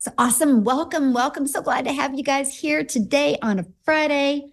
So awesome. Welcome, welcome. So glad to have you guys here today on a Friday.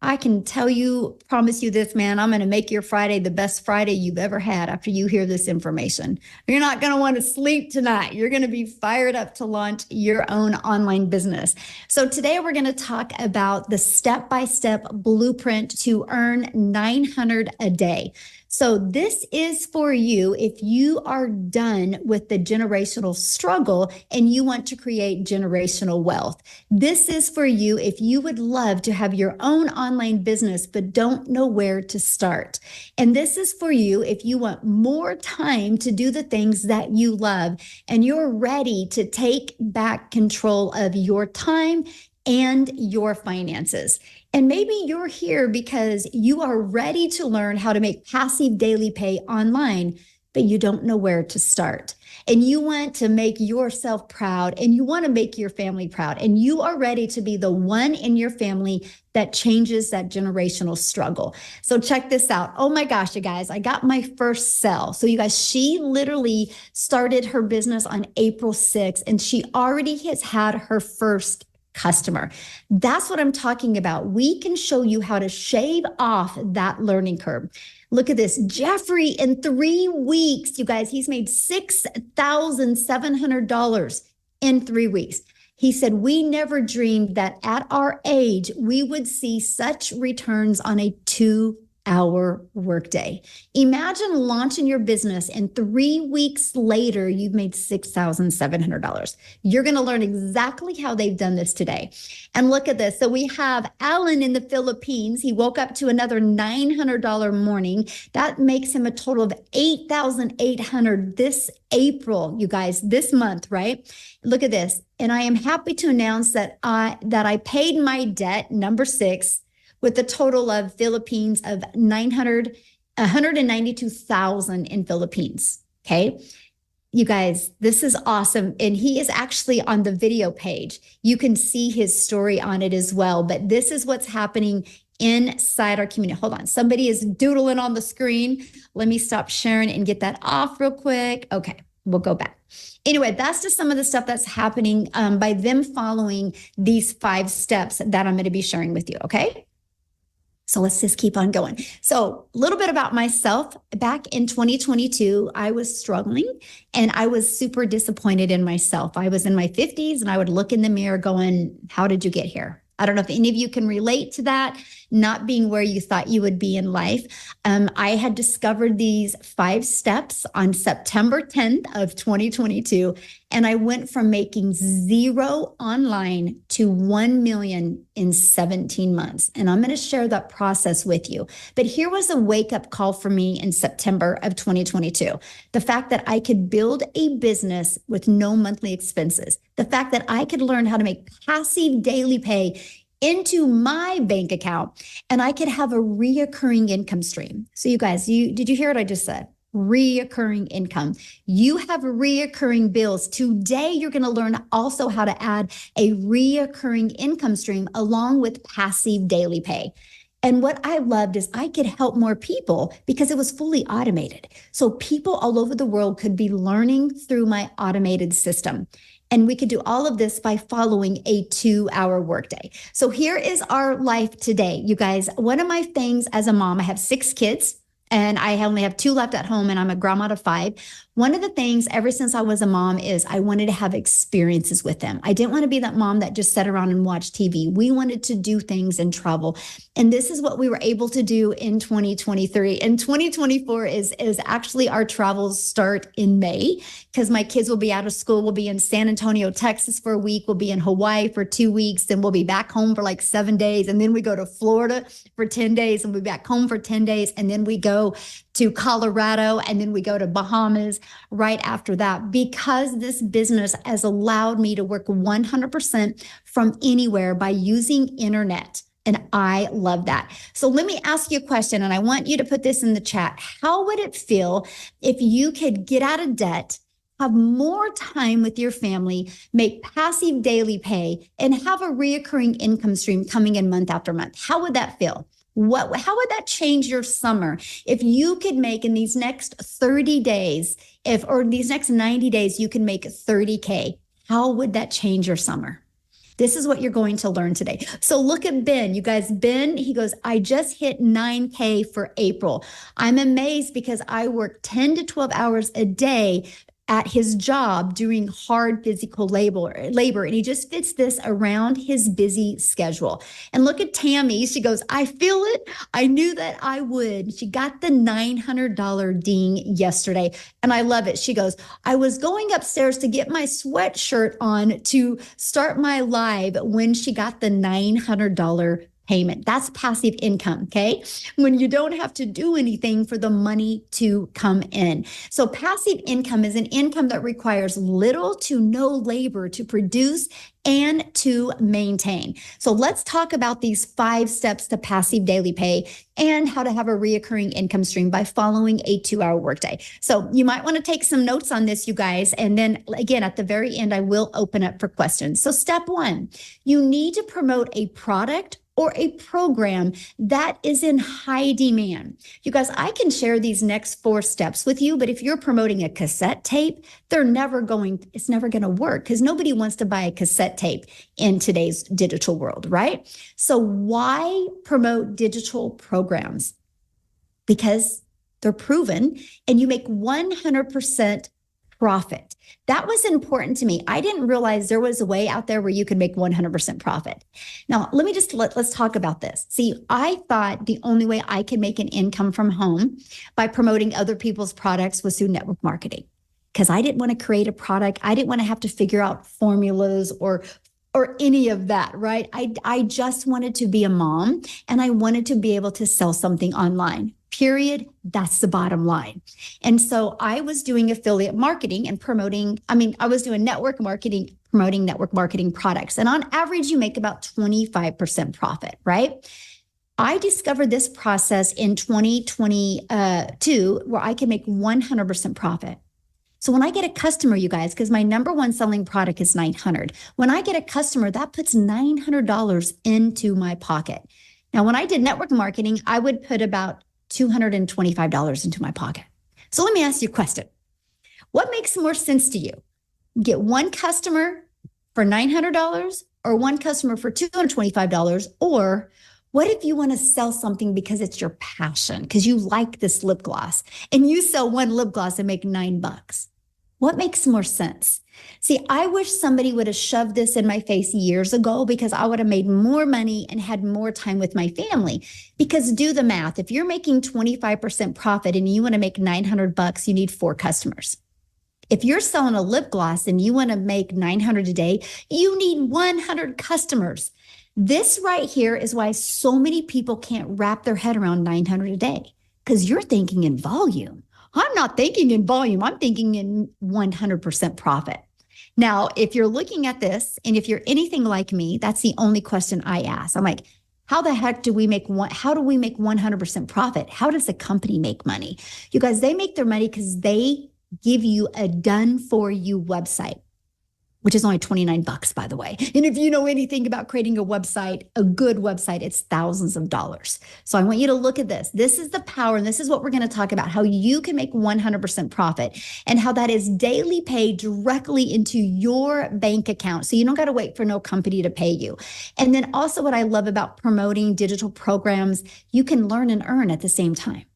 I can promise you this, man, I'm going to make your Friday the best Friday you've ever had after you hear this information. You're not going to want to sleep tonight. You're going to be fired up to launch your own online business. So today we're going to talk about the step-by-step blueprint to earn 900 a day. So this is for you if you are done with the generational struggle and you want to create generational wealth. This is for you if you would love to have your own online business but don't know where to start. And this is for you if you want more time to do the things that you love and you're ready to take back control of your time and your finances. And maybe you're here because you are ready to learn how to make passive daily pay online, but you don't know where to start. And you want to make yourself proud and you want to make your family proud. And you are ready to be the one in your family that changes that generational struggle. So check this out. Oh my gosh, you guys, I got my first sell. So you guys, she literally started her business on April 6th and she already has had her first customer. That's what I'm talking about. We can show you how to shave off that learning curve. Look at this. Jeffrey, in 3 weeks, you guys, he's made $6,700 in 3 weeks. He said, we never dreamed that at our age, we would see such returns on a 2-hour workday. Imagine launching your business and 3 weeks later, you've made $6,700. You're going to learn exactly how they've done this today. And look at this. So we have Alan in the Philippines. He woke up to another $900 morning. That makes him a total of $8,800 this April, you guys, this month, right? Look at this. And I am happy to announce that I paid my debt, number 6, with a total of Philippines of 192,000 in Philippines. Okay. You guys, this is awesome. And he is actually on the video page. You can see his story on it as well. But this is what's happening inside our community. Hold on. Somebody is doodling on the screen. Let me stop sharing and get that off real quick. Okay. We'll go back. Anyway, that's just some of the stuff that's happening by them following these 5 steps that I'm going to be sharing with you. Okay. So let's just keep on going. So a little bit about myself. Back in 2022, I was struggling and I was super disappointed in myself. I was in my 50s and I would look in the mirror going, how did you get here? I don't know if any of you can relate to that, not being where you thought you would be in life. I had discovered these 5 steps on September 10th of 2022, and I went from making 0 online to 1 million in 17 months. And I'm going to share that process with you. But here was a wake-up call for me in September of 2022. The fact that I could build a business with no monthly expenses. The fact that I could learn how to make passive daily pay into my bank account and I could have a reoccurring income stream. So you guys, did you hear what I just said? Reoccurring income. You have reoccurring bills. Today, you're going to learn also how to add a reoccurring income stream along with passive daily pay. And what I loved is I could help more people because it was fully automated. So people all over the world could be learning through my automated system. And we could do all of this by following a 2-hour workday. So here is our life today. You guys, one of my things as a mom, I have 6 kids. And I only have 2 left at home and I'm a grandma of 5. One of the things ever since I was a mom is I wanted to have experiences with them. I didn't want to be that mom that just sat around and watched TV. We wanted to do things and travel. And this is what we were able to do in 2023. And 2024 is actually our travels start in May because my kids will be out of school. We'll be in San Antonio, Texas for a week. We'll be in Hawaii for 2 weeks. Then we'll be back home for like 7 days. And then we go to Florida for 10 days and we'll be back home for 10 days. And then we go to Colorado, and then we go to Bahamas right after that, because this business has allowed me to work 100% from anywhere by using internet. And I love that. So let me ask you a question, and I want you to put this in the chat. How would it feel if you could get out of debt, have more time with your family, make passive daily pay, and have a reoccurring income stream coming in month after month? How would that feel? How would that change your summer if you could make in these next 30 days, or these next 90 days, you can make 30K? How would that change your summer? This is what you're going to learn today. So look at Ben. You guys, Ben, he goes, I just hit 9K for April. I'm amazed because I work 10 to 12 hours a day at his job doing hard physical labor, and he just fits this around his busy schedule. And look at Tammy. She goes, I feel it. I knew that I would. She got the $900 ding yesterday, and I love it. She goes, I was going upstairs to get my sweatshirt on to start my live when she got the $900 payment. That's passive income, okay? When you don't have to do anything for the money to come in. So passive income is an income that requires little to no labor to produce and to maintain. So let's talk about these 5 steps to passive daily pay and how to have a reoccurring income stream by following a 2-hour workday. So you might want to take some notes on this, you guys. And then again, at the very end, I will open up for questions. So step 1, you need to promote a product or a program that is in high demand. You guys, I can share these next 4 steps with you, but if you're promoting a cassette tape, it's never going to work because nobody wants to buy a cassette tape in today's digital world, right? So why promote digital programs? Because they're proven and you make 100% profit. That was important to me. I didn't realize there was a way out there where you could make 100% profit. Now, let's talk about this. See, I thought the only way I could make an income from home by promoting other people's products was through network marketing, because I didn't want to create a product. I didn't want to have to figure out formulas or any of that, right? I just wanted to be a mom and I wanted to be able to sell something online. Period. That's the bottom line. And so I was doing affiliate marketing and I was doing network marketing, promoting network marketing products. And on average, you make about 25% profit, right? I discovered this process in 2022 where I can make 100% profit. So when I get a customer, you guys, because my number one selling product is $900. When I get a customer, that puts $900 into my pocket. Now, when I did network marketing, I would put about $225 into my pocket. So let me ask you a question. What makes more sense to you? Get one customer for $900 or one customer for $225? Or what if you want to sell something because it's your passion, because you like this lip gloss and you sell one lip gloss and make $9? What makes more sense? See, I wish somebody would have shoved this in my face years ago because I would have made more money and had more time with my family. Because do the math. If you're making 25% profit and you want to make $900, you need 4 customers. If you're selling a lip gloss and you want to make $900 a day, you need 100 customers. This right here is why so many people can't wrap their head around $900 a day, because you're thinking in volume. I'm not thinking in volume. I'm thinking in 100% profit. Now, if you're looking at this and if you're anything like me, that's the only question I ask. I'm like, how the heck do we make 100% profit? How does a company make money? You guys, they make their money because they give you a done for you website, which is only $29, by the way. And if you know anything about creating a website, a good website, it's thousands of dollars. So I want you to look at this. This is the power, and this is what we're going to talk about, how you can make 100% profit and how that is daily paid directly into your bank account. So you don't got to wait for no company to pay you. And then also what I love about promoting digital programs, you can learn and earn at the same time.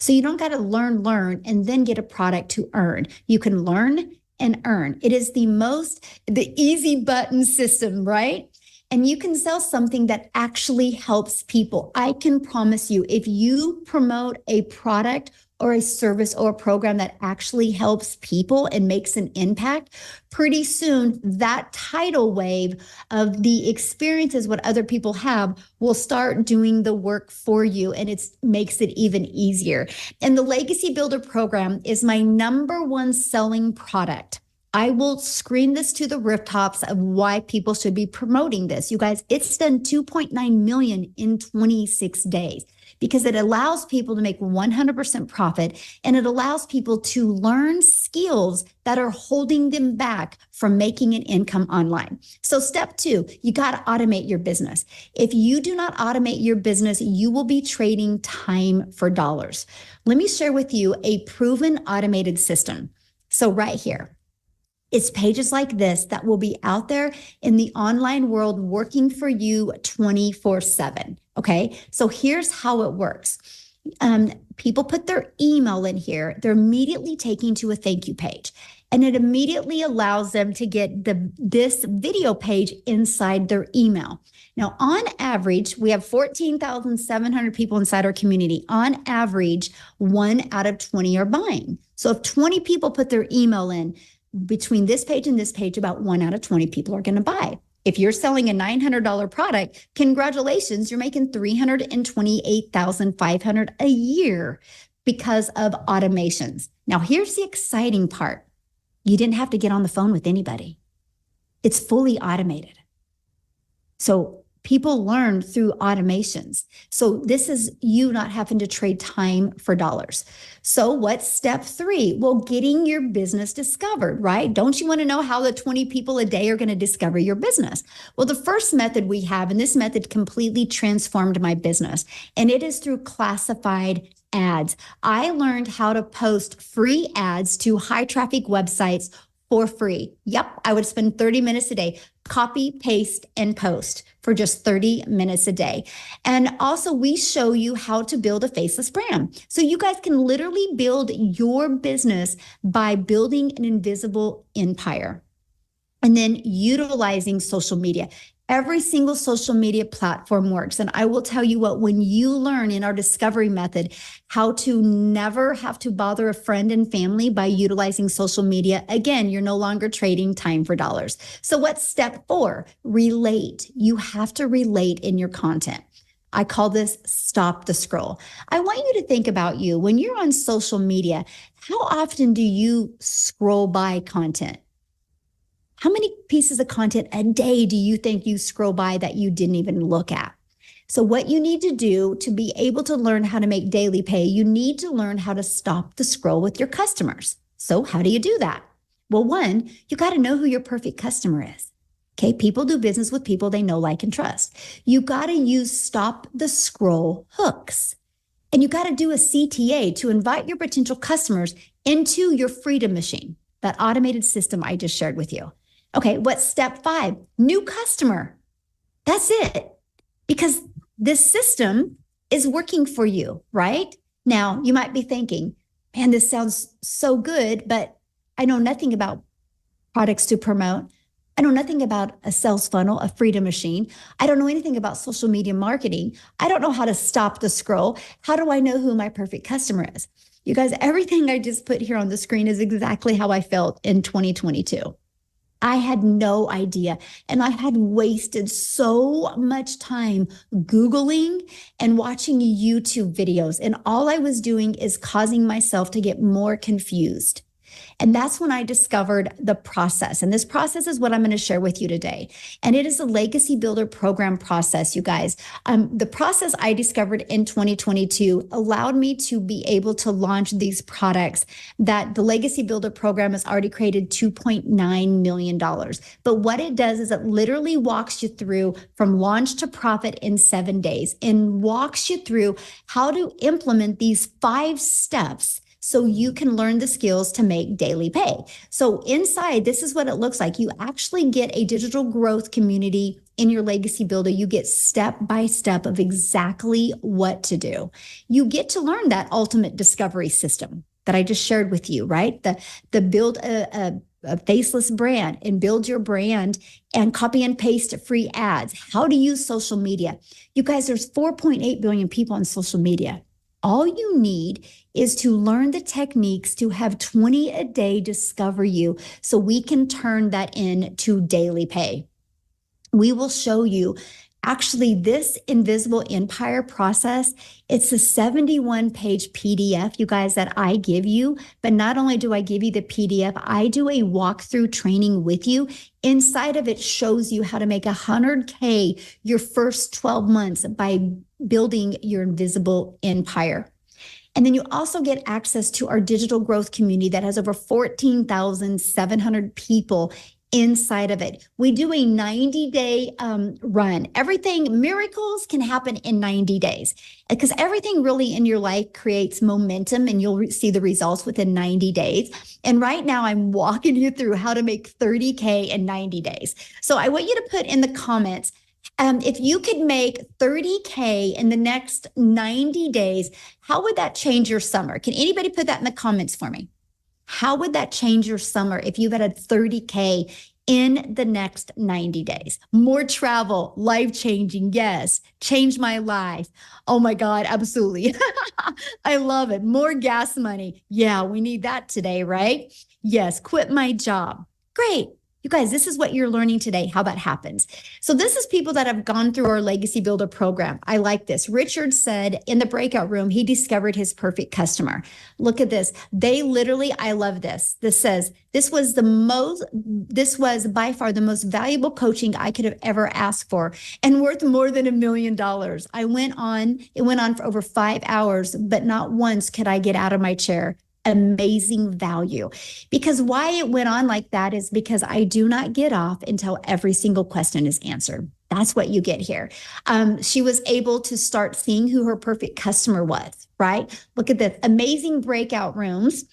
So you don't got to learn, and then get a product to earn. You can learn and earn. It is the easy button system, right? And you can sell something that actually helps people. I can promise you, if you promote a product or a service or a program that actually helps people and makes an impact, pretty soon that tidal wave of the experiences what other people have will start doing the work for you, and it makes it even easier. And the Legacy Builder program is my number one selling product. I will scream this to the rooftops of why people should be promoting this. You guys, it's done 2.9 million in 26 days. Because it allows people to make 100% profit, and it allows people to learn skills that are holding them back from making an income online. So step 2, you got to automate your business. If you do not automate your business, you will be trading time for dollars. Let me share with you a proven automated system. So right here, It's pages like this that will be out there in the online world working for you 24/7. Okay. So here's how it works. People put their email in here. They're immediately taken to a thank you page. And it immediately allows them to get this video page inside their email. Now, on average, we have 14,700 people inside our community. On average, 1 out of 20 are buying. So if 20 people put their email in, between this page and this page, about 1 out of 20 people are going to buy. If you're selling a $900 product, congratulations, you're making $328,500 a year because of automations. Now, here's the exciting part. You didn't have to get on the phone with anybody. It's fully automated. So people learn through automations. So this is you not having to trade time for dollars. So what's step 3? Well, getting your business discovered, right? Don't you want to know how the 20 people a day are going to discover your business? Well, the first method we have, and this method completely transformed my business, and it is through classified ads. I learned how to post free ads to high traffic websites for free. Yep, I would spend 30 minutes a day, copy, paste, and post for just 30 minutes a day. And also we show you how to build a faceless brand. So you guys can literally build your business by building an invisible empire and then utilizing social media. Every single social media platform works. And I will tell you what, when you learn in our discovery method how to never have to bother a friend and family by utilizing social media, again, you're no longer trading time for dollars. So what's step 4? Relate. You have to relate in your content. I call this stop the scroll. I want you to think about you. When you're on social media, how often do you scroll by content? How many pieces of content a day do you think you scroll by that you didn't even look at? So what you need to do to be able to learn how to make daily pay, you need to learn how to stop the scroll with your customers. So how do you do that? Well, one, you got to know who your perfect customer is. Okay, people do business with people they know, like, and trust. You got to use stop the scroll hooks. And you got to do a CTA to invite your potential customers into your freedom machine, that automated system I just shared with you. Okay, what's step 5? New customer. That's it. Because this system is working for you, right? Now, you might be thinking, man, this sounds so good, but I know nothing about products to promote. I know nothing about a sales funnel, a freedom machine. I don't know anything about social media marketing. I don't know how to stop the scroll. How do I know who my perfect customer is? You guys, everything I just put here on the screen is exactly how I felt in 2022. I had no idea. And I had wasted so much time Googling and watching YouTube videos. And all I was doing is causing myself to get more confused. And that's when I discovered the process. And this process is what I'm going to share with you today. And it is a legacy builder program process, you guys. The process I discovered in 2022 allowed me to be able to launch these products that the legacy builder program has already created $2.9 million. But what it does is it literally walks you through from launch to profit in 7 days and walks you through how to implement these 5 steps so you can learn the skills to make daily pay. So inside, this is what it looks like. You actually get a digital growth community in your legacy builder. You get step by step of exactly what to do. You get to learn that ultimate discovery system that I just shared with you, right? The build a faceless brand and build your brand and copy and paste free ads. How to use social media. You guys, there's 4.8 billion people on social media. All you need is to learn the techniques to have 20 a day discover you so we can turn that into daily pay. We will show you actually this invisible empire process. It's a 71-page PDF, you guys, that I give you. But not only do I give you the PDF, I do a walkthrough training with you. Inside of it shows you how to make 100K your first 12 months by building your invisible empire. And then you also get access to our digital growth community that has over 14,700 people inside of it. We do a 90-day run. Everything, miracles can happen in 90 days because everything really in your life creates momentum and you'll see the results within 90 days. And right now I'm walking you through how to make 30K in 90 days. So I want you to put in the comments, if you could make 30K in the next 90 days, how would that change your summer? Can anybody put that in the comments for me? How would that change your summer if you had a 30K in the next 90 days? More travel, life-changing, yes. Change my life. Oh my God, absolutely. I love it. More gas money. Yeah, we need that today, right? Yes, quit my job. Great. You guys, this is what you're learning today, how that happens. So this is people that have gone through our Legacy Builder program. I like this. Richard said in the breakout room, he discovered his perfect customer. Look at this. They literally, I love this. This says, this was by far the most valuable coaching I could have ever asked for and worth more than $1 million. It went on for over 5 hours, but not once could I get out of my chair. Amazing value. Because why it went on like that is because I do not get off until every single question is answered. That's what you get here. She was able to start seeing who her perfect customer was, right? Look at this. Amazing breakout rooms.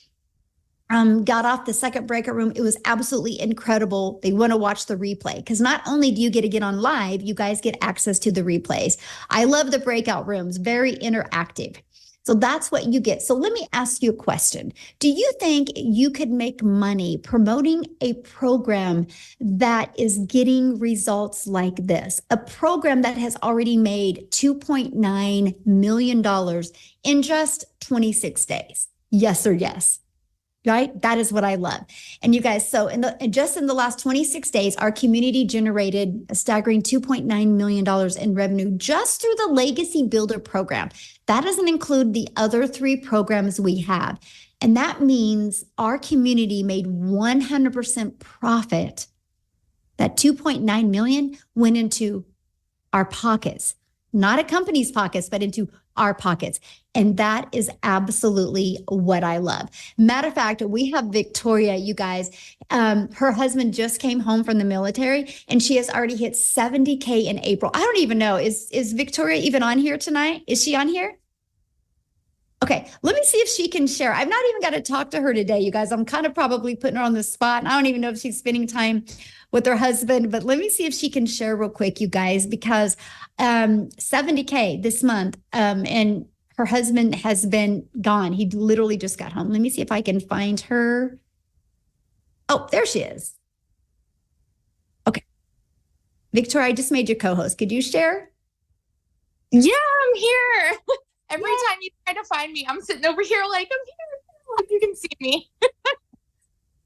Got off the second breakout room. It was absolutely incredible. They want to watch the replay because not only do you get to get on live, you guys get access to the replays. I love the breakout rooms, very interactive. So that's what you get. So let me ask you a question. Do you think you could make money promoting a program that is getting results like this? A program that has already made $2.9 million in just 26 days? Yes or yes? Right? That is what I love. And you guys, so just in the last 26 days, our community generated a staggering $2.9 million in revenue just through the Legacy Builder program. That doesn't include the other 3 programs we have. And that means our community made 100% profit. That 2.9 million went into our pockets, not a company's pockets, but into our pockets. And that is absolutely what I love. Matter of fact, we have Victoria, you guys. Her husband just came home from the military and she has already hit 70K in April. I don't even know. Is Victoria even on here tonight? Is she on here? Okay, let me see if she can share. I've not even got to talk to her today, you guys. I'm kind of probably putting her on the spot. And I don't even know if she's spending time with her husband, but let me see if she can share real quick, you guys, because 70K this month, and her husband has been gone. He literally just got home. Let me see if I can find her. Oh, there she is. Okay. Victoria, I just made you co-host. Could you share? Yeah, I'm here. Every time you try to find me, I'm sitting over here like, I'm here. Like you can see me.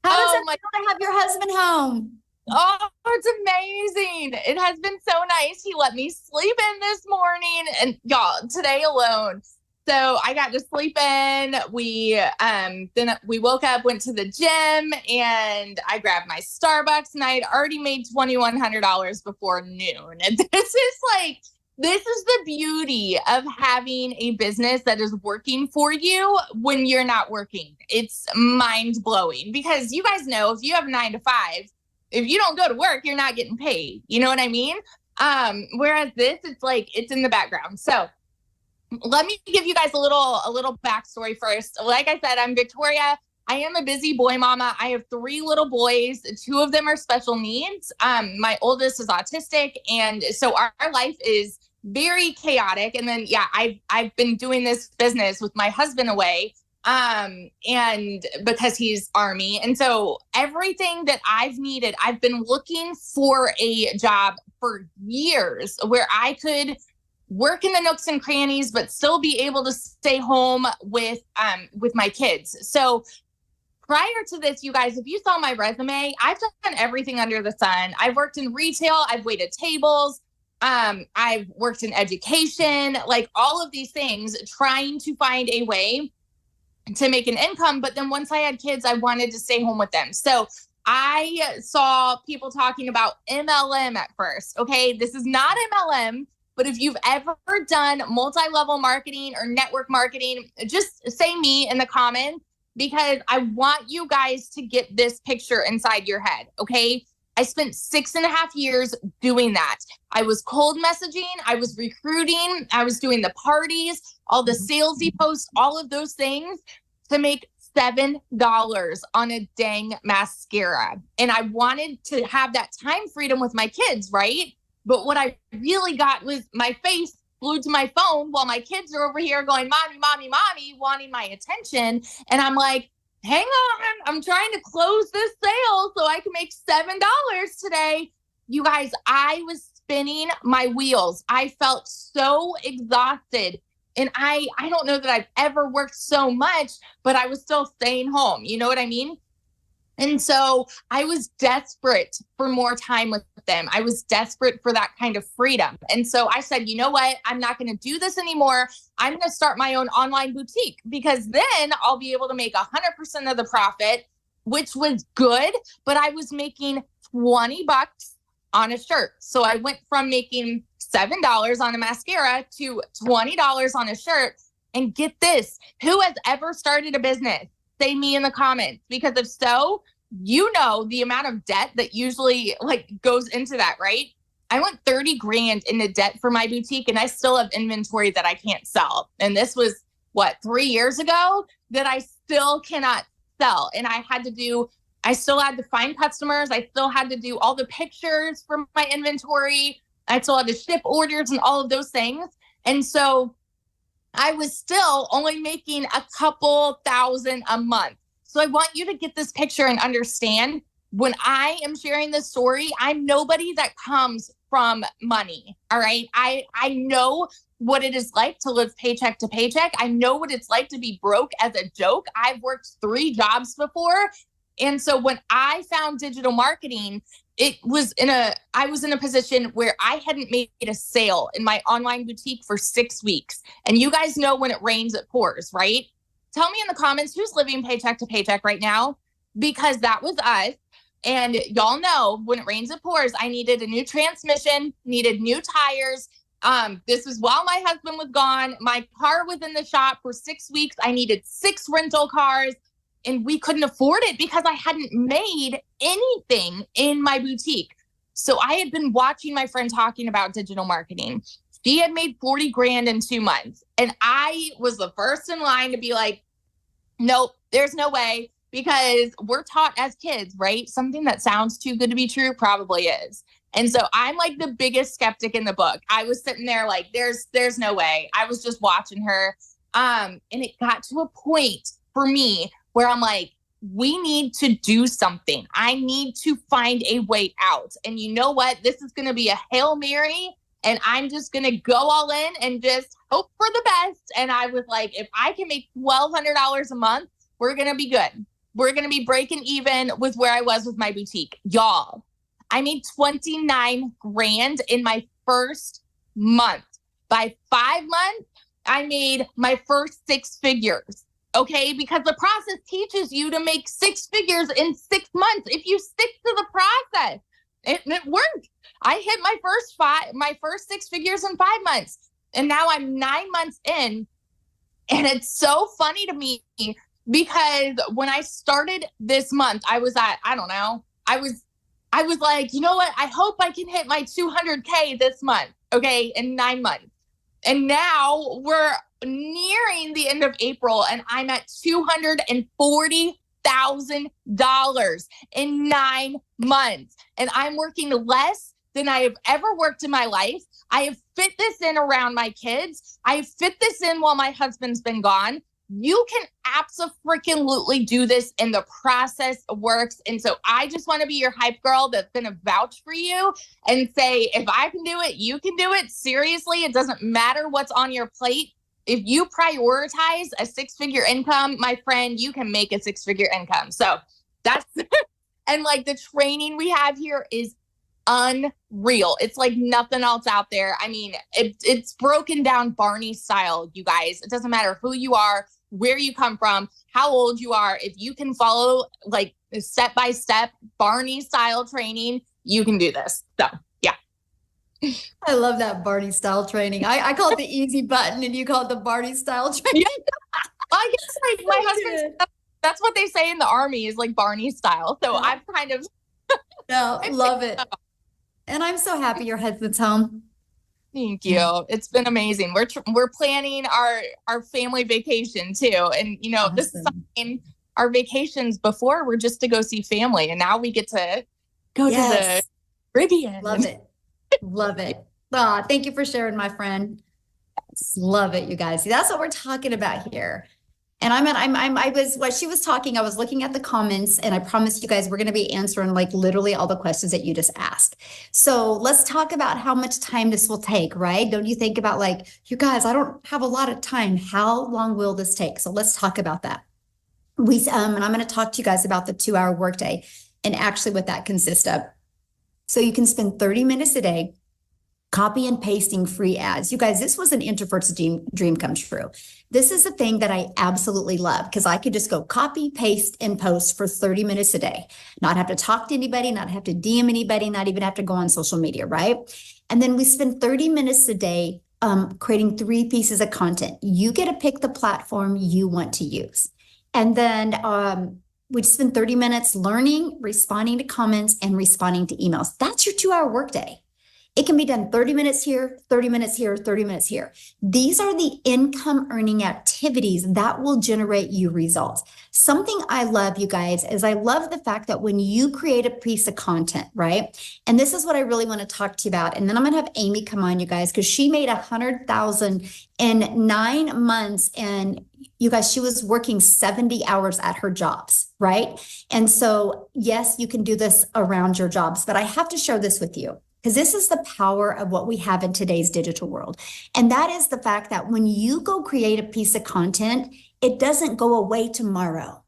How does it feel to have your husband home? Oh, it's amazing. It has been so nice. He let me sleep in this morning and y'all, today alone. So I got to sleep in. Then we woke up, went to the gym, and I grabbed my Starbucks, and I had already made $2,100 before noon. And this is the beauty of having a business that is working for you when you're not working. It's mind blowing because you guys know if you have 9 to 5, if you don't go to work, you're not getting paid. You know what I mean? Whereas this, it's in the background. So let me give you guys a little backstory first. Like I said, I'm Victoria. I am a busy boy mama. I have 3 little boys. 2 of them are special needs. My oldest is autistic. And so our life is very chaotic. And then, I've been doing this business with my husband away. And because he's Army. And so everything that I've needed, I've been looking for a job for years where I could work in the nooks and crannies, but still be able to stay home with my kids. So prior to this, you guys, if you saw my resume, I've done everything under the sun. I've worked in retail. I've waited tables. I've worked in education, like all of these things, trying to find a way to make an income. But then once I had kids, I wanted to stay home with them. So I saw people talking about MLM at first. Okay. This is not MLM, but if you've ever done multi-level marketing or network marketing, just say me in the comments, because I want you guys to get this picture inside your head. Okay. I spent 6.5 years doing that. I was cold messaging, I was recruiting, I was doing the parties, all the salesy posts, all of those things to make $7 on a dang mascara. And I wanted to have that time freedom with my kids, right? But what I really got was my face glued to my phone while my kids are over here going, mommy, mommy, mommy, wanting my attention. And I'm like, hang on, I'm trying to close this sale so I can make $7 today. You guys, I was spinning my wheels. I felt so exhausted. And I don't know that I've ever worked so much, but I was still staying home. You know what I mean? And so I was desperate for more time with them. I was desperate for that kind of freedom. And so I said, you know what? I'm not going to do this anymore. I'm going to start my own online boutique, because then I'll be able to make 100% of the profit, which was good. But I was making $20 on a shirt. So I went from making $7 on a mascara to $20 on a shirt. And get this, who has ever started a business? Say me in the comments, because if so, you know the amount of debt that usually goes into that, right? I went 30 grand into debt for my boutique, and I still have inventory that I can't sell. And this was 3 years ago that I still cannot sell. And I still had to find customers. I still had to do all the pictures for my inventory. I still had to ship orders and all of those things. And so I was still only making a couple thousand a month. So I want you to get this picture and understand, when I am sharing this story, I'm nobody that comes from money. All right. I know what it is like to live paycheck to paycheck. I know what it's like to be broke as a joke. I've worked 3 jobs before. And so when I found digital marketing, I was in a position where I hadn't made a sale in my online boutique for 6 weeks. And you guys know when it rains, it pours, right? Tell me in the comments who's living paycheck to paycheck right now, because that was us. And y'all know when it rains, it pours. I needed a new transmission, needed new tires. This was while my husband was gone. My car was in the shop for 6 weeks. I needed 6 rental cars. And we couldn't afford it because I hadn't made anything in my boutique. So I had been watching my friend talking about digital marketing. She had made 40 grand in 2 months. And I was the first in line to be like, nope, there's no way, because we're taught as kids, right? Something that sounds too good to be true probably is. And so I'm like the biggest skeptic in the book. I was sitting there like, there's no way. I was just watching her. And it got to a point for me where I'm like, we need to do something. I need to find a way out. And you know what? This is going to be a Hail Mary, and I'm just going to go all in and just hope for the best. And I was like, if I can make $1,200 a month, we're going to be good. We're going to be breaking even with where I was with my boutique. Y'all, I made 29 grand in my first month. By 5 months, I made my first 6 figures. Okay, because the process teaches you to make 6 figures in 6 months if you stick to the process. It worked. I hit my first 6 figures in 5 months, and now I'm 9 months in. And it's so funny to me, because when I started this month, I was at, I don't know, I was like, you know what? I hope I can hit my 200K this month. Okay, in 9 months. And now we're nearing the end of April, and I'm at $240,000 in 9 months. And I'm working less than I have ever worked in my life. I have fit this in around my kids. I have fit this in while my husband's been gone. You can absolutely do this, and the process works. And so I just want to be your hype girl that's going to vouch for you and say, if I can do it, you can do it. Seriously, it doesn't matter what's on your plate. If you prioritize a 6-figure income, my friend, you can make a 6-figure income. So that's, and the training we have here is unreal. It's like nothing else out there. I mean, it's broken down Barney style, you guys. It doesn't matter who you are, where you come from, how old you are. If you can follow step-by-step Barney style training, you can do this. So yeah. I love that Barney style training. I call it the easy button, and you call it the Barney style training. Yeah. I guess my husband, that's what they say in the Army, is Barney style. So I've kind of No, love it. And I'm so happy your husband's home. Thank you. It's been amazing. We're planning our family vacation too, and this is Awesome. something. Our vacations before were just to go see family, and now we get to go to the Yes. Caribbean. Love it. Love it. Ah, thank you for sharing, my friend. Love it, you guys. See, that's what we're talking about here. And I was, while she was talking, I was looking at the comments, and I promised you guys we're going to be answering like literally all the questions that you just asked. So let's talk about how much time this will take, right? Don't you think about like, you guys, I don't have a lot of time. How long will this take? So let's talk about that. And I'm going to talk to you guys about the 2-hour workday and actually what that consists of. So you can spend 30 minutes a day copy and pasting free ads. You guys, this was an introvert's dream come true. This is the thing that I absolutely love because I could just go copy, paste, and post for 30 minutes a day, not have to talk to anybody, not have to DM anybody, not even have to go on social media, right? And then we spend 30 minutes a day creating 3 pieces of content. You get to pick the platform you want to use. And then we spend 30 minutes learning, responding to comments, and responding to emails. That's your 2-hour workday. It can be done 30 minutes here, 30 minutes here, 30 minutes here. These are the income earning activities that will generate you results. Something I love, you guys, is I love the fact that when you create a piece of content, right? And this is what I really want to talk to you about. And then I'm going to have Amy come on, you guys, because she made 100,000 in 9 months. And you guys, she was working 70 hours at her jobs, right? And so, yes, you can do this around your jobs, but I have to share this with you, because this is the power of what we have in today's digital world. And that is the fact that when you go create a piece of content, it doesn't go away tomorrow.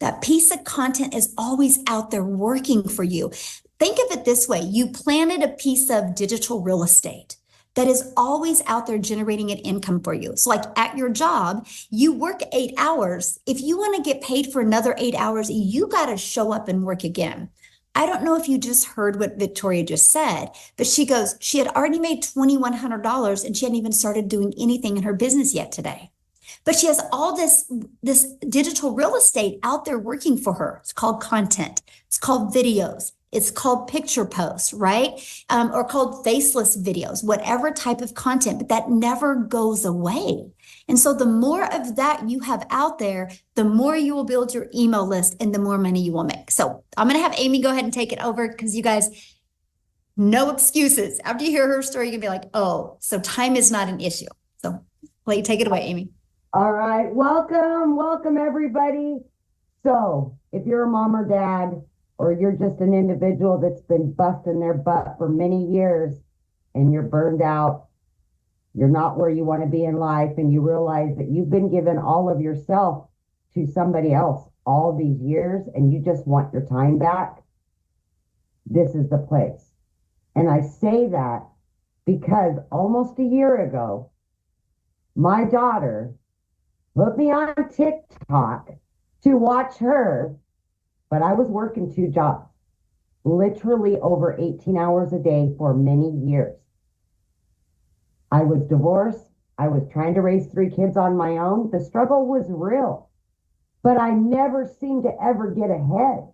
That piece of content is always out there working for you. Think of it this way. You planted a piece of digital real estate that is always out there generating an income for you. So like at your job, you work 8 hours. If you want to get paid for another 8 hours, you got to show up and work again. I don't know if you just heard what Victoria just said, but she goes, she had already made $2,100 and she hadn't even started doing anything in her business yet today. But she has all this digital real estate out there working for her. It's called content. It's called videos. It's called picture posts, right? Or called faceless videos, whatever type of content, but that never goes away. And so the more of that you have out there, the more you will build your email list and the more money you will make. So I'm going to have Amy go ahead and take it over because you guys, no excuses. After you hear her story, you can be like, oh, so time is not an issue. So let you take it away, Amy. All right. Welcome everybody. So if you're a mom or dad, or you're just an individual that's been busting their butt for many years and you're burned out, you're not where you want to be in life, and you realize that you've been given all of yourself to somebody else all these years and you just want your time back, this is the place. And I say that because almost a year ago, my daughter put me on TikTok to watch her, but I was working 2 jobs, literally over 18 hours a day for many years. I was divorced. I was trying to raise 3 kids on my own. The struggle was real, but I never seemed to ever get ahead.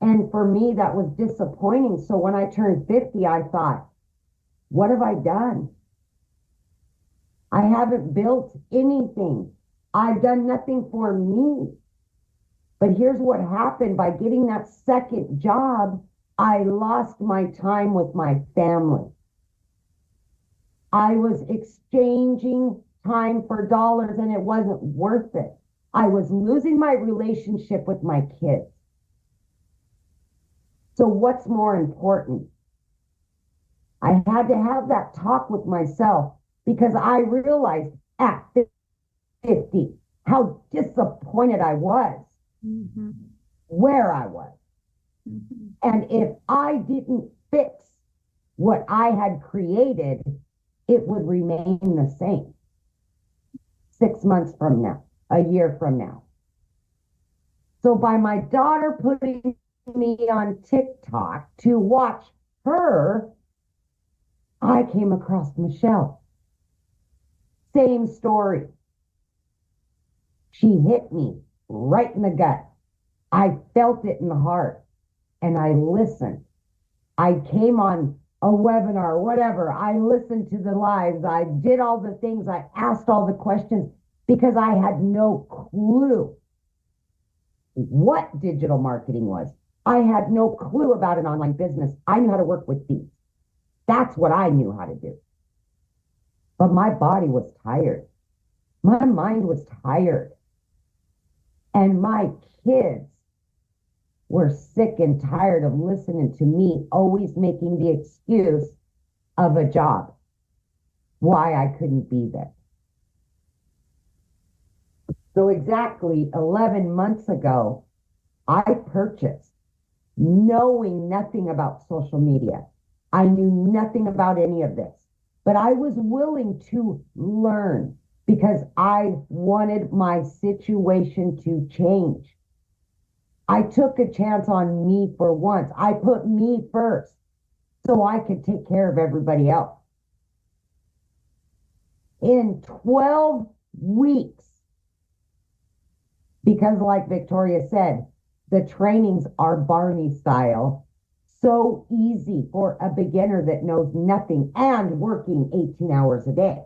And for me, that was disappointing. So when I turned 50, I thought, what have I done? I haven't built anything. I've done nothing for me. But here's what happened. By getting that second job, I lost my time with my family. I was exchanging time for dollars and it wasn't worth it. I was losing my relationship with my kids. So what's more important? I had to have that talk with myself because I realized at 50 how disappointed I was. Mm-hmm. Where I was. Mm-hmm. And if I didn't fix what I had created, it would remain the same 6 months from now, a year from now. So by my daughter putting me on TikTok to watch her, I came across Michelle. Same story. She hit me right in the gut. I felt it in the heart. and I listened. I came on a webinar, whatever. I listened to the lives. I did all the things. I asked all the questions because I had no clue what digital marketing was. I had no clue about an online business. I knew how to work with these. That's what I knew how to do. But my body was tired. My mind was tired. And my kids were sick and tired of listening to me always making the excuse of a job why I couldn't be there. So exactly 11 months ago, I purchased, knowing nothing about social media. I knew nothing about any of this, but I was willing to learn because I wanted my situation to change. I took a chance on me for once. I put me first so I could take care of everybody else. In 12 weeks, because like Victoria said, the trainings are Barney style, so easy for a beginner that knows nothing and working 18 hours a day.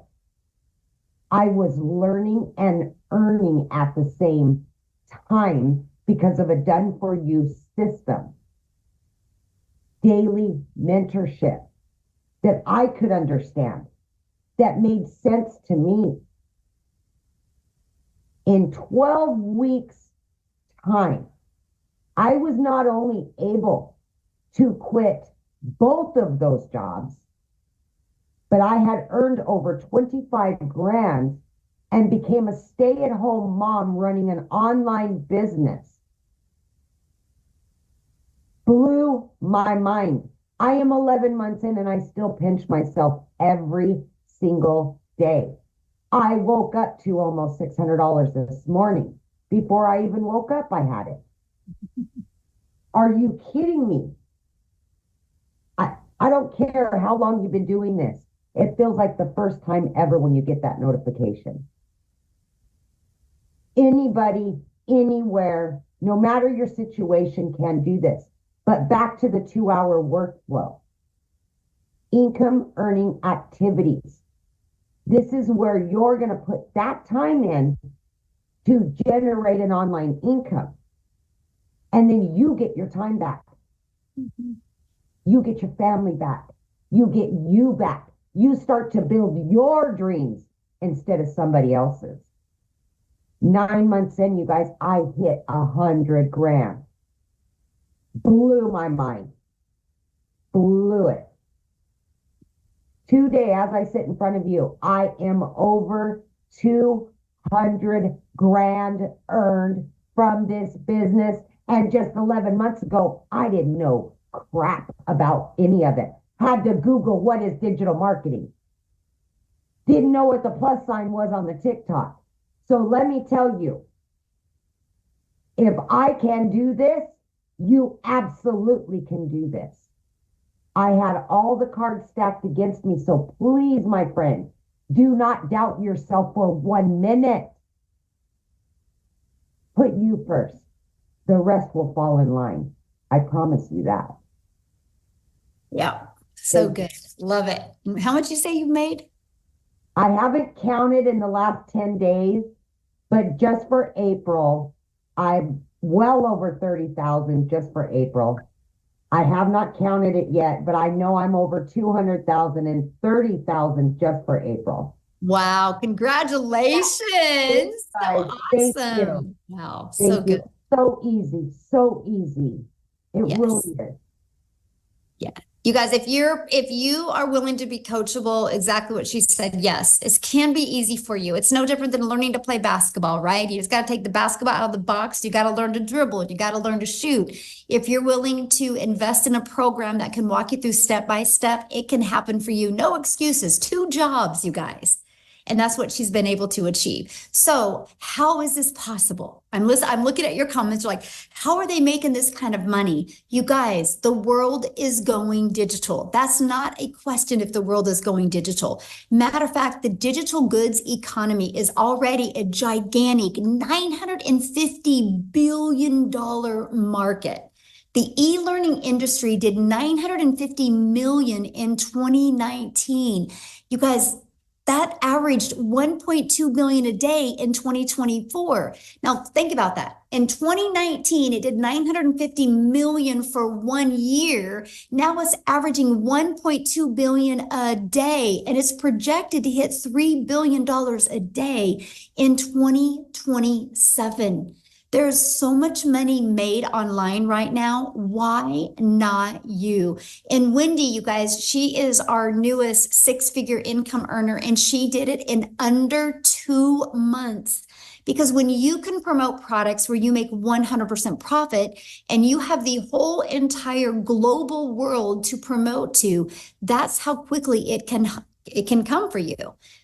I was learning and earning at the same time because of a done-for-you system. Daily mentorship that I could understand, that made sense to me. In 12 weeks' time, I was not only able to quit both of those jobs, but I had earned over 25 grand and became a stay-at-home mom running an online business. Blew my mind. I am 11 months in and I still pinch myself every single day. I woke up to almost $600 this morning. Before I even woke up, I had it. Are you kidding me? I don't care how long you've been doing this. It feels like the first time ever when you get that notification. Anybody, anywhere, no matter your situation, can do this. But back to the 2-hour workflow. Income earning activities. This is where you're going to put that time in to generate an online income. And then you get your time back. Mm-hmm. You get your family back. You get you back. You start to build your dreams instead of somebody else's. 9 months in, you guys, I hit 100 grand. Blew my mind. Blew it. Today, as I sit in front of you, I am over 200 grand earned from this business. And just 11 months ago, I didn't know crap about any of it. Had to Google what is digital marketing. Didn't know what the plus sign was on the TikTok. So let me tell you, if I can do this, you absolutely can do this. I had all the cards stacked against me. So please, my friend, do not doubt yourself for 1 minute. Put you first. The rest will fall in line. I promise you that. Yeah. So good. Love it. How much you say you've made? I haven't counted in the last 10 days, but just for April, I'm well over 30,000 just for April. I have not counted it yet, but I know I'm over 200,000 and 30,000 just for April. Wow. Congratulations. So awesome. Wow. So good. So easy. So easy. It really is. Yeah. You guys, if you are willing to be coachable, exactly what she said, yes, it can be easy for you. It's no different than learning to play basketball, right? You just got to take the basketball out of the box. You got to learn to dribble. You got to learn to shoot. If you're willing to invest in a program that can walk you through step by step, it can happen for you. No excuses. 2 jobs, you guys. And that's what she's been able to achieve. So how is this possible? I'm looking at your comments. You're like, how are they making this kind of money? You guys, the world is going digital. That's not a question if the world is going digital. Matter of fact, the digital goods economy is already a gigantic $950 billion market. The e-learning industry did 950 million in 2019. You guys, that averaged 1.2 billion a day in 2024. Now think about that. In 2019, it did 950 million for 1 year. Now it's averaging 1.2 billion a day, and it's projected to hit $3 billion a day in 2027. There's so much money made online right now. Why not you? And Wendy, you guys, she is our newest six-figure income earner, and she did it in under 2 months. Because when you can promote products where you make 100% profit and you have the whole entire global world to promote to, that's how quickly it can come for you.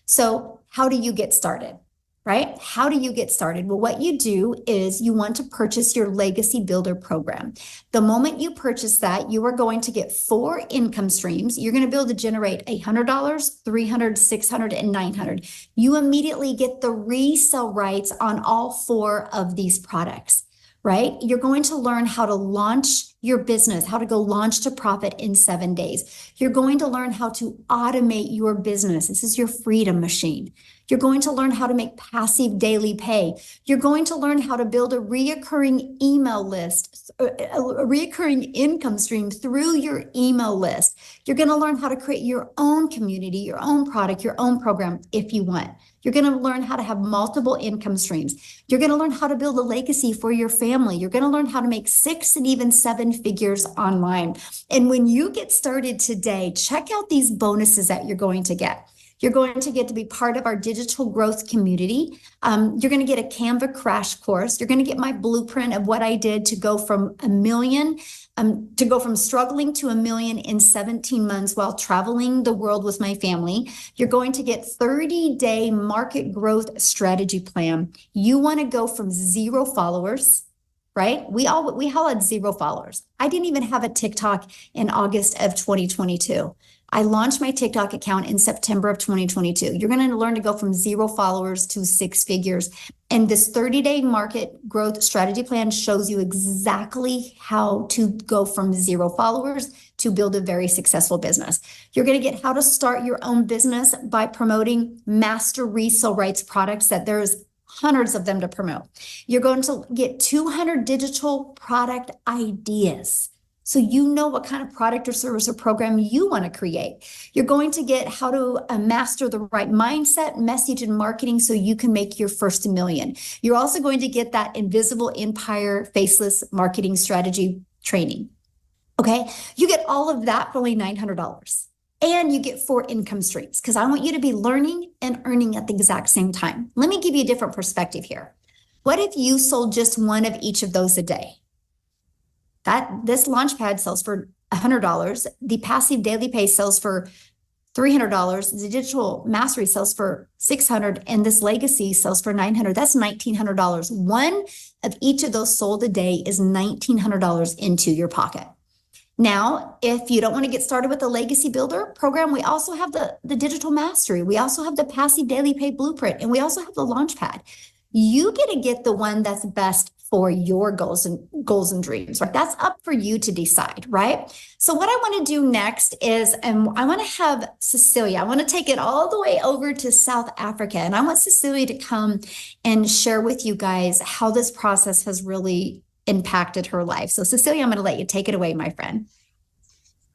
So how do you get started? Right? How do you get started? Well, what you do is you want to purchase your Legacy Builder program. The moment you purchase that, you are going to get 4 income streams. You're going to be able to generate $100, $300, $600, and $900. You immediately get the resale rights on all 4 of these products, right? You're going to learn how to launch your business, how to go launch to profit in 7 days. You're going to learn how to automate your business. This is your freedom machine. You're going to learn how to make passive daily pay. You're going to learn how to build a reoccurring email list, a reoccurring income stream through your email list. You're going to learn how to create your own community, your own product, your own program if you want. You're going to learn how to have multiple income streams. You're going to learn how to build a legacy for your family. You're going to learn how to make 6 and even 7 figures online. And when you get started today, check out these bonuses that you're going to get. You're going to get to be part of our digital growth community. You're going to get a Canva crash course. You're going to get my blueprint of what I did to go from $1 million, to go from struggling to $1 million in 17 months while traveling the world with my family. You're going to get 30-day market growth strategy plan. You want to go from 0 followers, right? We all had 0 followers. I didn't even have a TikTok in August of 2022. I launched my TikTok account in September of 2022. You're going to learn to go from 0 followers to 6 figures. And this 30-day market growth strategy plan shows you exactly how to go from 0 followers to build a very successful business. You're going to get how to start your own business by promoting master resale rights products that there's hundreds of them to promote. You're going to get 200 digital product ideas, so you know what kind of product or service or program you want to create. You're going to get how to master the right mindset, message, and marketing so you can make your first $1 million. You're also going to get that invisible empire faceless marketing strategy training. Okay, you get all of that for only $900. And you get 4 income streams because I want you to be learning and earning at the exact same time. Let me give you a different perspective here. What if you sold just one of each of those a day? This Launchpad sells for $100. The passive daily pay sells for $300. The digital mastery sells for $600, and this legacy sells for $900. That's $1,900. One of each of those sold a day is $1,900 into your pocket. Now, if you don't want to get started with the Legacy Builder program, we also have the digital mastery. We also have the passive daily pay blueprint, and we also have the Launchpad. You get to get the one that's best for your goals and dreams, right? That's up for you to decide, right? So what I want to do next is, I want to have Cecilia, I want to take it all the way over to South Africa, and I want Cecilia to come and share with you guys how this process has really impacted her life. So Cecilia, I'm going to let you take it away, my friend.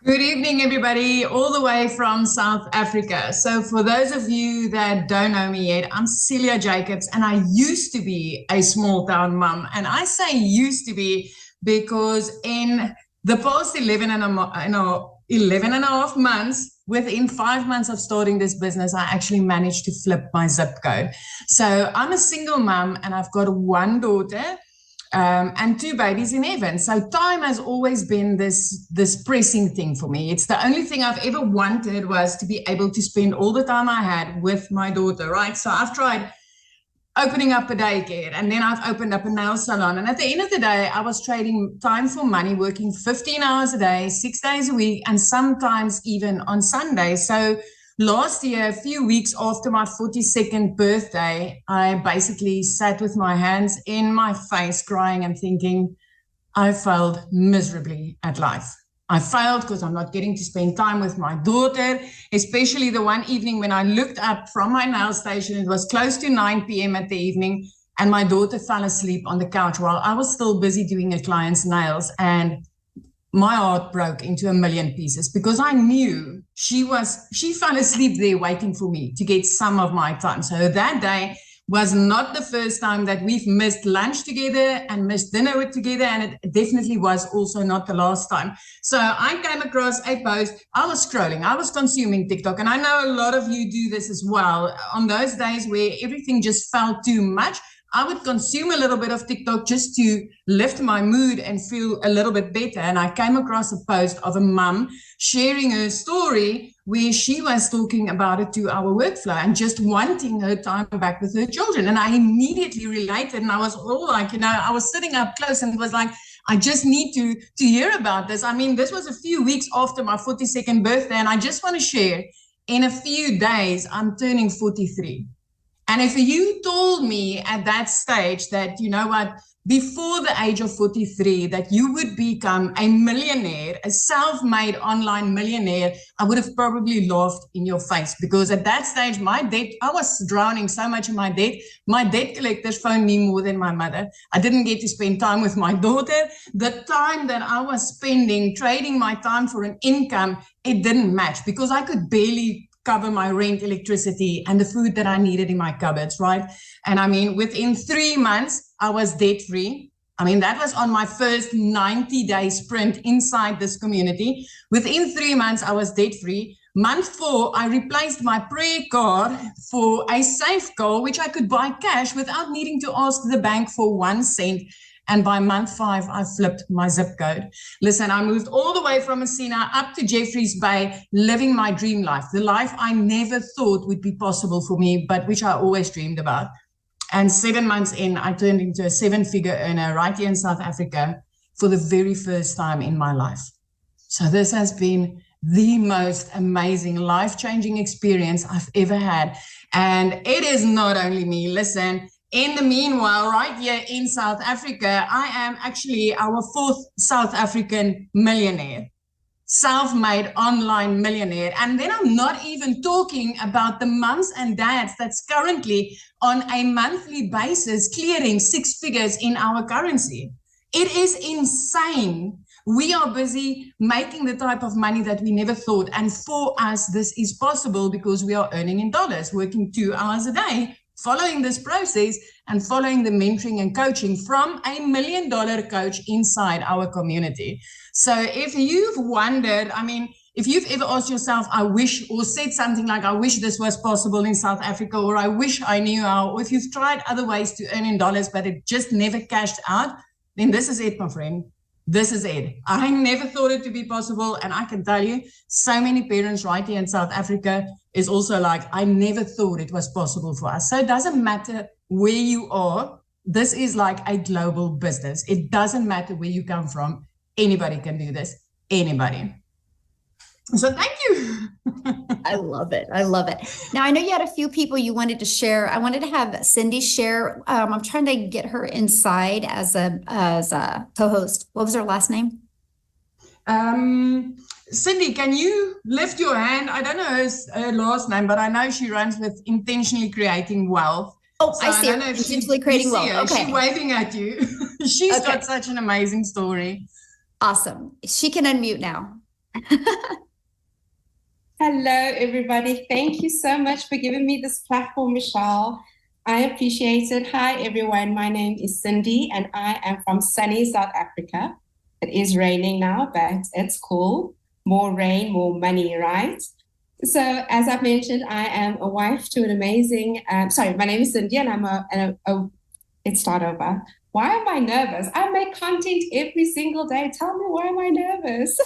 Good evening, everybody, all the way from South Africa. So for those of you that don't know me yet, I'm Cecilia Jacobs, and I used to be a small town mom. And I say used to be because in the past 11 and a half months, within 5 months of starting this business, I actually managed to flip my zip code. So I'm a single mom, and I've got 1 daughter and 2 babies in heaven. So time has always been this pressing thing for me. It's the only thing I've ever wanted was to be able to spend all the time I had with my daughter, right? So I've tried opening up a daycare, and then I've opened up a nail salon. And at the end of the day, I was trading time for money, working 15 hours a day, 6 days a week, and sometimes even on Sunday. So last year, a few weeks after my 42nd birthday, I basically sat with my hands in my face crying and thinking, I failed miserably at life. I failed because I'm not getting to spend time with my daughter, especially the one evening when I looked up from my nail station. It was close to 9 p.m. at the evening, and my daughter fell asleep on the couch while I was still busy doing a client's nails. And my heart broke into a million pieces because I knew she fell asleep there waiting for me to get some of my time. So that day was not the first time that we've missed lunch together and missed dinner together, and it definitely was also not the last time. So I came across a post. I was scrolling, I was consuming TikTok, and I know a lot of you do this as well. On those days where everything just felt too much, I would consume a little bit of TikTok just to lift my mood and feel a little bit better. And I came across a post of a mum sharing her story where she was talking about a 2-hour workflow and just wanting her time back with her children. And I immediately related, and I was all like, I was sitting up close and it was like, I just need to hear about this. I mean, this was a few weeks after my 42nd birthday, and I just want to share, in a few days, I'm turning 43. And if you told me at that stage that, you know what, before the age of 43, that you would become a millionaire, a self-made online millionaire, I would have probably laughed in your face, because at that stage, my debt, I was drowning so much in my debt. My debt collectors phoned me more than my mother. I didn't get to spend time with my daughter. The time that I was spending trading my time for an income, it didn't match, because I could barely cover my rent, electricity, and the food that I needed in my cupboards, right? And I mean, within 3 months, I was debt-free. I mean, that was on my first 90-day sprint inside this community. Within 3 months, I was debt-free. Month 4, I replaced my prayer card for a safe call, which I could buy cash without needing to ask the bank for 1 cent. And by month 5, I flipped my zip code. Listen, I moved all the way from Messina up to Jeffreys Bay, living my dream life, the life I never thought would be possible for me, but which I always dreamed about. And 7 months in, I turned into a 7-figure earner right here in South Africa for the very first time in my life. So this has been the most amazing, life-changing experience I've ever had. And it is not only me. Listen, in the meanwhile, right here in South Africa, I am actually our 4th South African millionaire, self-made online millionaire. And then I'm not even talking about the moms and dads that's currently on a monthly basis clearing 6 figures in our currency. It is insane. We are busy making the type of money that we never thought. And for us, this is possible because we are earning in dollars, working 2 hours a day, following this process and following the mentoring and coaching from a $1 million coach inside our community. So if you've wondered, I mean, if you've ever asked yourself, I wish, or said something like, I wish this was possible in South Africa, or I wish I knew how, or if you've tried other ways to earn in dollars, but it just never cashed out, then this is it, my friend. This is it. I never thought it to be possible. And I can tell you, so many parents right here in South Africa is also like, I never thought it was possible for us. So it doesn't matter where you are. This is like a global business. It doesn't matter where you come from. Anybody can do this. Anybody. So thank you. I love it. I love it. Now, I know you had a few people you wanted to share. I wanted to have Cindy share. I'm trying to get her inside as a co-host. What was her last name? Cindy, can you lift your hand? I don't know her last name, but I know she runs with Intentionally Creating Wealth. Oh, so I see her. Intentionally Creating Wealth. Okay. She's waving at you. She's got such an amazing story. Awesome. She can unmute now. Hello, everybody. Thank you so much for giving me this platform, Michelle. I appreciate it. Hi, everyone. My name is Cindy, and I am from sunny South Africa. It is raining now, but it's cool. More rain, more money, right? So, as I've mentioned, I am a wife to an amazing, my name is Cindy, and I'm let's start over. Why am I nervous? I make content every single day. Tell me, why am I nervous?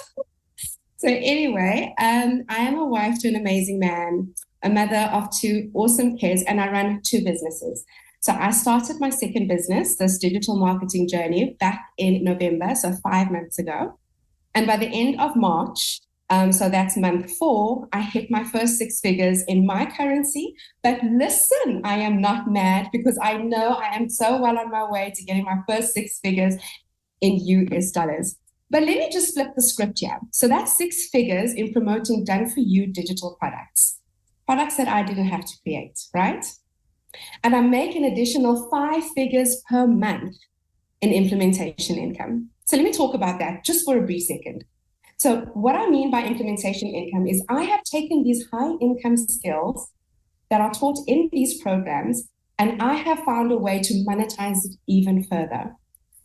So anyway, I am a wife to an amazing man, a mother of 2 awesome kids, and I run 2 businesses. So I started my second business, this digital marketing journey, back in November, so 5 months ago. And by the end of March, so that's month 4, I hit my first 6 figures in my currency. But listen, I am not mad, because I know I am so well on my way to getting my first 6 figures in US dollars. But let me just flip the script here. So that's 6 figures in promoting done-for-you digital products that I didn't have to create, right? And I make an additional 5 figures per month in implementation income. So let me talk about that just for a brief second. So what I mean by implementation income is I have taken these high income skills that are taught in these programs, and I have found a way to monetize it even further.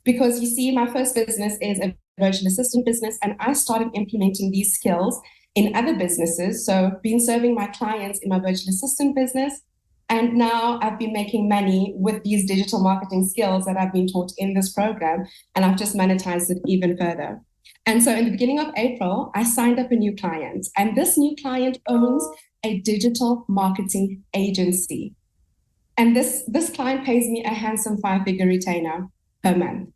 Because you see, my first business is a virtual assistant business, and I started implementing these skills in other businesses. So been serving my clients in my virtual assistant business, and now I've been making money with these digital marketing skills that I've been taught in this program, and I've just monetized it even further. And so in the beginning of April, I signed up a new client, and this new client owns a digital marketing agency. And this client pays me a handsome 5-figure retainer per month.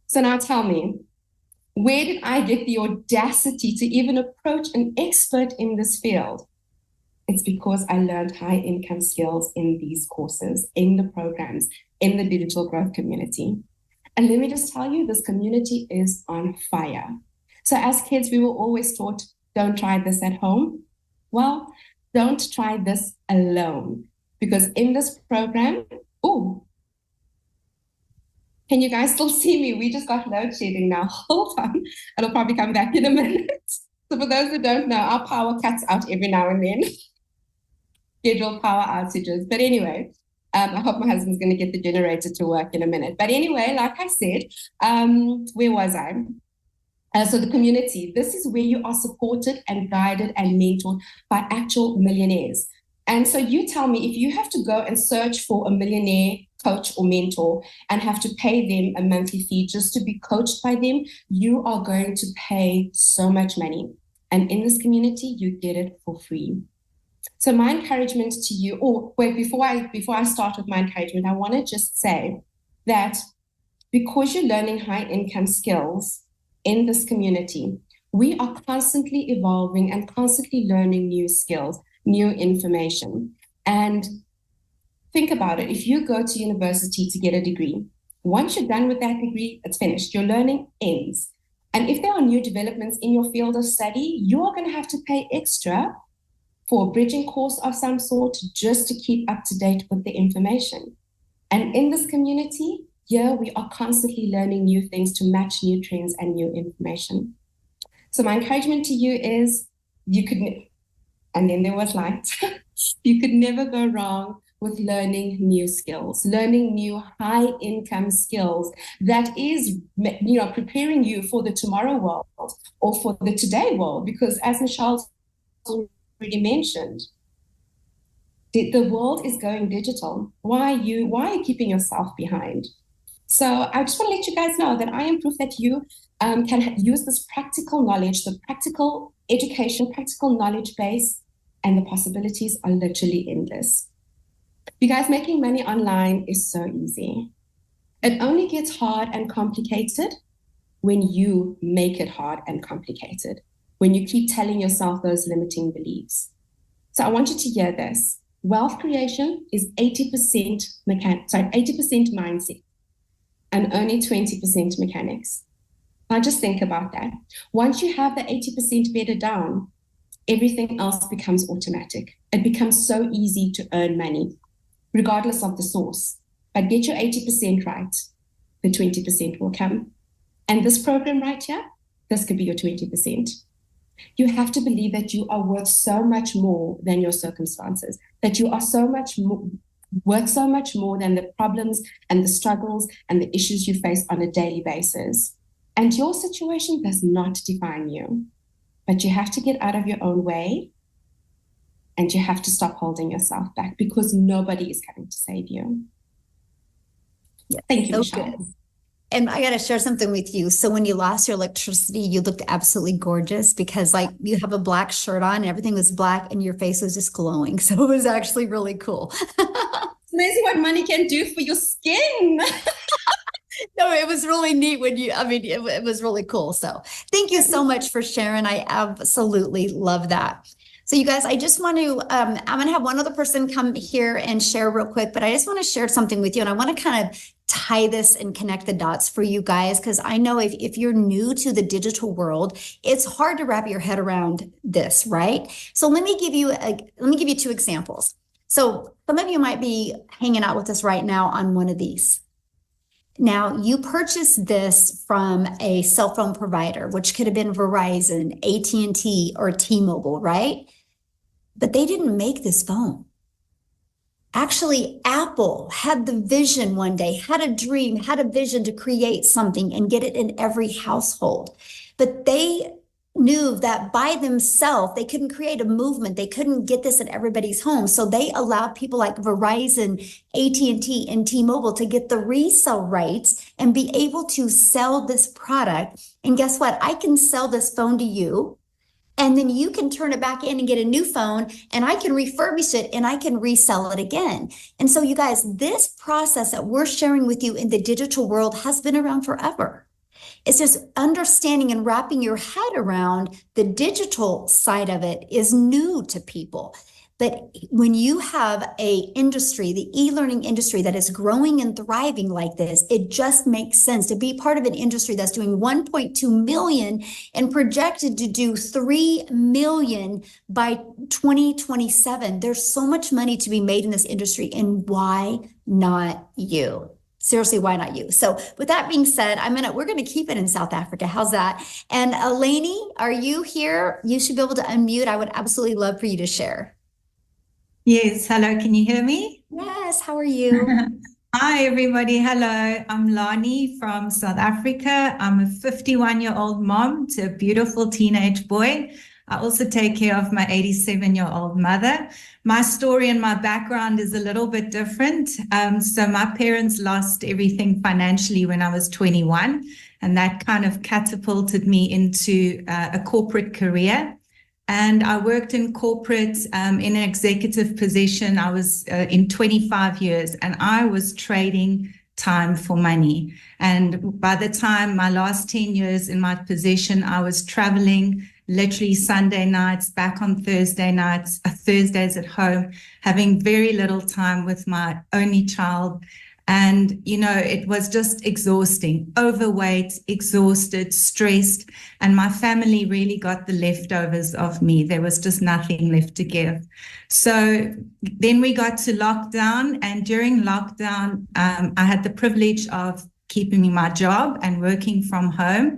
So now tell me, where did I get the audacity to even approach an expert in this field? It's because I learned high income skills in these courses, in the programs, in the digital growth community. And let me just tell you, this community is on fire. So as kids, we were always taught, don't try this at home. Well, don't try this alone, because in this program, can you guys still see me? We just got load shedding now. Hold on. It'll probably come back in a minute. So for those who don't know, our power cuts out every now and then. Scheduled power outages. But anyway, I hope my husband's going to get the generator to work in a minute. But anyway, like I said, where was I? So the community, this is where you are supported and guided and mentored by actual millionaires. And so you tell me, if you have to go and search for a millionaire coach or mentor and have to pay them a monthly fee just to be coached by them, you are going to pay so much money. And in this community, you get it for free. So my encouragement to you, before I start with my encouragement, I want to just say that because you're learning high income skills in this community, we are constantly evolving and constantly learning new skills, new information. And think about it. If you go to university to get a degree, once you're done with that degree, it's finished. Your learning ends. And if there are new developments in your field of study, you are going to have to pay extra for a bridging course of some sort just to keep up to date with the information. And in this community, we are constantly learning new things to match new trends and new information. So my encouragement to you is and then there was light, you could never go wrong with learning new skills, learning new high income skills that is, preparing you for the tomorrow world or for the today world. Because as Michelle already mentioned, the world is going digital. Why are you keeping yourself behind? So I just want to let you guys know that I am proof that you can use this practical knowledge, the practical education, practical knowledge base, and the possibilities are literally endless. You guys, making money online is so easy. It only gets hard and complicated when you make it hard and complicated, when you keep telling yourself those limiting beliefs. So I want you to hear this. Wealth creation is 80% mindset and only 20% mechanics. Now just think about that. Once you have the 80% bedded down, everything else becomes automatic. It becomes so easy to earn money, regardless of the source. But get your 80% right, the 20% will come. And this program right here, this could be your 20%. You have to believe that you are worth so much more than your circumstances, that you are worth so much more than the problems and the struggles and the issues you face on a daily basis. And your situation does not define you, but you have to get out of your own way and you have to stop holding yourself back, because nobody is coming to save you. Yeah, thank you, so Michelle. good. And I got to share something with you. So when you lost your electricity, you looked absolutely gorgeous, because you have a black shirt on, and everything was black and your face was just glowing. So it was actually really cool. It's amazing what money can do for your skin. No, it was really neat it was really cool. So thank you so much for sharing. I absolutely love that. So you guys, I just want to, I'm going to have one other person come here and share real quick, but I just want to share something with you. And I want to kind of tie this and connect the dots for you guys, because I know if you're new to the digital world, it's hard to wrap your head around this, right? So let me give you two examples. So some of you might be hanging out with us right now on one of these. Now, you purchased this from a cell phone provider, which could have been Verizon, AT&T, or T-Mobile, right? But they didn't make this phone. Actually, Apple had the vision one day, had a dream, had a vision to create something and get it in every household. But they knew that by themselves, they couldn't create a movement. They couldn't get this in everybody's home. So they allowed people like Verizon, AT&T, and T-Mobile to get the resale rights and be able to sell this product. And guess what? I can sell this phone to you, and then you can turn it back in and get a new phone, and I can refurbish it and I can resell it again. And so you guys, this process that we're sharing with you in the digital world has been around forever. It's just understanding and wrapping your head around the digital side of it is new to people. But when you have a industry, the e-learning industry that is growing and thriving like this, it just makes sense to be part of an industry that's doing 1.2 million and projected to do 3 million by 2027. There's so much money to be made in this industry, and why not you? Seriously, why not you? So with that being said, we're gonna keep it in South Africa. How's that? And Eleni, are you here? You should be able to unmute. I would absolutely love for you to share. Yes, hello, can you hear me? Yes, how are you? Hi, everybody. Hello, I'm Lani from South Africa. I'm a 51-year-old mom to a beautiful teenage boy. I also take care of my 87-year-old mother. My story and my background is a little bit different. So my parents lost everything financially when I was 21, and that kind of catapulted me into a corporate career. And I worked in corporate in an executive position. I was in 25 years, and I was trading time for money. And by the time my last 10 years in my position, I was traveling literally Sunday nights, back on Thursday nights, Thursdays at home, having very little time with my only child. And, you know, it was just exhausting, overweight, exhausted, stressed. And my family really got the leftovers of me. There was just nothing left to give. So then we got to lockdown. And during lockdown, I had the privilege of keeping my job and working from home.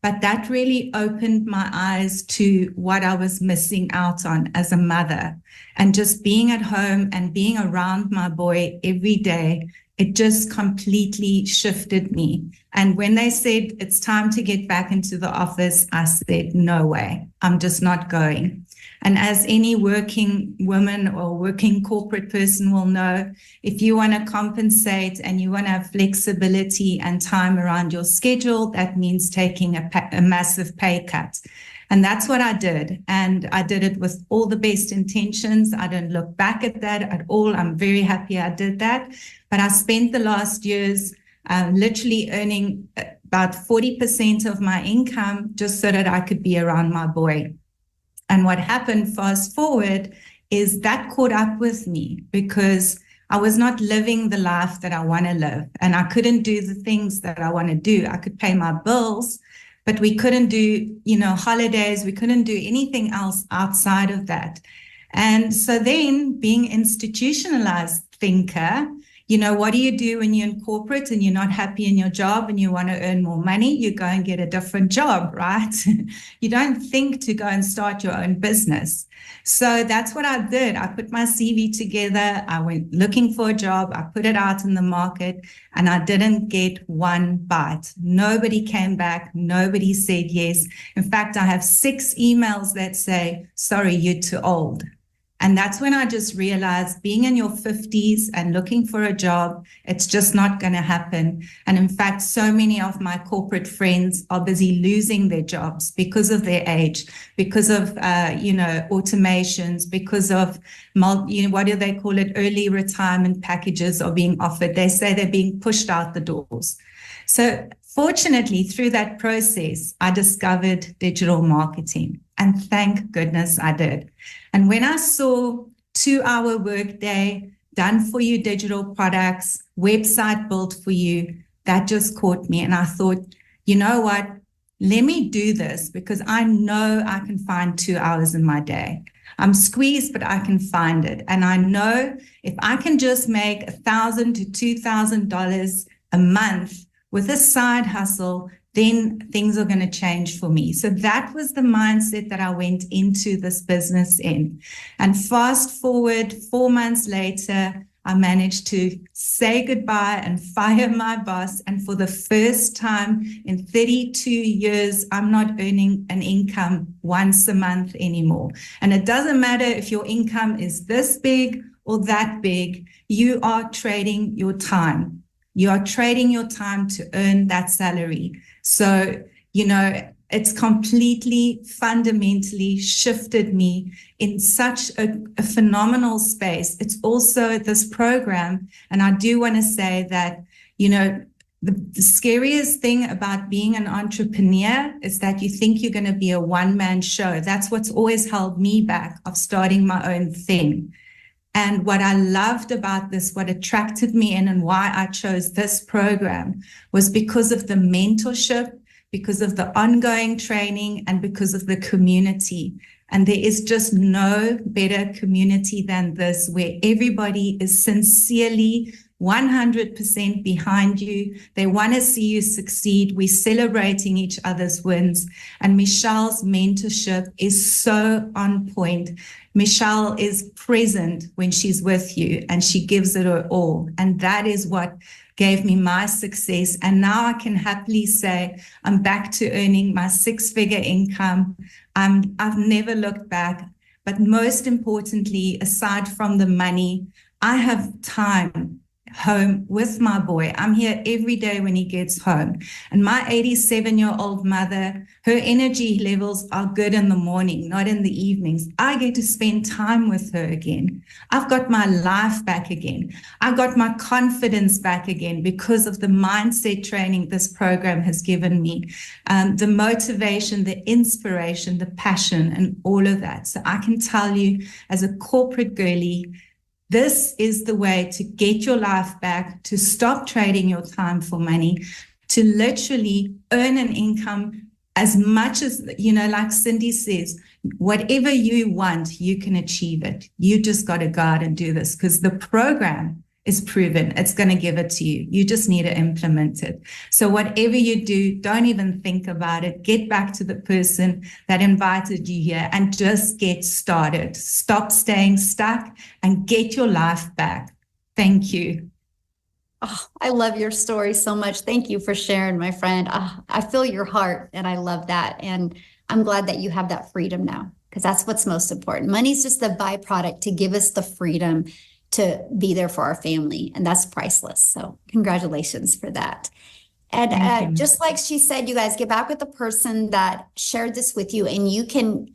But that really opened my eyes to what I was missing out on as a mother. And just being at home and being around my boy every day, it just completely shifted me. And when they said it's time to get back into the office, I said, no way, I'm just not going. And as any working woman or working corporate person will know, if you want to compensate and you want to have flexibility and time around your schedule, that means taking a massive pay cut. And that's what I did. And I did it with all the best intentions. I don't look back at that at all. I'm very happy I did that. But I spent the last years literally earning about 40% of my income just so that I could be around my boy. And what happened, fast forward, is that caught up with me because I was not living the life that I want to live. And I couldn't do the things that I want to do. I could pay my bills, but we couldn't do, holidays. We couldn't do anything else outside of that. And so then being institutionalized thinker, what do you do when you're in corporate and you're not happy in your job and you want to earn more money? You go and get a different job, right? You don't think to go and start your own business. So that's what I did. I put my CV together. I went looking for a job. I put it out in the market and I didn't get one bite. Nobody came back. Nobody said yes. In fact, I have 6 emails that say, sorry, you're too old. And that's when I just realized being in your 50s and looking for a job, it's just not going to happen. And in fact, so many of my corporate friends are busy losing their jobs because of their age, because of, automations, because of, what do they call it? Early retirement packages are being offered. They say they're being pushed out the doors. So fortunately, through that process, I discovered digital marketing. And thank goodness I did. And when I saw 2-hour workday, done for you digital products, website built for you. That just caught me. And I thought, you know what? Let me do this because I know I can find 2 hours in my day. I'm squeezed, but I can find it. And I know if I can just make $1,000 to $2,000 a month with a side hustle, then things are going to change for me. So that was the mindset that I went into this business in. And fast forward 4 months later, I managed to say goodbye and fire my boss. And for the first time in 32 years, I'm not earning an income once a month anymore. And it doesn't matter if your income is this big or that big, you are trading your time. You are trading your time to earn that salary. So, it's completely fundamentally shifted me in such a phenomenal space. It's also this program. And I do want to say that, the scariest thing about being an entrepreneur is that you think you're going to be a one-man show. That's what's always held me back of starting my own thing. And what I loved about this, what attracted me in and why I chose this program was because of the mentorship, because of the ongoing training, and because of the community. And there is just no better community than this, where everybody is sincerely 100% behind you. They want to see you succeed. We're celebrating each other's wins. And Michelle's mentorship is so on point. Michelle is present when she's with you, and she gives it her all. And that is what gave me my success. And now I can happily say I'm back to earning my 6-figure income. I've never looked back. But most importantly, aside from the money, I have time home with my boy. I'm here every day when he gets home. And my 87-year-old mother, her energy levels are good in the morning, not in the evenings. I get to spend time with her again. I've got my life back again. I got my confidence back again because of the mindset training this program has given me, the motivation, the inspiration, the passion, and all of that. So I can tell you, as a corporate girly, this is the way to get your life back, to stop trading your time for money, to literally earn an income as much as, like Cindy says, whatever you want, you can achieve it. You just got to go out and do this because the program is proven. It's going to give it to you. You just need to implement it. So whatever you do, don't even think about it. Get back to the person that invited you here and just get started. Stop staying stuck and get your life back. Thank you. Oh, I love your story so much. Thank you for sharing, my friend. I feel your heart, and I love that. And I'm glad that you have that freedom now, because that's what's most important. Money's just the byproduct to give us the freedom to be there for our family, and that's priceless. So congratulations for that. And just like she said, you guys get back with the person that shared this with you, and you can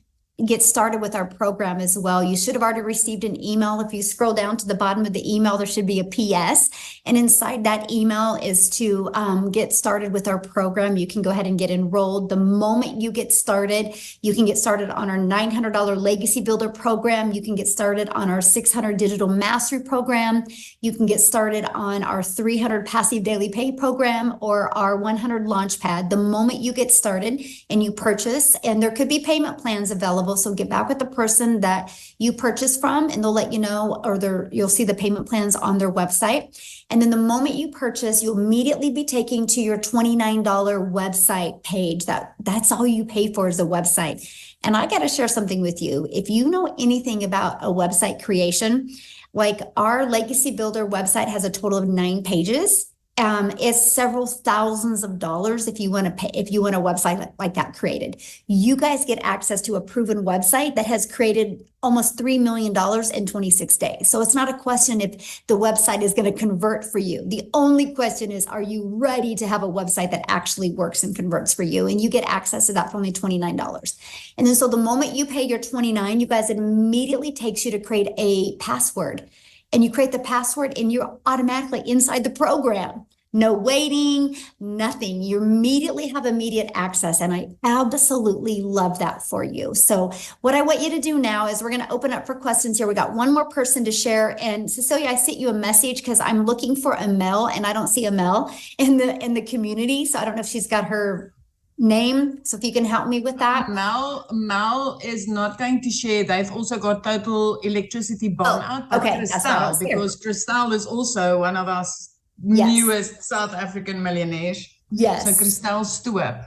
get started with our program as well. You should have already received an email. If you scroll down to the bottom of the email, there should be a PS. And inside that email is to get started with our program. You can go ahead and get enrolled. The moment you get started, you can get started on our $900 Legacy Builder program. You can get started on our 600 Digital Mastery program. You can get started on our 300 Passive Daily Pay program or our 100 Launchpad. The moment you get started and you purchase, and there could be payment plans available. So get back with the person that you purchase from, and they'll let you know, or you'll see the payment plans on their website. And then the moment you purchase, you'll immediately be taken to your $29 website page. That's all you pay for is a website. And I got to share something with you. If you know anything about a website creation, like our Legacy Builder website has a total of 9 pages. It's several thousands of dollars if you want to pay, if you want a website like that created. You guys get access to a proven website that has created almost $3 million in 26 days. So it's not a question if the website is going to convert for you. The only question is, are you ready to have a website that actually works and converts for you? And you get access to that for only $29. And then so the moment you pay your $29, you guys, it immediately takes you to create a password. And you create the password and you're automatically inside the program. No waiting, nothing. You immediately have immediate access. And I absolutely love that for you. So what I want you to do now is we're going to open up for questions here. We got one more person to share. And Cecilia, I sent you a message because I'm looking for Amel and I don't see Amel in the community. So I don't know if she's got her name. So if you can help me with that. Mel is not going to share. They've also got total electricity bomb out. But Okay, Christelle, because Christelle is also one of us newest South African millionaires. Yes. So Christelle Stoop.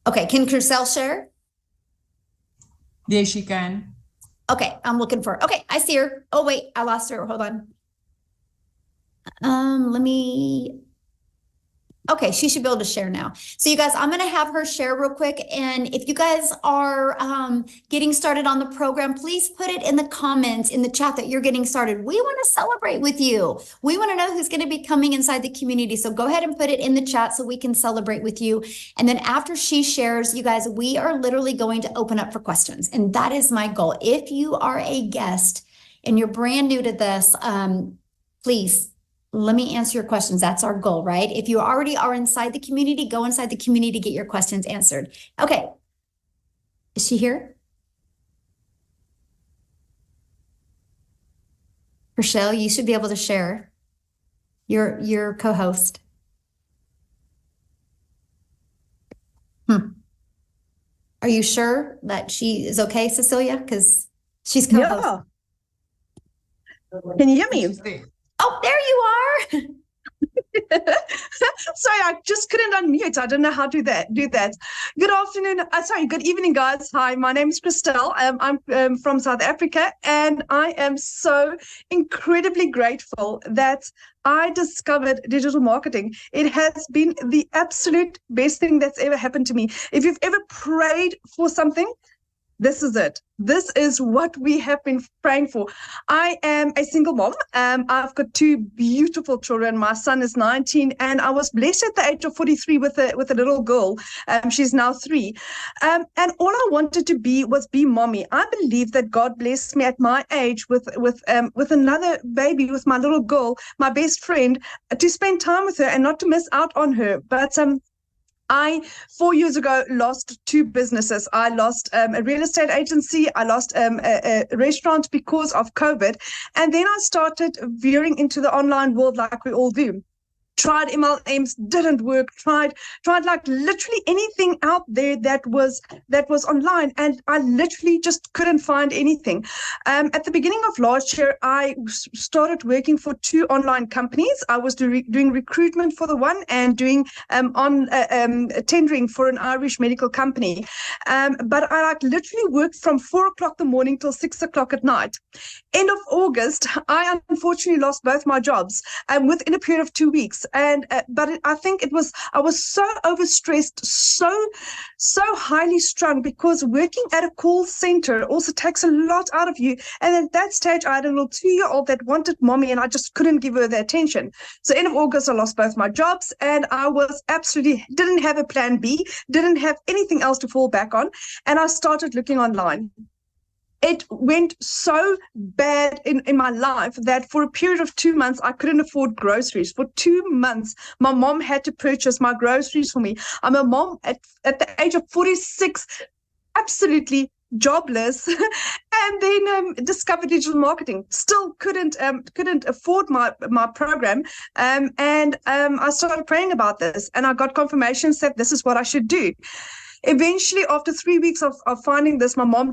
Okay, can Christelle share? Yes, she can. Okay, I'm looking for her. Okay, I see her. Oh, wait, I lost her. Hold on. Okay, she should be able to share now. So you guys, I'm going to have her share real quick. And if you guys are getting started on the program, please put it in the comments, in the chat that you're getting started. We want to celebrate with you. We want to know who's going to be coming inside the community. So go ahead and put it in the chat so we can celebrate with you. And then after she shares, you guys, we are literally going to open up for questions. And that is my goal. If you are a guest and you're brand new to this, please, let me answer your questions. That's our goal, right? If you already are inside the community, go inside the community to get your questions answered. Okay. Is she here? Rochelle, you should be able to share. Your co-host. Are you sure that she is okay, Cecilia? Because she's co-host. Yeah. Can you hear me? Oh, there you are. Sorry, I just couldn't unmute. I don't know how to do that. Good afternoon. Good evening, guys. Hi, my name is Christelle. I'm from South Africa, and I am so incredibly grateful that I discovered digital marketing. It has been the absolute best thing that's ever happened to me. If you've ever prayed for something, this is it. This is what we have been praying for. I am a single mom. I've got two beautiful children. My son is 19, and I was blessed at the age of 43 with a little girl. She's now 3. And all I wanted to be was mommy. I believe that God blessed me at my age with another baby, with my little girl, my best friend, to spend time with her and not to miss out on her. But I, 4 years ago, lost 2 businesses. I lost a real estate agency. I lost a restaurant because of COVID. And then I started veering into the online world like we all do. Tried MLMs, didn't work. Tried like literally anything out there that was online, and I literally just couldn't find anything. At the beginning of last year, I started working for 2 online companies. I was doing recruitment for the one and doing tendering for an Irish medical company. But I literally worked from 4 o'clock in the morning till 6 o'clock at night. End of August, I unfortunately lost both my jobs within a period of 2 weeks. But I think I was so overstressed, so highly strung, because working at a call center also takes a lot out of you. And at that stage, I had a little 2-year-old that wanted mommy, and I just couldn't give her the attention. So end of August, I lost both my jobs, and I was absolutely didn't have a plan B, didn't have anything else to fall back on. And I started looking online. It went so bad in my life that for a period of 2 months, I couldn't afford groceries. For 2 months, my mom had to purchase my groceries for me. I'm a mom at the age of 46, absolutely jobless, and then discovered digital marketing. Still couldn't afford my program, and I started praying about this, and I got confirmation that this is what I should do. Eventually, after 3 weeks of finding this, my mom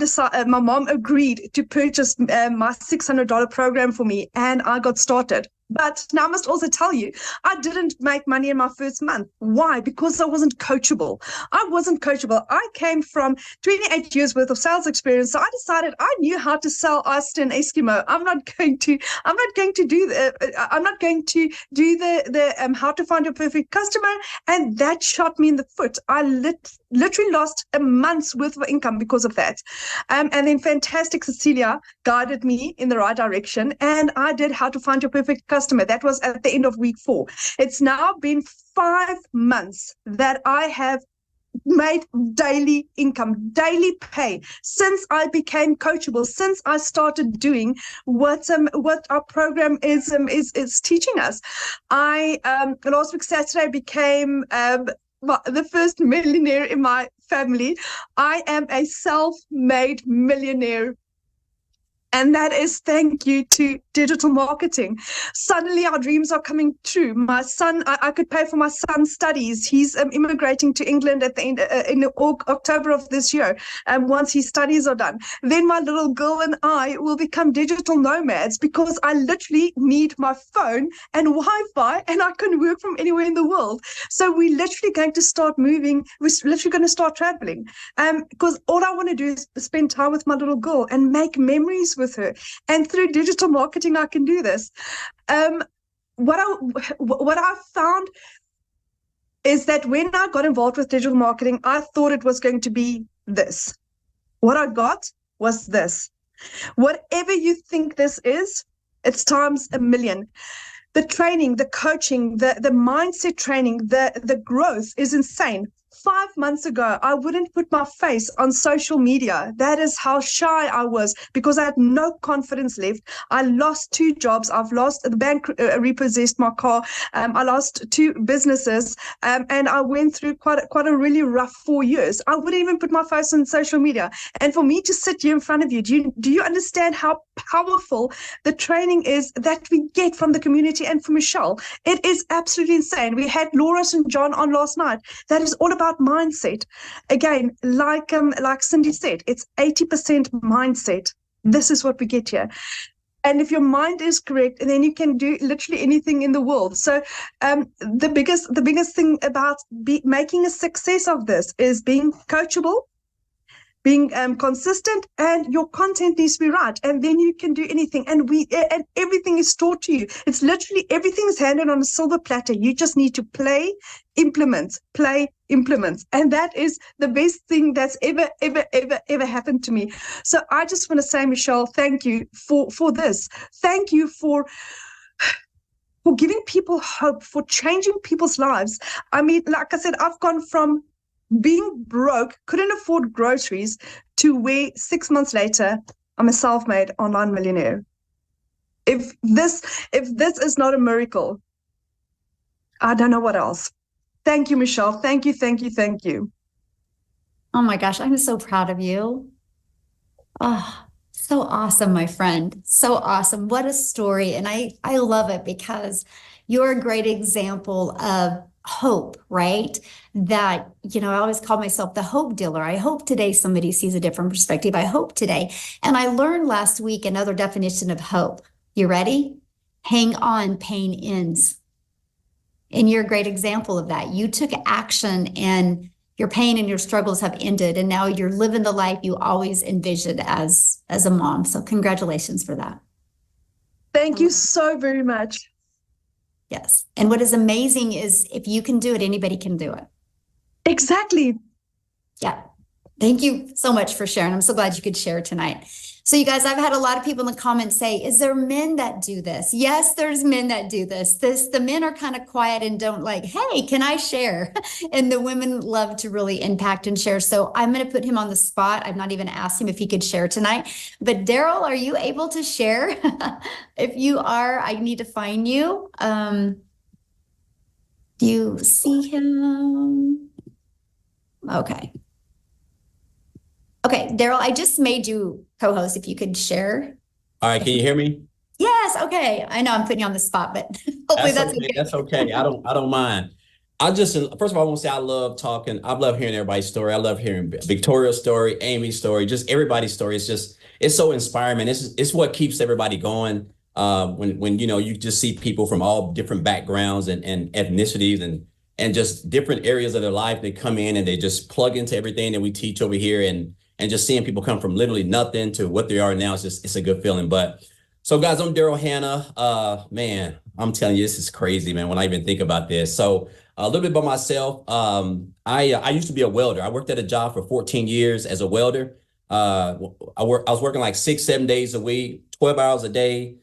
agreed to purchase my $600 program for me, and I got started. But now I must also tell you, I didn't make money in my first month. Why? Because I wasn't coachable. I came from 28 years worth of sales experience. So I decided I knew how to sell oyster and Eskimo. I'm not going to do the how to find your perfect customer. And that shot me in the foot. I literally lost a month's worth of income because of that. And then fantastic Cecilia guided me in the right direction, and I did how to find your perfect customer. That was at the end of week 4. It's now been 5 months that I have made daily income, daily pay since I became coachable, since I started doing what our program is teaching us. I last week Saturday became the first millionaire in my family. I am a self-made millionaire. And that is thank you to digital marketing. Suddenly our dreams are coming true. My son, I could pay for my son's studies. He's immigrating to England at the end in October of this year. Once his studies are done, then my little girl and I will become digital nomads because I literally need my phone and Wi-Fi, and I can work from anywhere in the world. So we're literally going to start moving. We're literally going to start traveling. Because all I want to do is spend time with my little girl and make memories with her, and through digital marketing I can do this. What I found is that when I got involved with digital marketing, I thought it was going to be this. What I got was this. Whatever you think this is, it's times a million. The training, the coaching, the mindset training, the growth is insane. 5 months ago, I wouldn't put my face on social media. That is how shy I was because I had no confidence left. I lost 2 jobs. I've lost the bank, repossessed my car. I lost 2 businesses, and I went through quite a really rough 4 years. I wouldn't even put my face on social media. And for me to sit here in front of you, do you understand how powerful the training is that we get from the community and from Michelle? It is absolutely insane. We had Laura and John on last night. That is all about mindset. Again, like Cindy said, it's 80% mindset. This is what we get here. And if your mind is correct, then you can do literally anything in the world. So the biggest thing about making a success of this is being coachable, being consistent, and your content needs to be right, and then you can do anything. And everything is taught to you. It's literally everything is handed on a silver platter. You just need to play, implement, and that is the best thing that's ever happened to me. So I just want to say, Michelle, thank you for this. Thank you for giving people hope, for changing people's lives. I mean, like I said, I've gone from being broke, couldn't afford groceries, to where 6 months later, I'm a self-made online millionaire. If this is not a miracle, I don't know what else. Thank you, Michelle. Thank you. Oh my gosh, I'm so proud of you. Oh, so awesome, my friend. So awesome. What a story. And I love it because you're a great example of hope, right? That, I always call myself the hope dealer. I hope today somebody sees a different perspective. I hope today. And I learned last week another definition of hope. You ready? Hang on, pain ends. And you're a great example of that. You took action and your pain and your struggles have ended. And now you're living the life you always envisioned as a mom. So congratulations for that. Thank you so very much. Yes. And what is amazing is if you can do it, anybody can do it. Exactly. Yeah. Thank you so much for sharing. I'm so glad you could share tonight. So you guys, I've had a lot of people in the comments say, is there men that do this? Yes, there's men that do this. The men are kind of quiet and don't like, hey, can I share? And the women love to really impact and share. So I'm going to put him on the spot. I've not even asked him if he could share tonight. But Daryl, are you able to share? If you are, I need to find you. Do you see him? Okay. Okay, Daryl, I just made you co-host if you could share. All right, can you hear me? Yes, okay. I know I'm putting you on the spot, but hopefully that's okay. That's okay. I don't mind. First of all, I want to say I love talking. I love hearing everybody's story. I love hearing Victoria's story, Amy's story, just everybody's story. It's so inspiring. It's what keeps everybody going. When you just see people from all different backgrounds and ethnicities and just different areas of their life, they come in and they just plug into everything that we teach over here, and just seeing people come from literally nothing to what they are now, it's a good feeling. But so guys, I'm Daryl Hannah. Man, I'm telling you, this is crazy, man, when I even think about this. So a little bit about myself. I used to be a welder. I worked at a job for 14 years as a welder. I was working like 6-7 days a week, 12 hours a day.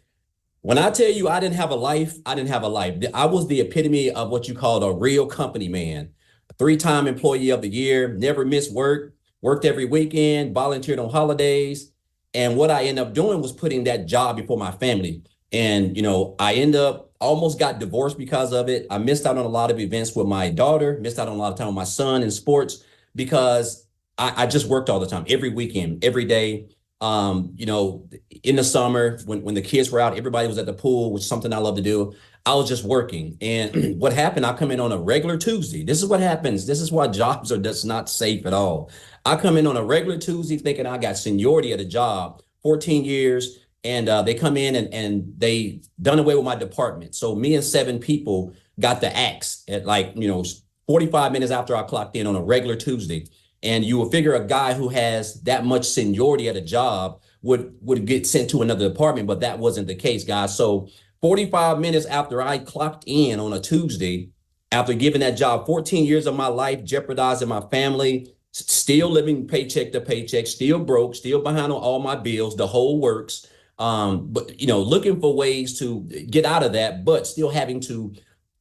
When I tell you I didn't have a life, I didn't have a life. I was the epitome of what you called a real company man. 3-time employee of the year, never missed work, worked every weekend, volunteered on holidays. And what I ended up doing was putting that job before my family. And, you know, I ended up almost got divorced because of it. I missed out on a lot of events with my daughter, missed out on a lot of time with my son in sports because I just worked all the time, every weekend, every day. You know, in the summer when the kids were out, everybody was at the pool, which is something I love to do. I was just working. And what happened, I come in on a regular Tuesday. This is what happens. This is why jobs are just not safe at all. I come in on a regular Tuesday thinking I got seniority at a job, 14 years. And they come in and they done away with my department. So me and 7 people got the axe at 45 minutes after I clocked in on a regular Tuesday. And you will figure a guy who has that much seniority at a job would get sent to another department, but that wasn't the case, guys. So 45 minutes after I clocked in on a Tuesday, after giving that job 14 years of my life, jeopardizing my family, still living paycheck to paycheck, still broke, still behind on all my bills, the whole works. But, looking for ways to get out of that, but still having to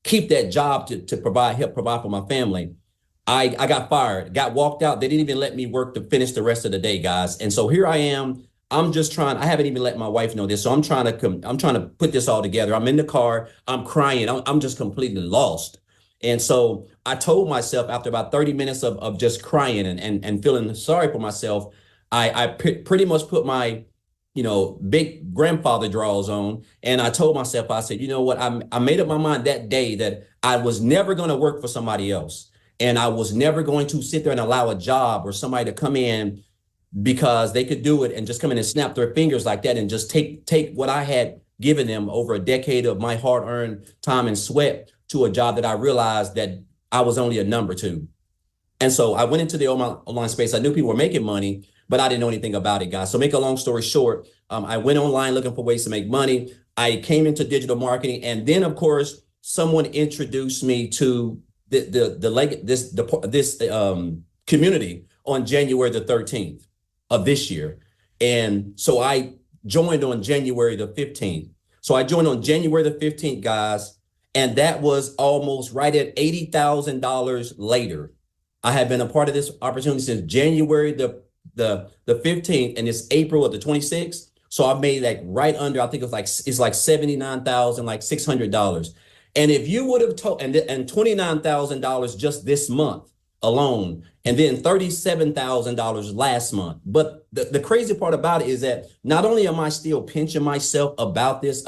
keep that job to help provide for my family. I got fired, got walked out. They didn't even let me work to finish the rest of the day, guys. And so here I am. I'm just trying. I haven't even let my wife know this. So I'm trying to put this all together. I'm in the car. I'm crying. I'm just completely lost. And so I told myself after about 30 minutes of just crying and feeling sorry for myself, I pretty much put my big grandfather draws on. And I told myself, I said, you know what? I made up my mind that day that I was never going to work for somebody else. And I was never going to sit there and allow a job or somebody to come in because they could do it and just come in and snap their fingers like that and just take what I had given them over a decade of my hard-earned time and sweat to a job that I realized that I was only a number to. And so I went into the online space. I knew people were making money, but I didn't know anything about it, guys. So make a long story short, I went online looking for ways to make money. I came into digital marketing. And then, of course, someone introduced me to this community on January the 13th of this year. And so I joined on January the 15th. So I joined on January the 15th, guys. And that was almost right at $80,000 later. I have been a part of this opportunity since January the 15th, and it's April of the 26th. So I made like right under, I think it's like $79,600. And if you would have told, and $29,000 just this month alone, and then $37,000 last month. But the crazy part about it is that not only am I still pinching myself about this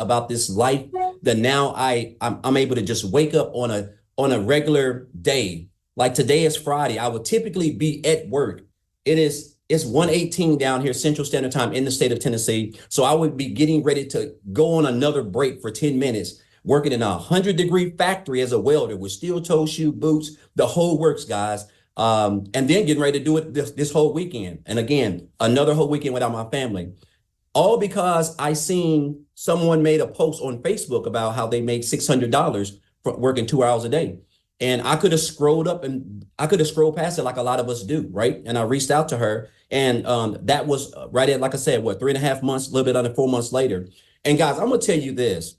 life, that now I'm able to just wake up on a regular day. Like today is Friday. I would typically be at work. It's 1:18 down here, Central Standard Time in the state of Tennessee. So I would be getting ready to go on another break for 10 minutes, working in a 100-degree factory as a welder with steel toe shoe boots, the whole works, guys. And then getting ready to do it this whole weekend. And again, another whole weekend without my family. All because I seen someone made a post on Facebook about how they made $600 for working 2 hours a day. And I could have scrolled up and I could have scrolled past it like a lot of us do, right? And I reached out to her, and that was right at, like I said, 3.5 months, a little bit under 4 months later. And guys, I'm gonna tell you this,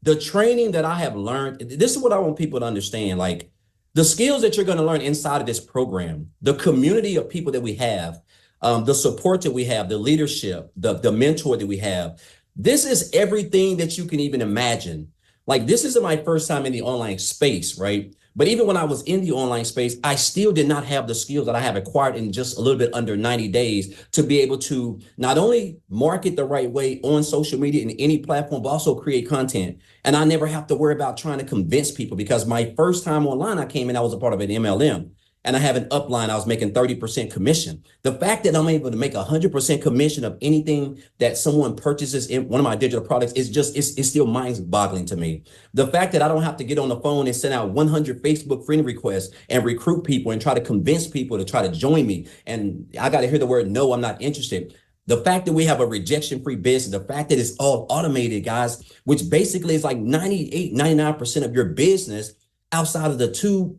the training that I have learned, this is what I want people to understand, like the skills that you're gonna learn inside of this program, the community of people that we have, the support that we have, the leadership, the mentor that we have, this is everything that you can even imagine. Like, this isn't my first time in the online space, right? But even when I was in the online space, I still did not have the skills that I have acquired in just a little bit under 90 days to be able to not only market the right way on social media in any platform, but also create content. And I never have to worry about trying to convince people, because my first time online, I came in, I was a part of an MLM. And I have an upline, I was making 30% commission. The fact that I'm able to make 100% commission of anything that someone purchases in one of my digital products is just, it's still mind-boggling to me. The fact that I don't have to get on the phone and send out 100 Facebook friend requests and recruit people and try to convince people to try to join me. And I got to hear the word, no, I'm not interested. The fact that we have a rejection-free business, the fact that it's all automated, guys, which basically is like 98, 99% of your business outside of the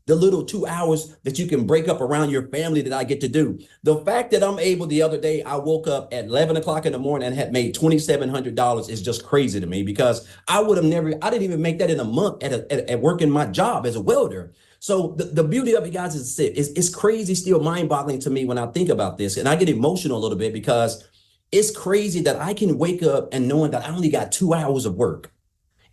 little 2 hours that you can break up around your family that I get to do. The fact that I'm able, the other day, I woke up at 11 o'clock in the morning and had made $2,700 is just crazy to me, because I would have never, I didn't even make that in a month at working my job as a welder. So the beauty of it, guys, is it's crazy, still mind-boggling to me when I think about this. And I get emotional a little bit because it's crazy that I can wake up and knowing that I only got 2 hours of work.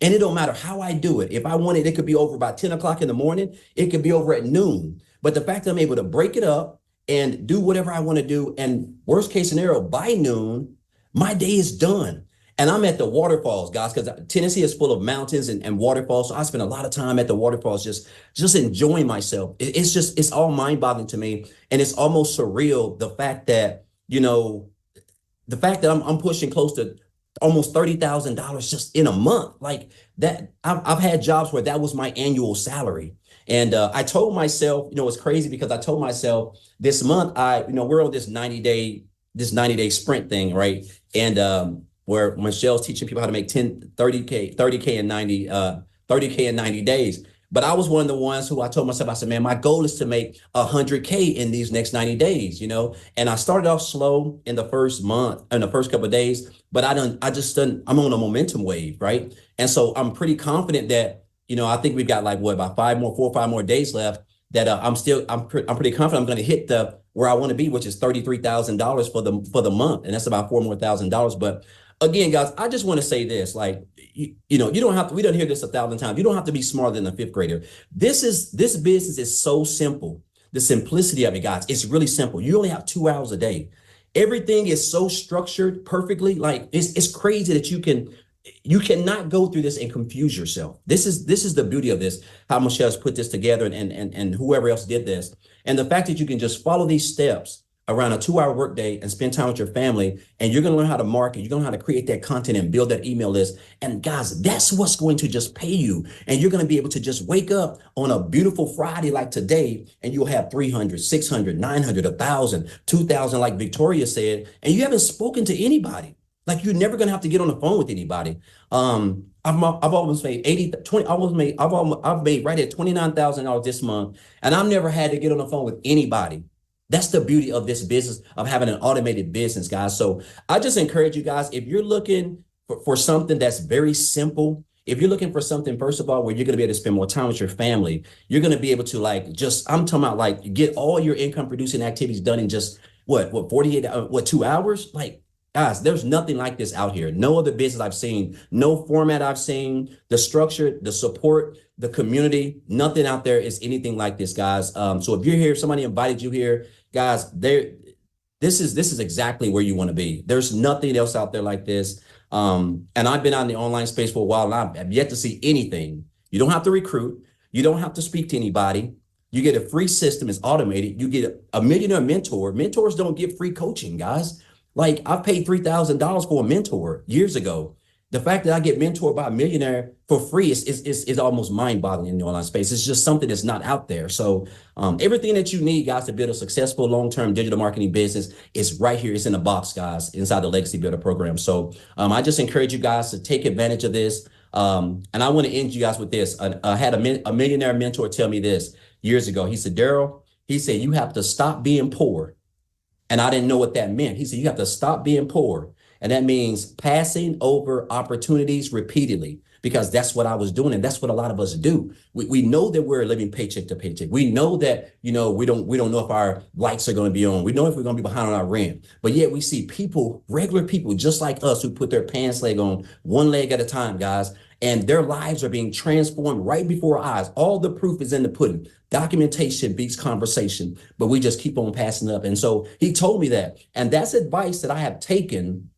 And it don't matter how I do it. If I want it, it could be over by 10 o'clock in the morning. It could be over at noon. But the fact that I'm able to break it up and do whatever I want to do, and worst case scenario, by noon, my day is done. And I'm at the waterfalls, guys, because Tennessee is full of mountains and waterfalls. So I spend a lot of time at the waterfalls, just enjoying myself. It's all mind-boggling to me. And it's almost surreal, the fact that, I'm pushing close to almost $30,000 just in a month. Like that, I've had jobs where that was my annual salary. And I told myself, it's crazy because I told myself this month, we're on this 90-day sprint thing, right? And where Michelle's teaching people how to make 30K in 90 days. But I was one of the ones who I told myself, I said, man, my goal is to make 100K in these next 90 days, and I started off slow in the first month and the first couple of days, but I'm on a momentum wave, right? And so I'm pretty confident that, I think we've got like about 4 or 5 more days left that I'm pretty confident I'm going to hit where I want to be, which is $33,000 for the month. And that's about $4,000 more. But again, guys, I just want to say this, like, you don't have to, we done hear this 1,000 times. You don't have to be smarter than a 5th grader. This business is so simple. The simplicity of it, guys, it's really simple. You only have 2 hours a day. Everything is so structured perfectly. Like it's crazy that you cannot go through this and confuse yourself. This is the beauty of this, how Michelle's put this together and whoever else did this. And the fact that you can just follow these steps around a 2-hour workday and spend time with your family, and you're going to learn how to market, you're going to learn how to create that content and build that email list. And guys, that's what's going to just pay you. And you're going to be able to just wake up on a beautiful Friday like today, and you'll have 300, 600, 900, 1,000, 2,000, like Victoria said, and you haven't spoken to anybody. Like you're never going to have to get on the phone with anybody. I've almost made I've made right at $29,000 this month, and I've never had to get on the phone with anybody. That's the beauty of this business, of having an automated business, guys. So I just encourage you guys, if you're looking for something that's very simple, if you're looking for something, first of all, where you're going to be able to spend more time with your family, you're going to be able to I'm talking about get all your income producing activities done in just 2 hours? Like, guys, there's nothing like this out here. No other business I've seen, no format I've seen, the structure, the support, the community, nothing out there is anything like this, guys. So if you're here, somebody invited you here, guys, this is exactly where you want to be. There's nothing else out there like this. And I've been out in the online space for a while, and I have yet to see anything. You don't have to recruit. You don't have to speak to anybody. You get a free system. It's automated. You get a millionaire mentor. Mentors don't give free coaching, guys. Like I've paid $3,000 for a mentor years ago. The fact that I get mentored by a millionaire for free is almost mind-boggling in the online space. It's just something that's not out there. So everything that you need, guys, to build a successful long-term digital marketing business is right here. It's in the box, guys, inside the Legacy Builder program. So I just encourage you guys to take advantage of this. And I want to end you guys with this. I had a millionaire mentor tell me this years ago. He said, Daryl, he said, you have to stop being poor. And I didn't know what that meant. He said, you have to stop being poor. And that means passing over opportunities repeatedly, because that's what I was doing. And that's what a lot of us do. We know that we're living paycheck to paycheck. We know that, we don't know if our lights are going to be on. We know if we're going to be behind on our rent. But yet we see people, regular people just like us, who put their pants leg on one leg at a time, guys. And their lives are being transformed right before our eyes. All the proof is in the pudding. Documentation beats conversation, but we just keep on passing up. And so he told me that. And that's advice that I have taken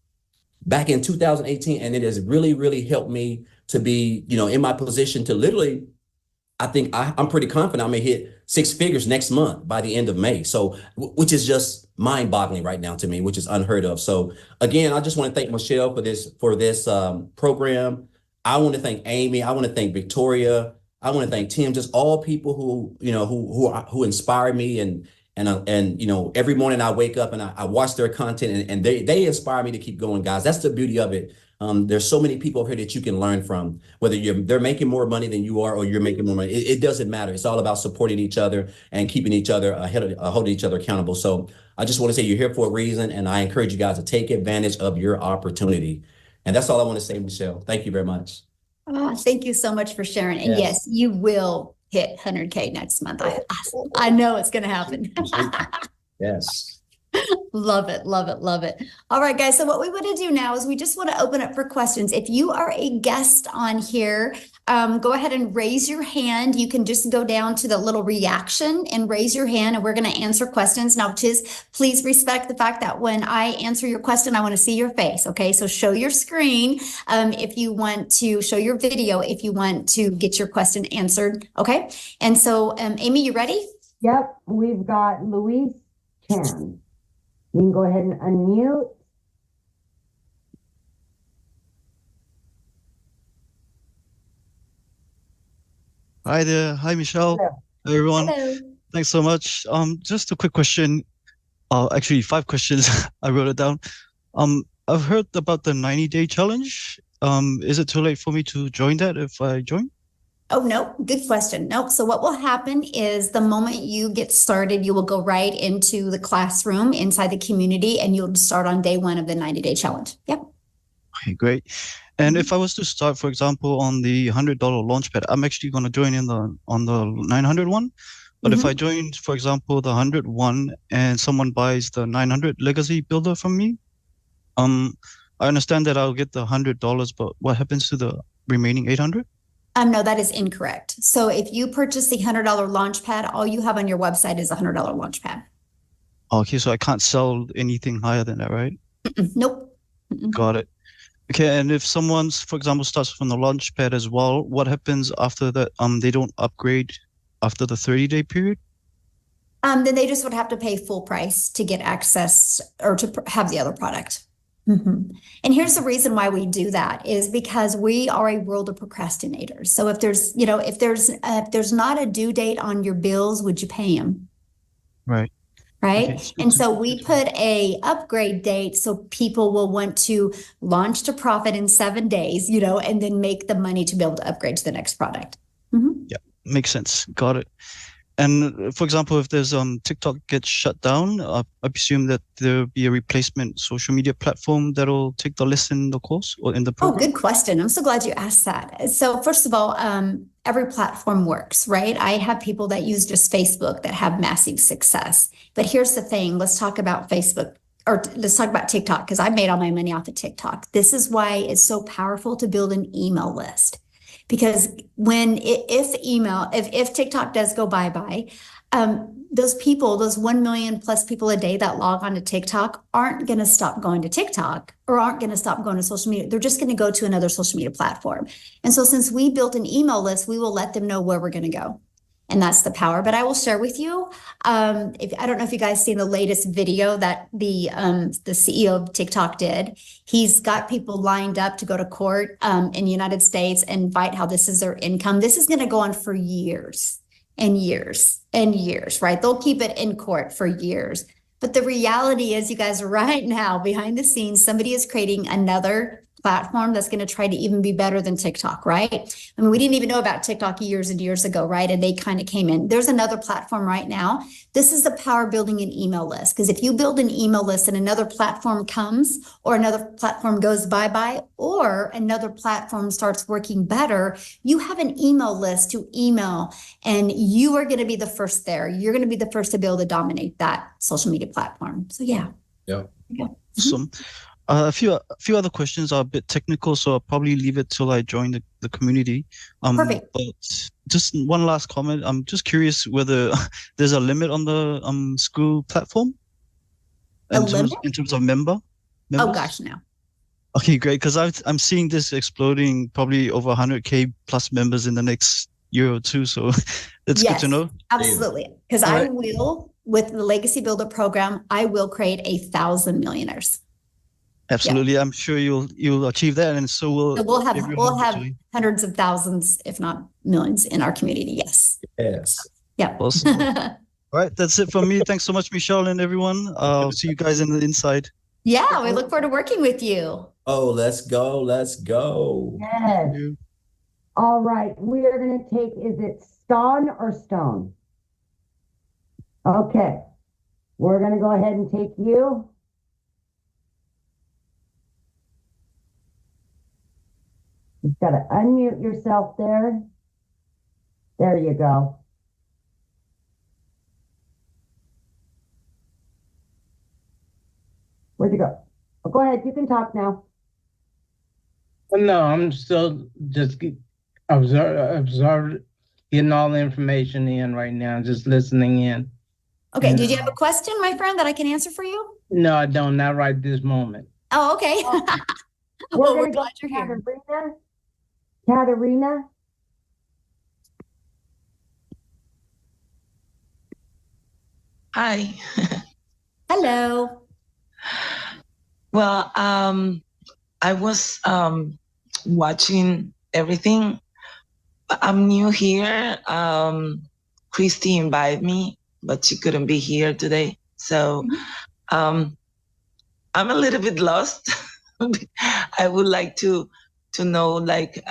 back in 2018. And it has really, really helped me to be, in my position to literally, I think I'm pretty confident I'm going to hit 6 figures next month by the end of May. So, which is just mind boggling right now to me, which is unheard of. So again, I just want to thank Michelle for this program. I want to thank Amy. I want to thank Victoria. I want to thank Tim, just all people who inspire me. And every morning I wake up and I watch their content, and they inspire me to keep going, guys. That's the beauty of it. There's so many people here that you can learn from, whether they're making more money than you are, or you're making more money. It doesn't matter. It's all about supporting each other and keeping each other holding each other accountable. So I just want to say you're here for a reason, and I encourage you guys to take advantage of your opportunity. And that's all I want to say, Michelle. Thank you very much. Oh, thank you so much for sharing. And yes, you will hit 100K next month. I know it's going to happen. Yes. Love it, love it, love it. All right, guys. So what we want to do now is we just want to open up for questions. If you are a guest on here, go ahead and raise your hand. You can just go down to the little reaction and raise your hand, and we're going to answer questions. Now, please respect the fact that when I answer your question, I want to see your face. Okay, so show your screen if you want to show your video, if you want to get your question answered. Okay, and so Amy, you ready? Yep, we've got Louise Chan. You can go ahead and unmute. Hi there. Hi, Michelle. Hello. Hi, everyone. Hello. Thanks so much. Just a quick question. Actually, 5 questions. I wrote it down. I've heard about the 90-day challenge. Is it too late for me to join that if I join? Oh, no, good question. Nope. So what will happen is the moment you get started, you will go right into the classroom inside the community, and you'll start on day 1 of the 90-day challenge. Yep. Okay, great. And if I was to start, for example, on the $100 launchpad, I'm actually going to join in on the 900 one. But if I join, for example, the 100 one and someone buys the 900 legacy builder from me, I understand that I'll get the $100, but what happens to the remaining 800? No, that is incorrect. So if you purchase the $100 launchpad, all you have on your website is a $100 launchpad. Okay, so I can't sell anything higher than that, right? Nope. Got it. Okay, and if someone's, for example, starts from the launchpad as well, what happens after that? They don't upgrade after the 30-day period? Then they just would have to pay full price to get access or to have the other product. And here's the reason why we do that is because we are a world of procrastinators. So if there's not a due date on your bills, would you pay them? Right. Right. Okay, And so we put a upgrade date so people will want to launch to profit in 7 days, and then make the money to be able to upgrade to the next product. Yeah, makes sense. Got it. And for example, if there's TikTok gets shut down, I presume that there'll be a replacement social media platform that'll take the lesson in the course or in the program. Oh, good question. I'm so glad you asked that. So first of all, every platform works, right? I have people that use just Facebook that have massive success. But here's the thing. Let's talk about Facebook, or let's talk about TikTok, because I made all my money off of TikTok. This is why it's so powerful to build an email list. Because if TikTok does go bye-bye, those people, those 1 million plus people a day that log on to TikTok aren't going to stop going to TikTok or aren't going to stop going to social media. They're just going to go to another social media platform. And so since we built an email list, we will let them know where we're going to go. And that's the power. But I will share with you, I don't know if you guys seen the latest video that the CEO of TikTok did. He's got people lined up to go to court in the United States and fight how this is their income. This is going to go on for years and years and years, right? They'll keep it in court for years. But the reality is, you guys, right now, behind the scenes, somebody is creating another platform that's going to try to even be better than TikTok, right? I mean, we didn't even know about TikTok years and years ago, right? And they kind of came in. There's another platform right now. This is the power of building an email list. Because if you build an email list and another platform comes, or another platform goes bye-bye, or another platform starts working better, you have an email list to email, and you are going to be the first there. You're going to be the first to be able to dominate that social media platform. So yeah. Yeah. Awesome. A few other questions are a bit technical, so I'll probably leave it till I join the community. Perfect. But just one last comment. I'm just curious whether there's a limit on the Skool platform in terms of members? Oh gosh, no. Okay, great. Because I'm seeing this exploding, probably over 100K plus members in the next year or two. So it's good to know. Absolutely. Because I will, with the Legacy Builder program, I will create 1,000 millionaires. Absolutely. Yeah. I'm sure you'll achieve that. And so we'll have hundreds of thousands, if not millions, in our community. Yes. Yeah. Awesome. All right. That's it from me. Thanks so much, Michelle, and everyone. I'll see you guys in the inside. Yeah. We look forward to working with you. Oh, let's go. Let's go. Yes. All right. We are going to take, is it Stone or Stone? Okay. We're going to go ahead and take you. You've got to unmute yourself there. There you go. Where'd you go? Oh, go ahead. You can talk now. No, I'm still just observe, getting all the information in right now, just listening in. Okay. Did you have a question, my friend, that I can answer for you? No, I don't. Not right this moment. Oh, okay. We're going to go to Katerina. Hi. Hello. Well, I was watching everything. I'm new here. Christy invited me, but she couldn't be here today. So I'm a little bit lost. I would like to know, like,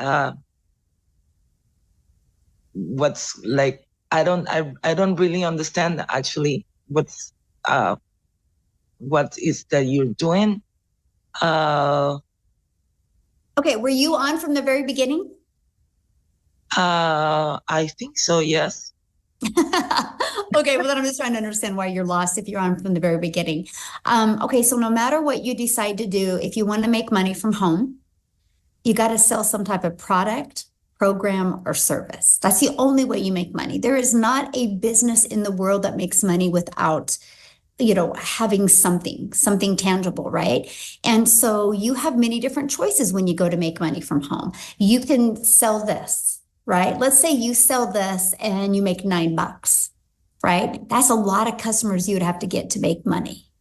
what's like. I don't really understand actually what is that you're doing. Okay, were you on from the very beginning? I think so, yes. Okay, well then I'm just trying to understand why you're lost if you're on from the very beginning. Okay, so no matter what you decide to do, if you want to make money from home, you got to sell some type of product, program, or service. That's the only way you make money. There is not a business in the world that makes money without having something tangible, right? And so you have many different choices when you go to make money from home. You can sell this, right? Let's say you sell this and you make $9, right? That's a lot of customers you would have to get to make money,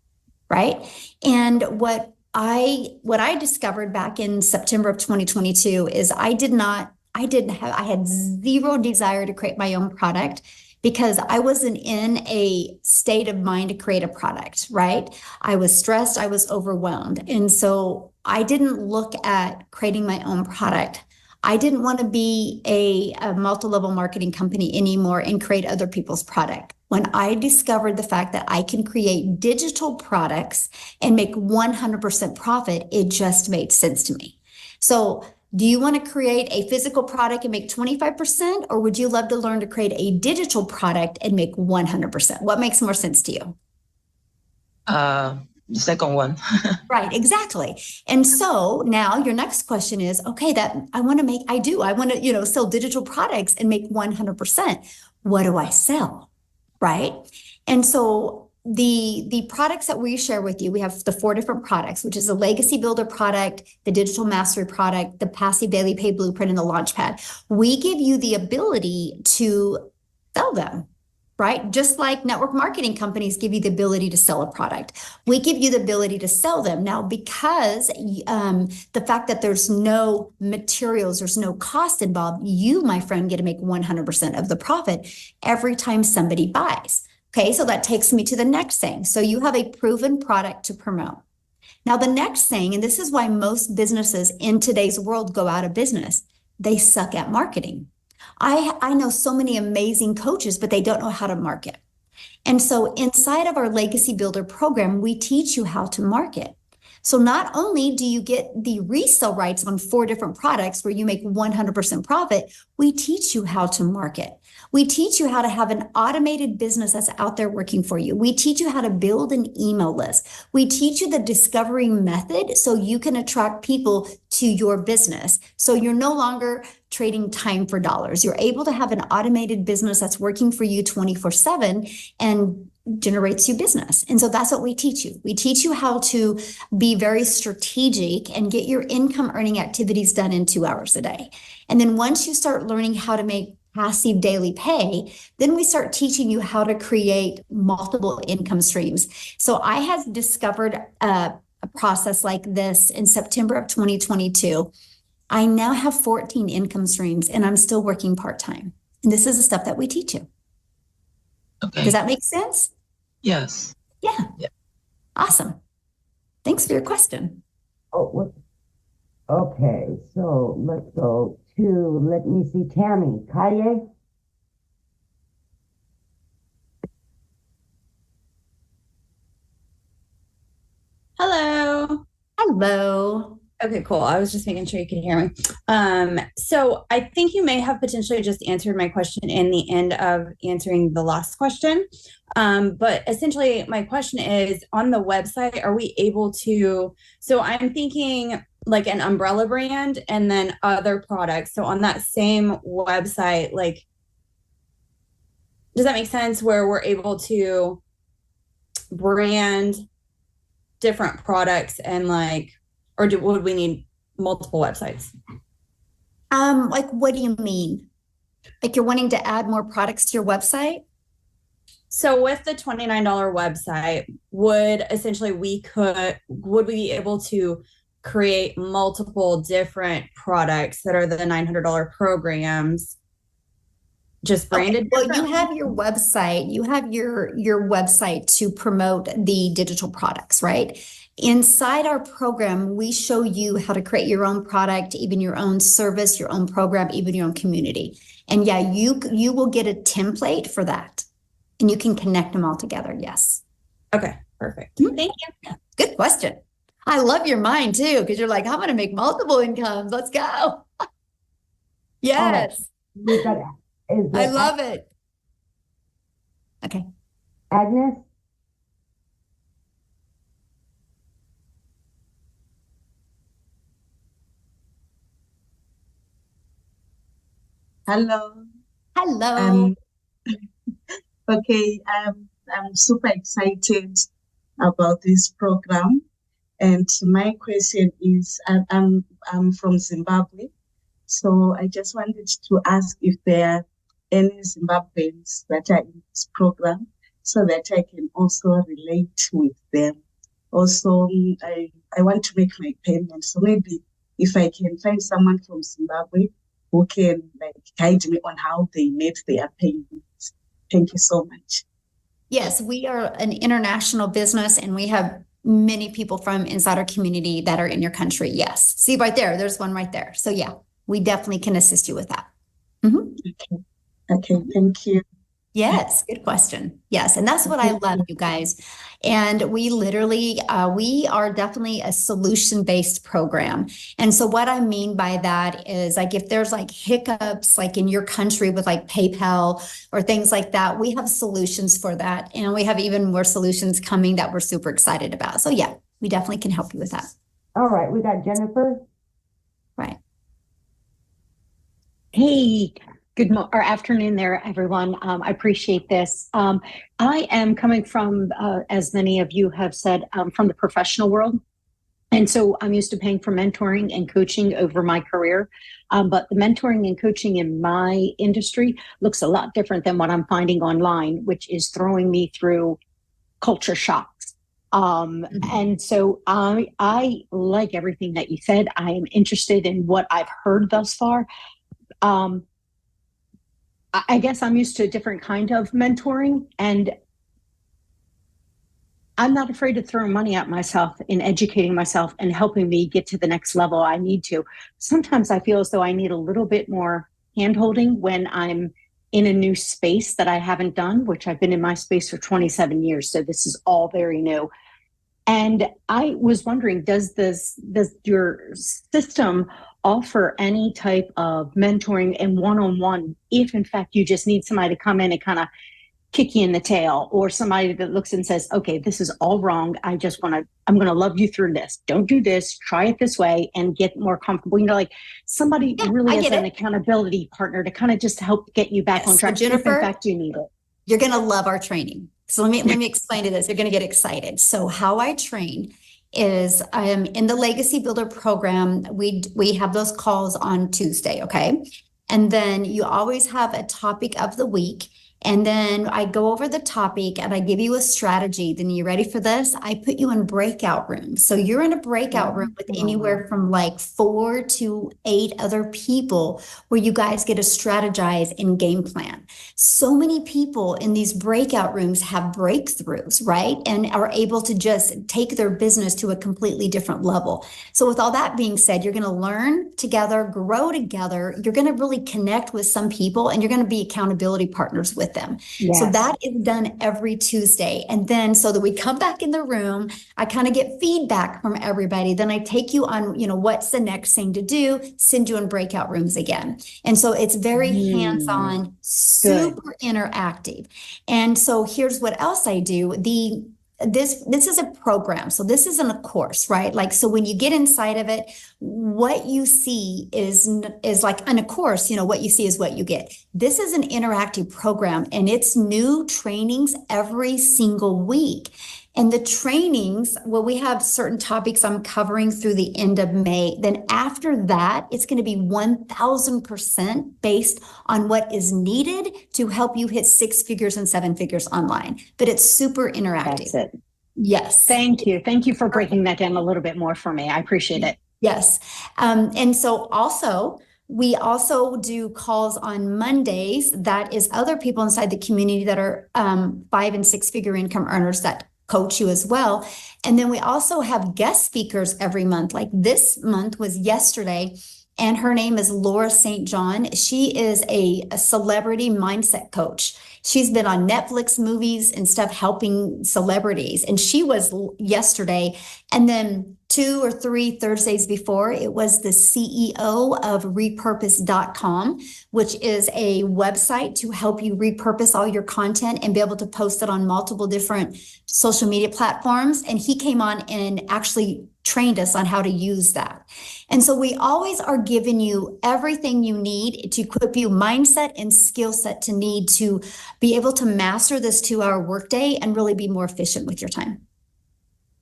right? And what I discovered back in September of 2022 is I had zero desire to create my own product because I wasn't in a state of mind to create a product, right? I was stressed, I was overwhelmed. And so I didn't look at creating my own product. I didn't want to be a multi-level marketing company anymore and create other people's product. When I discovered the fact that I can create digital products and make 100% profit, it just made sense to me. So do you want to create a physical product and make 25%, or would you love to learn to create a digital product and make 100%? What makes more sense to you? The second one. Right, exactly. And so now your next question is, okay, I want to sell digital products and make 100%. What do I sell? Right. And so the products that we share with you, we have the 4 different products, which is the Legacy Builder product, the Digital Mastery product, the Passive Daily Pay Blueprint, and the Launchpad. We give you the ability to sell them, right? Just like network marketing companies give you the ability to sell a product. We give you the ability to sell them. Now, because the fact that there's no materials, there's no cost involved, you, my friend, get to make 100% of the profit every time somebody buys. Okay, so that takes me to the next thing. So you have a proven product to promote. Now, the next thing, and this is why most businesses in today's world go out of business, they suck at marketing. I know so many amazing coaches, but they don't know how to market. And so inside of our Legacy Builder program, we teach you how to market. So not only do you get the resale rights on 4 different products where you make 100% profit, we teach you how to market. We teach you how to have an automated business that's out there working for you. We teach you how to build an email list. We teach you the discovery method so you can attract people to your business. So you're no longer trading time for dollars. You're able to have an automated business that's working for you 24/7 and generates you business. And so that's what we teach you. We teach you how to be very strategic and get your income earning activities done in 2 hours a day. And then once you start learning how to make passive daily pay, then we start teaching you how to create multiple income streams. So I have discovered a process like this in September of 2022. I now have 14 income streams and I'm still working part-time. And this is the stuff that we teach you. Okay. Does that make sense? Yes. Yeah. Awesome. Thanks for your question. Oh, okay. So let's go to, let me see, Tammy. Kaye? Hello. Hello. Okay, cool. I was just making sure you could hear me. So I think you may have potentially just answered my question in the end of answering the last question. But essentially my question is, on the website, are we able to, so I'm thinking like an umbrella brand and then other products. So on that same website, like, does that make sense, where we're able to brand different products and like, or would we need multiple websites? Like, what do you mean? Like, you're wanting to add more products to your website? So with the $29 website, would we be able to create multiple different products that are the $900 programs, just branded? Okay. Well, you have your website. You have your website to promote the digital products, right? Inside our program, we show you how to create your own product, even your own service, your own program, even your own community. And yeah, you will get a template for that, and you can connect them all together. Yes. Okay, perfect. Thank you. Good question. I love your mind too, because you're like, I'm going to make multiple incomes. Let's go. Yes. I love it. Okay. Agnes? Hello. Hello. Okay, I'm super excited about this program. And my question is, I'm from Zimbabwe. So I just wanted to ask if there are any Zimbabweans that are in this program so that I can also relate with them. Also, I want to make my payment. So maybe if I can find someone from Zimbabwe who can like guide me on how they made their payments. Thank you so much. Yes, we are an international business, and we have many people from inside our community that are in your country. Yes. See right there, there's one right there. So yeah, we definitely can assist you with that. Mm-hmm. Okay, thank you. Yes, good question. Yes, and that's what I love, you guys. And we literally, we are definitely a solution-based program. And so what I mean by that is, like, if there's like hiccups, like in your country with like PayPal or things like that, we have solutions for that. And we have even more solutions coming that we're super excited about. So yeah, we definitely can help you with that. All right, we got Jennifer. Right. Hey. Good afternoon there, everyone. I appreciate this. I am coming from, as many of you have said, from the professional world. And so I'm used to paying for mentoring and coaching over my career. But the mentoring and coaching in my industry looks a lot different than what I'm finding online, which is throwing me through culture shocks. And so I like everything that you said. I am interested in what I've heard thus far. I guess I'm used to a different kind of mentoring, and I'm not afraid to throw money at myself in educating myself and helping me get to the next level I need to. Sometimes I feel as though I need a little bit more handholding when I'm in a new space that I haven't done, which I've been in my space for 27 years. So this is all very new. And I was wondering, does your system offer any type of mentoring and one-on-one if in fact you just need somebody to come in and kind of kick you in the tail, or somebody that looks and says, okay, this is all wrong. I'm going to love you through this. Don't do this. Try it this way and get more comfortable. You know, like somebody really as an accountability partner to kind of just help get you back on track. So Jennifer, if in fact you need it. You're going to love our training. So let me explain to this. You're going to get excited. So how I train is I am in the Legacy Builder program. We have those calls on Tuesday, okay? And then you always have a topic of the week. And then I go over the topic and I give you a strategy. Then you ready for this? I put you in breakout rooms. So you're in a breakout room with anywhere from like 4 to 8 other people where you guys get to strategize and game plan. So many people in these breakout rooms have breakthroughs, right? And are able to just take their business to a completely different level. So with all that being said, you're going to learn together, grow together. You're going to really connect with some people, and you're going to be accountability partners with them. Yes. So that is done every Tuesday. And then so that we come back in the room, I kind of get feedback from everybody. Then I take you on, what's the next thing to do, send you in breakout rooms again. And so it's very hands-on, super interactive. And so here's what else I do. This is a program. So this isn't a course, right? Like, so when you get inside of it, what you see is like in a course, what you see is what you get. This is an interactive program, and it's new trainings every single week. And the trainings, well, we have certain topics I'm covering through the end of May. Then after that, it's going to be 1000% based on what is needed to help you hit 6 figures and 7 figures online. But it's super interactive. That's it. Yes. Thank you. Thank you for breaking that down a little bit more for me. I appreciate it. Yes. And so we also do calls on Mondays. That is other people inside the community that are 5 and 6 figure income earners that coach you as well. And then we also have guest speakers every month. Like this month was yesterday, and her name is Laura St. John. She is a celebrity mindset coach. She's been on Netflix movies and stuff helping celebrities. And she was yesterday. And then 2 or 3 Thursdays before, it was the CEO of repurpose.com, which is a website to help you repurpose all your content and be able to post it on multiple different social media platforms. And he came on and actually trained us on how to use that. And so we always are giving you everything you need to equip you mindset and skill set to need to be able to master this 2-hour workday and really be more efficient with your time.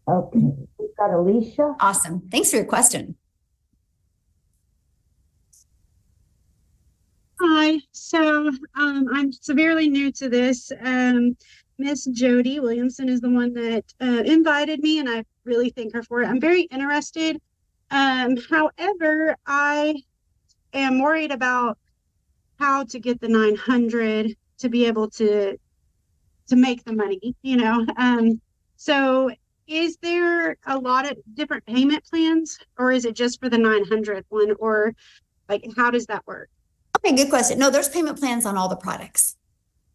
Okay, we've got Alicia. Awesome. Thanks for your question. Hi. So I'm severely new to this. Miss Jody Williamson is the one that invited me, and I really thank her for it. I'm very interested. However, I am worried about how to get the 900 to be able to make the money, So is there a lot of different payment plans, or is it just for the 900 one, or like, how does that work? Okay, good question. No, there's payment plans on all the products.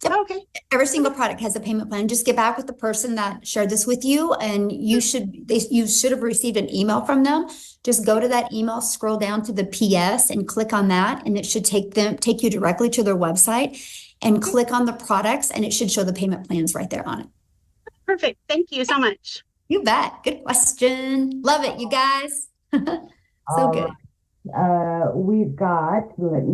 Yep. Okay. Every single product has a payment plan. Just get back with the person that shared this with you, and you should have received an email from them. Just go to that email, scroll down to the PS and click on that, and it should take you directly to their website, and click on the products, and it should show the payment plans right there on it. Perfect. Thank you so much. You bet. Good question. Love it, you guys. So good. We've got,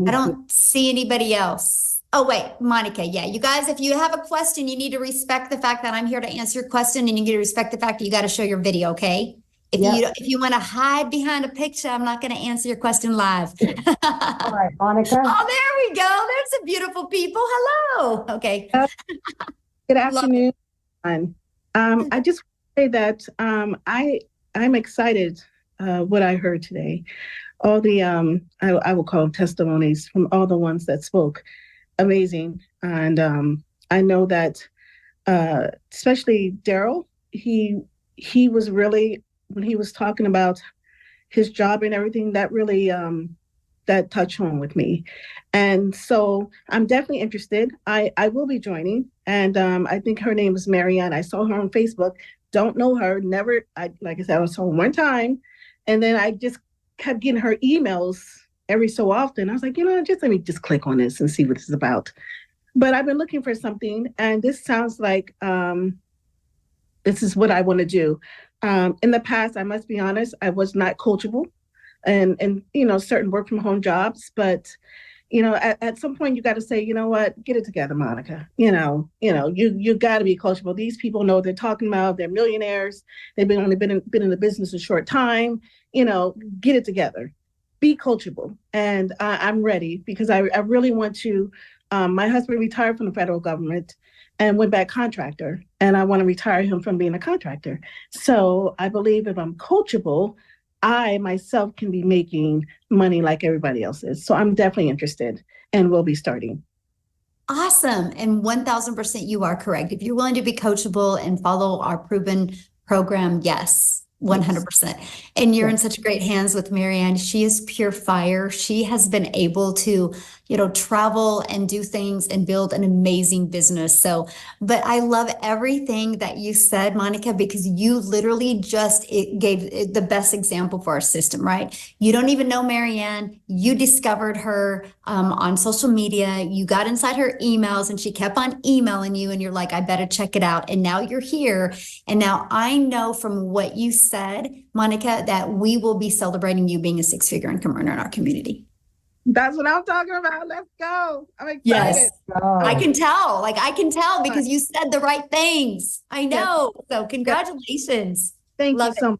I don't see anybody else. Oh, wait, Monica. Yeah, you guys, if you have a question, you need to respect the fact that I'm here to answer your question, and you need to respect the fact that you got to show your video, okay? If you want to hide behind a picture, I'm not going to answer your question live. All right, Monica. Oh, there we go. There's some beautiful people. Hello. Okay. Good afternoon. I just say that I'm excited what I heard today. All the I will call them testimonies from all the ones that spoke. Amazing. And I know that especially Daryl, he was really, when he was talking about his job and everything, that really that touched home with me. And so I'm definitely interested. I will be joining. And I think her name is Marianne. I saw her on Facebook. Don't know her. Never. Like I said, I was home one time. And then I just kept getting her emails every so often. I was like, just let me just click on this and see what this is about. But I've been looking for something. And this sounds like this is what I want to do. In the past, I must be honest, I was not coachable and certain work from home jobs. But, at some point you got to say, you know what, get it together, Monica. You got to be coachable. These people know what they're talking about. They're millionaires. They've only been in the business a short time. Get it together. Be coachable. And I'm ready because I really want to. My husband retired from the federal government and went back contractor. And I want to retire him from being a contractor. So I believe if I'm coachable, I myself can be making money like everybody else is. So I'm definitely interested and will be starting. Awesome. And 1000% you are correct. If you're willing to be coachable and follow our proven program, yes, 100%. And you're in such great hands with Marianne. She is pure fire. She has been able to, travel and do things and build an amazing business. So, but I love everything that you said, Monica, because you literally just gave the best example for our system, right? You don't even know Marianne. You discovered her on social media. You got inside her emails and she kept on emailing you and you're like, I better check it out. And now you're here. And now I know from what you said, Monica, that we will be celebrating you being a six-figure income earner in our community. That's what I'm talking about. Let's go. I'm excited. Yes, I can tell. I can tell because you said the right things. I know. Yes. So congratulations. Thank you so much.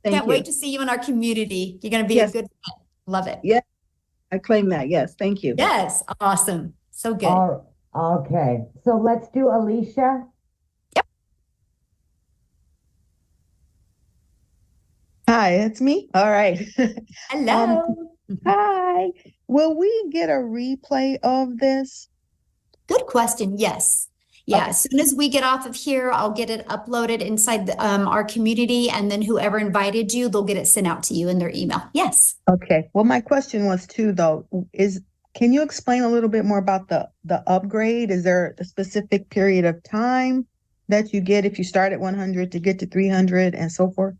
Can't wait to see you in our community. You're going to be a good friend. Love it. Yeah, I claim that. Yes, thank you. Yes, awesome. So good. Okay, so let's do Alicia. Yep. Hi, it's me. All right. Hello. Hi. Will we get a replay of this? Good question. Yes. Yeah. Okay. As soon as we get off of here, I'll get it uploaded inside our community, and then whoever invited you, they'll get it sent out to you in their email. Yes. Okay. Well, my question was too, though, can you explain a little bit more about the upgrade? Is there a specific period of time that you get if you start at 100 to get to 300 and so forth?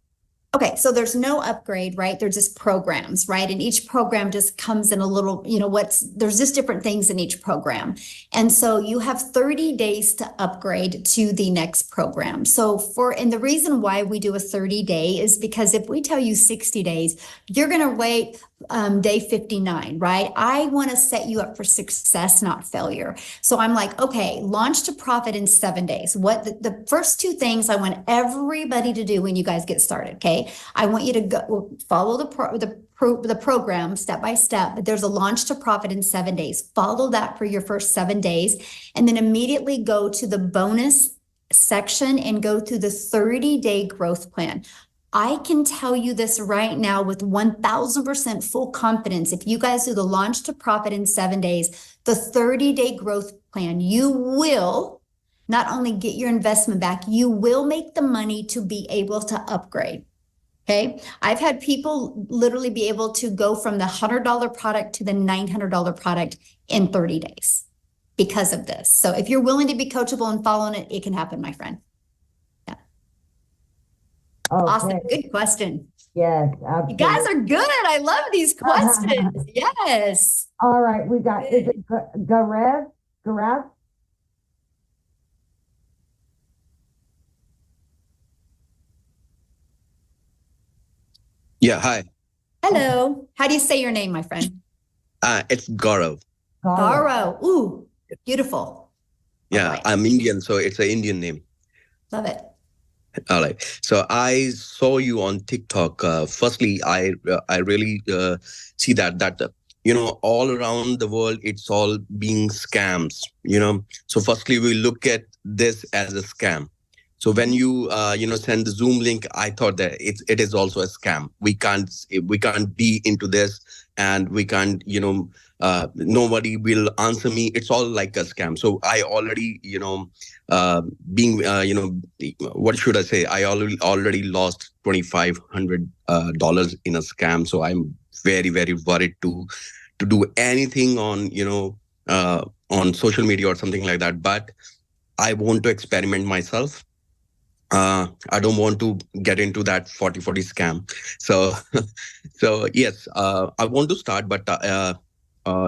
Okay, so there's no upgrade, right? They're just programs, right? And each program just comes in a little, there's just different things in each program. And so you have 30 days to upgrade to the next program. And the reason why we do a 30-day is because if we tell you 60 days, you're going to wait day 59, right? I want to set you up for success, not failure. So I'm like, okay, launch to profit in 7 days. What the first two things I want everybody to do when you guys get started, okay? I want you to go follow the program step by step, but there's a launch to profit in 7 days. Follow that for your first 7 days, and then immediately go to the bonus section and go through the 30-day growth plan. I can tell you this right now with 1000% full confidence. If you guys do the launch to profit in 7 days, the 30-day growth plan, you will not only get your investment back, you will make the money to be able to upgrade. Okay. I've had people literally be able to go from the $100 product to the $900 product in 30 days because of this. So if you're willing to be coachable and following it, it can happen, my friend. Yeah. Okay. Awesome. Good question. Yes, absolutely. You guys are good. I love these questions. Yes. All right. We got, is it Garev? Yeah, hi. Hello. How do you say your name, my friend? It's Gaurav. Gaurav. Ooh, beautiful. Yeah, right. I'm Indian, so it's an Indian name. Love it. All right. So I saw you on TikTok. Firstly, I really see that all around the world, it's all being scams, So firstly, we look at this as a scam. So when you send the Zoom link, I thought that it is also a scam. We can't be into this, and we can't nobody will answer me. It's all like a scam. So I already what should I say? I already lost $2,500 in a scam. So I'm very, very worried to do anything on social media or something like that. But I want to experiment myself. I don't want to get into that 40 scam. So yes, I want to start, but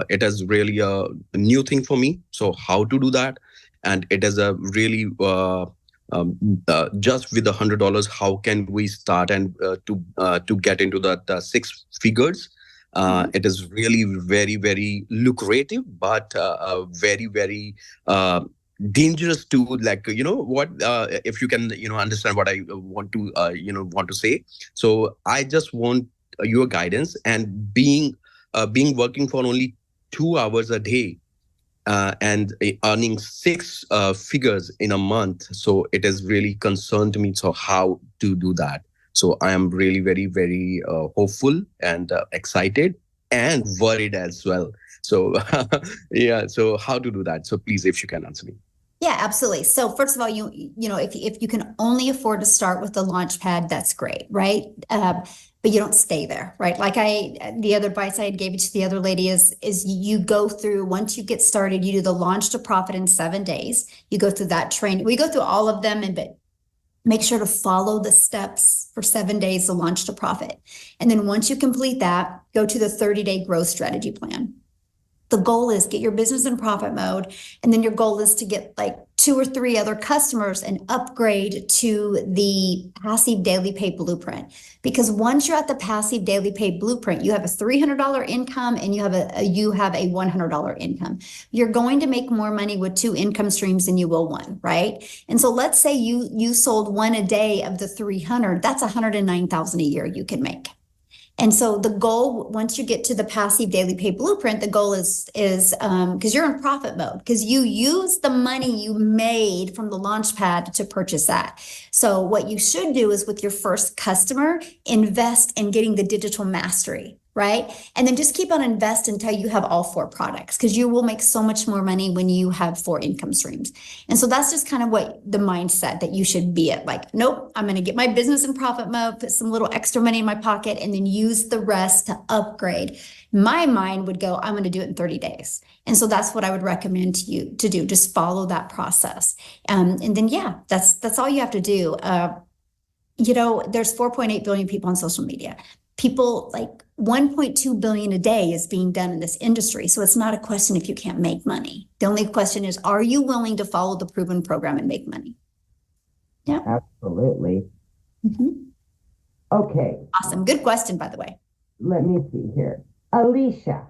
it is really a new thing for me. So how to do that? And it is a really just with $100, how can we start and to get into that 6 figures? It is really very, very lucrative, but very, very dangerous to if you can understand what I want to say. So I just want your guidance, and being working for only 2 hours a day and earning 6 figures in a month, so it is really concerned to me. So how to do that? So I am really very, very hopeful and excited and worried as well. So yeah, so how to do that? So please, if you can answer me. Yeah, absolutely. So first of all, you know, if you can only afford to start with the launch pad, that's great, right? But you don't stay there, right? Like the other advice I had gave it to the other lady is you go through, once you get started, you do the launch to profit in 7 days. You go through that training. We go through all of them, but make sure to follow the steps for 7 days to launch to profit. And then once you complete that, go to the 30-day growth strategy plan. The goal is get your business in profit mode. And then your goal is to get like 2 or 3 other customers and upgrade to the passive daily pay blueprint. Because once you're at the passive daily pay blueprint, you have a $300 income and you have a $100 income. You're going to make more money with 2 income streams than you will 1, right? And so let's say you sold 1 a day of the 300, that's 109,000 a year you can make. And so the goal, once you get to the passive daily pay blueprint, the goal is because you're in profit mode, because you use the money you made from the launch pad to purchase that. So what you should do is with your first customer, invest in getting the digital mastery, right? And then just keep on invest until you have all 4 products, because you will make so much more money when you have 4 income streams. And so that's just kind of what the mindset that you should be at. Like, nope, I'm going to get my business in profit mode, put some little extra money in my pocket, and then use the rest to upgrade. My mind would go, I'm going to do it in 30 days. And so that's what I would recommend to you to do. Just follow that process. And then, yeah, that's all you have to do. You know, there's 4.8 billion people on social media. People, like 1.2 billion a day is being done in this industry. So it's not a question if you can't make money. The only question is, are you willing to follow the proven program and make money? Yeah. Absolutely. Okay. Awesome. Good question, by the way. Let me see here. Alicia.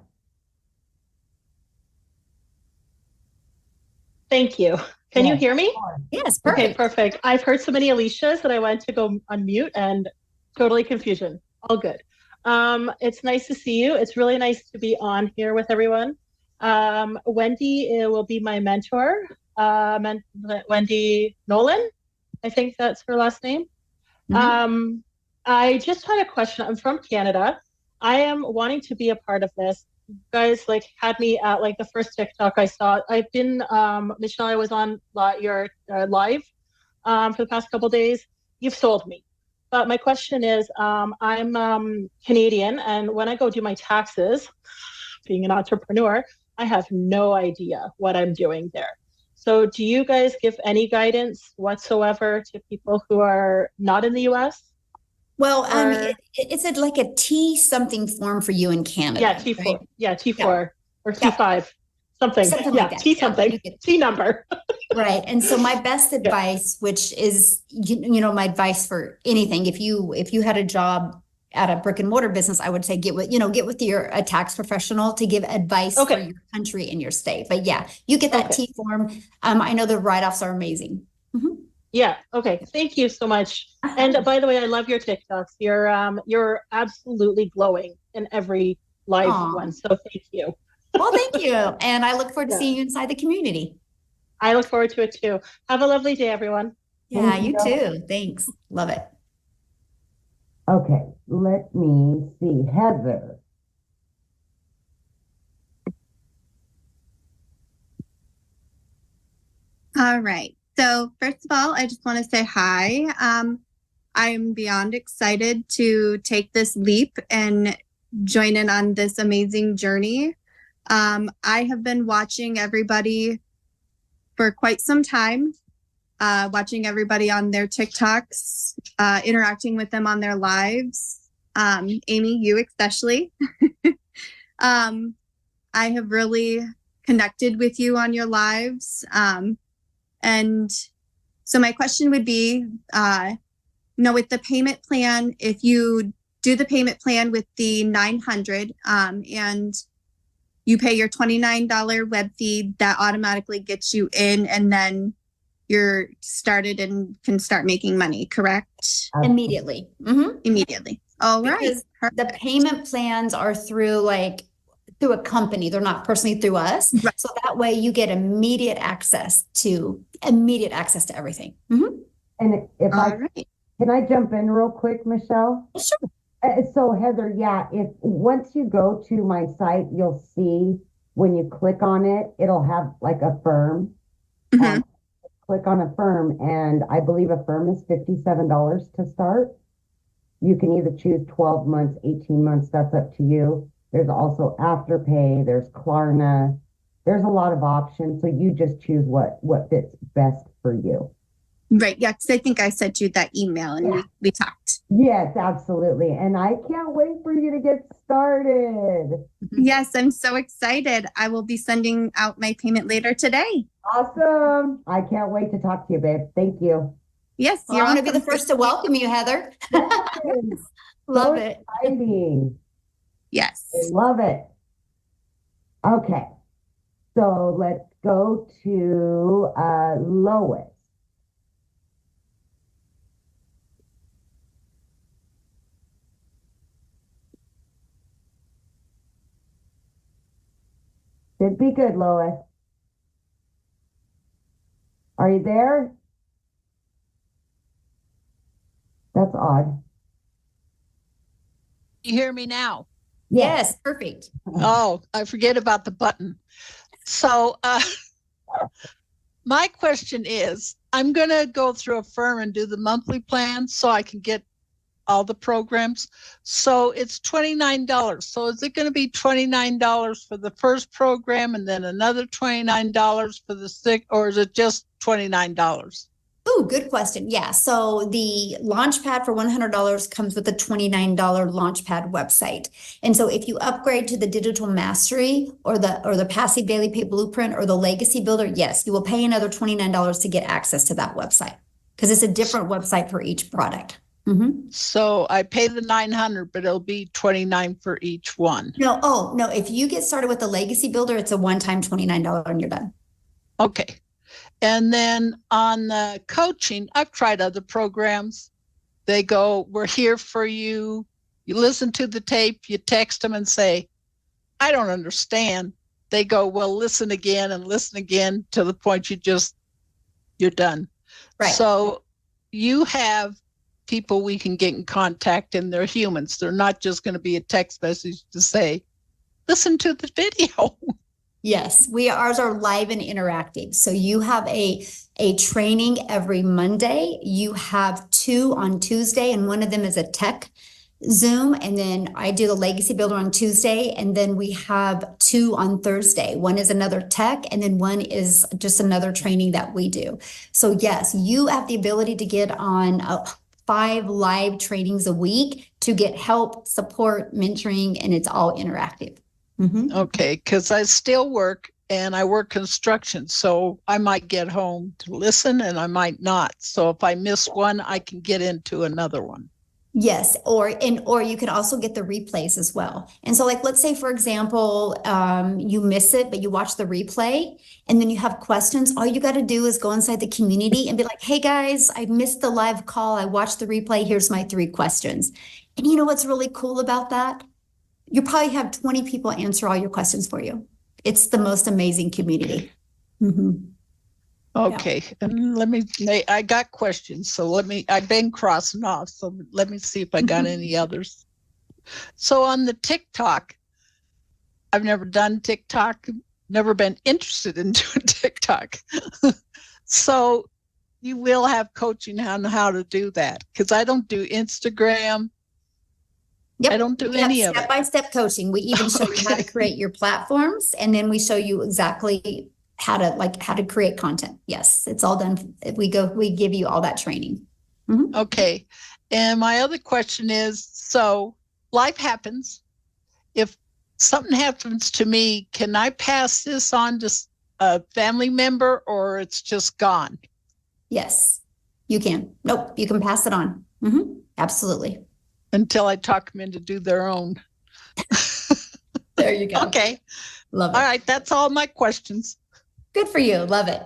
Thank you. Can you hear me? Yes, perfect. Okay, perfect. I've heard so many Alicias that I went to go unmute and totally confusion. All good. It's nice to see you. It's really nice to be on here with everyone. Wendy will be my mentor. Wendy Nolan, I think that's her last name. I just had a question. I'm from Canada. I am wanting to be a part of this. You guys like had me at like the first TikTok I saw. I've been Michelle, I was on your live for the past couple of days. You've sold me. But my question is, I'm Canadian, and when I go do my taxes, being an entrepreneur, I have no idea what I'm doing there. So do you guys give any guidance whatsoever to people who are not in the US? Well, it's like a T something form for you in Canada. Yeah, T4. Right? Yeah, T4 or T5. Yeah. Something like that. T something. T number. Right. And so my best advice, which is, you know, my advice for anything, if you had a job at a brick and mortar business, I would say get with a tax professional to give advice for your country and your state. But yeah, you get that T form. I know the write-offs are amazing. Yeah. Okay. Thank you so much. And by the way, I love your TikToks. You're absolutely glowing in every live one. So thank you. Well, thank you. And I look forward to seeing you inside the community. I look forward to it too. Have a lovely day, everyone. Yeah, you too. Thanks. Love it. Okay, let me see. Heather. All right. So first of all, I just want to say hi. I'm beyond excited to take this leap and join in on this amazing journey. I have been watching everybody for quite some time, watching everybody on their TikToks, interacting with them on their lives. Amy, you especially. I have really connected with you on your lives. And so my question would be, with the payment plan, if you do the payment plan with the 900 and you pay your $29 web fee, that automatically gets you in, and then you're started and can start making money, correct? Immediately. Immediately. All right. Because the payment plans are through a company. They're not personally through us. Right. So that way you get immediate access to everything. And can I jump in real quick, Michelle? Sure. So Heather, if once you go to my site, you'll see when you click on it, it'll have like a firm. click on Affirm, and I believe Affirm is $57 to start. You can either choose 12 months, 18 months, that's up to you. There's also Afterpay, there's Klarna. There's a lot of options, so you just choose what fits best for you. Right. Yeah, because I think I sent you that email and we talked. Yes, absolutely. And I can't wait for you to get started. Yes, I'm so excited. I will be sending out my payment later today. Awesome. I can't wait to talk to you, babe. Thank you. Yes, well, I want to be the first to welcome you, Heather. Love it. Exciting. Yes. I love it. Okay. So let's go to Lois. Did be good, Lois. Are you there? That's odd. You hear me now? Yes, perfect. Oh, I forget about the button. So my question is, I'm going to go through Affirm and do the monthly plan so I can get all the programs. So it's $29. So is it going to be $29 for the first program and then another $29 for the sixth, or is it just $29? Oh, good question. Yeah. So the Launchpad for $100 comes with a $29 Launchpad website. And so if you upgrade to the Digital Mastery or the Passive Daily Pay Blueprint or the Legacy Builder, yes, you will pay another $29 to get access to that website because it's a different website for each product. Mm-hmm. So I pay the $900, but it'll be $29 for each one. No, no. If you get started with the Legacy Builder, it's a one-time $29 and you're done. Okay. And then on the coaching, I've tried other programs. They go, we're here for you. You listen to the tape, you text them and say, I don't understand. They go, well, listen again to the point you're done. Right. So you have people we can get in contact, and they're humans. They're not just going to be a text message to say, listen to the video. Yes, ours are live and interactive. So you have a training every Monday. You have 2 on Tuesday, and one of them is a tech Zoom. And then I do the Legacy Builder on Tuesday. And then we have 2 on Thursday. One is another tech, and then one is just another training that we do. So yes, you have the ability to get on 5 live trainings a week to get help, support, mentoring, and it's all interactive. Mm-hmm. Okay, because I still work and I work construction, so I might get home to listen and I might not. So if I miss one, I can get into another one. Yes, or you can also get the replays as well. And so, like, let's say, for example, you miss it, but you watch the replay and then you have questions. All you got to do is go inside the community and be like, hey, guys, I missed the live call. I watched the replay. Here's my 3 questions. And you know what's really cool about that? You probably have 20 people answer all your questions for you. It's the most amazing community. Mm-hmm. Okay, and I got questions, so I've been crossing off, so let me see if I got any others. So on the TikTok, I've never done TikTok, never been interested in doing TikTok. So you will have coaching on how to do that, because I don't do Instagram. Yep. I don't do any of it. Step-by-step coaching. We even show you how to create your platforms, and then we show you exactly how to create content. Yes, it's all done. We give you all that training. Mm-hmm. Okay. And my other question is, so life happens. If something happens to me, can I pass this on to a family member, or it's just gone? Yes, you can. Nope, you can pass it on. Mm-hmm. Absolutely. Until I talk them into do their own. There you go. Okay. Love it. All right. That's all my questions. Good for you. Love it.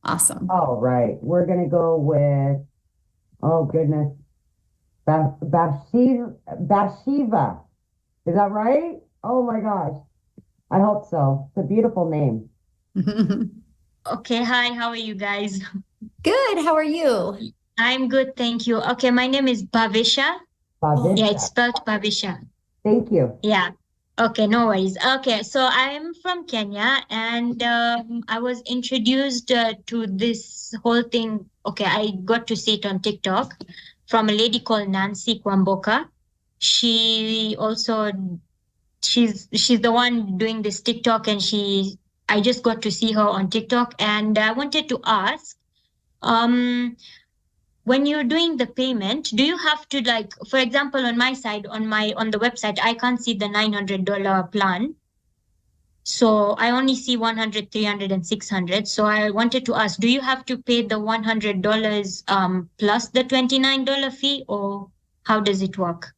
Awesome. All right. We're going to go with, oh goodness, Bathsheba. Is that right? Oh my gosh. I hope so. It's a beautiful name. Okay. Hi. How are you guys? Good. How are you? I'm good. Thank you. Okay. My name is Bhavisha. Bhavisha. Yeah, it's spelled Bhavisha. Thank you. Yeah. Okay, no worries. Okay, so I'm from Kenya, and I was introduced to this whole thing. Okay, I got to see it on TikTok from a lady called Nancy Kwamboka. She also she's the one doing this TikTok, and I just got to see her on TikTok, and I wanted to ask, um, when you're doing the payment, do you have to, like, for example, on my side, on the website, I can't see the $900 plan. So I only see 100, 300, and 600. So I wanted to ask, do you have to pay the $100 plus the $29 fee, or how does it work?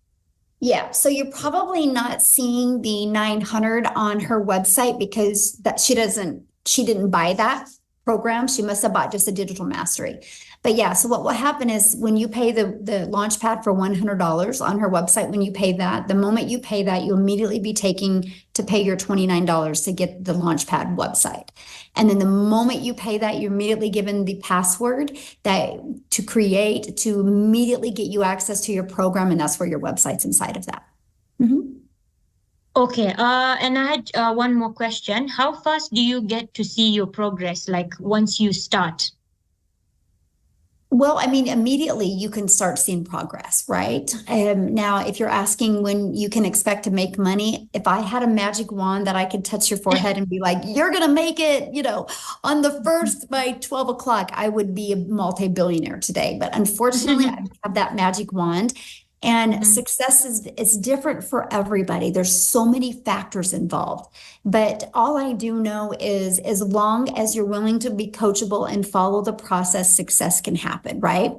Yeah, so you're probably not seeing the 900 on her website because that she didn't buy that program. She must have bought just a digital mastery. But yeah, so what will happen is when you pay the Launchpad for $100 on her website, when you pay that, the moment you pay that, you'll immediately be taking to pay your $29 to get the Launchpad website. And then the moment you pay that, you're immediately given the password that to create to immediately get you access to your program. And that's where your website's inside of that. Okay, and I had one more question. How fast do you get to see your progress, like once you start? Well, I mean, immediately you can start seeing progress, right? Now, if you're asking when you can expect to make money, if I had a magic wand that I could touch your forehead and be like, you're going to make it, on the first by 12 o'clock, I would be a multi-billionaire today. But unfortunately, I don't have that magic wand. And success is different for everybody. There's so many factors involved. But all I do know is as long as you're willing to be coachable and follow the process, success can happen, right?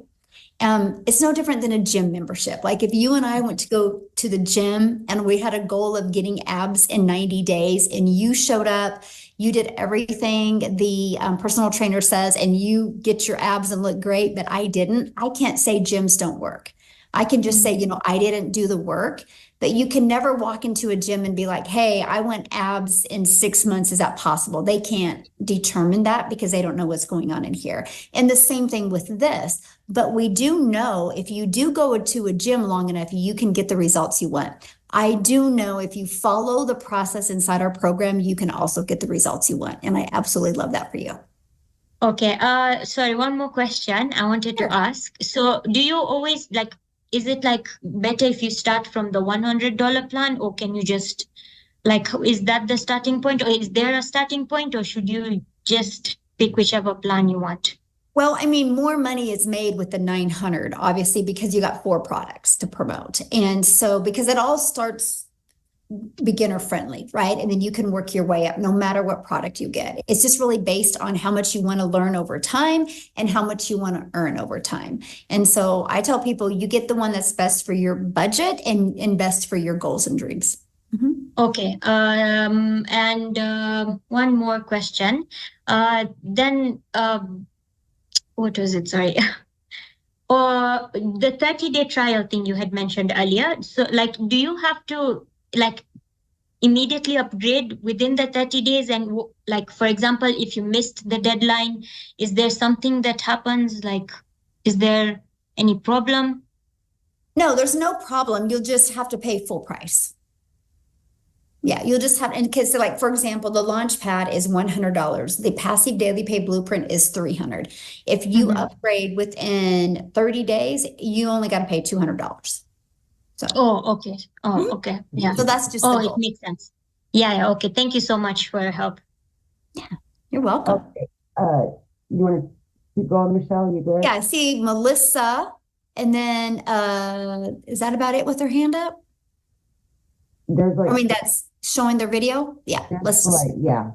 It's no different than a gym membership. Like if you and I went to go to the gym and we had a goal of getting abs in 90 days and you showed up, you did everything the personal trainer says, and you get your abs and look great, but I didn't, I can't say gyms don't work. I can just say, I didn't do the work, but you can never walk into a gym and be like, hey, I want abs in 6 months. Is that possible? They can't determine that because they don't know what's going on in here. And the same thing with this. But we do know if you do go to a gym long enough, you can get the results you want. I do know if you follow the process inside our program, you can also get the results you want. And I absolutely love that for you. Okay. Sorry, one more question I wanted to ask. So do you always is it better if you start from the $100 plan, or can you just is that the starting point, or is there a starting point, or should you just pick whichever plan you want? Well, I mean, more money is made with the 900, obviously, because you got 4 products to promote. And so because it all starts beginner friendly, right? And then you can work your way up no matter what product you get. It's just really based on how much you want to learn over time and how much you want to earn over time. And so I tell people you get the one that's best for your budget and best for your goals and dreams. Okay. And one more question. Then what was it? Sorry. Or the 30-day trial thing you had mentioned earlier. So do you have to immediately upgrade within the 30 days? And for example, if you missed the deadline, is there something that happens? Is there any problem? No, there's no problem. You'll just have to pay full price. Yeah, you'll just have, and because for example, the Launchpad is $100. The Passive Daily Pay Blueprint is $300. If you upgrade within 30 days, you only got to pay $200. So. Oh, okay. Oh, okay. Yeah. So that's just it makes sense. Yeah. Okay. Thank you so much for your help. Yeah, you're welcome. Okay. You want to keep going, Michelle? You good? Yeah. I see Melissa, and then is that about it with her hand up? There's that's showing their video. Yeah. Yeah.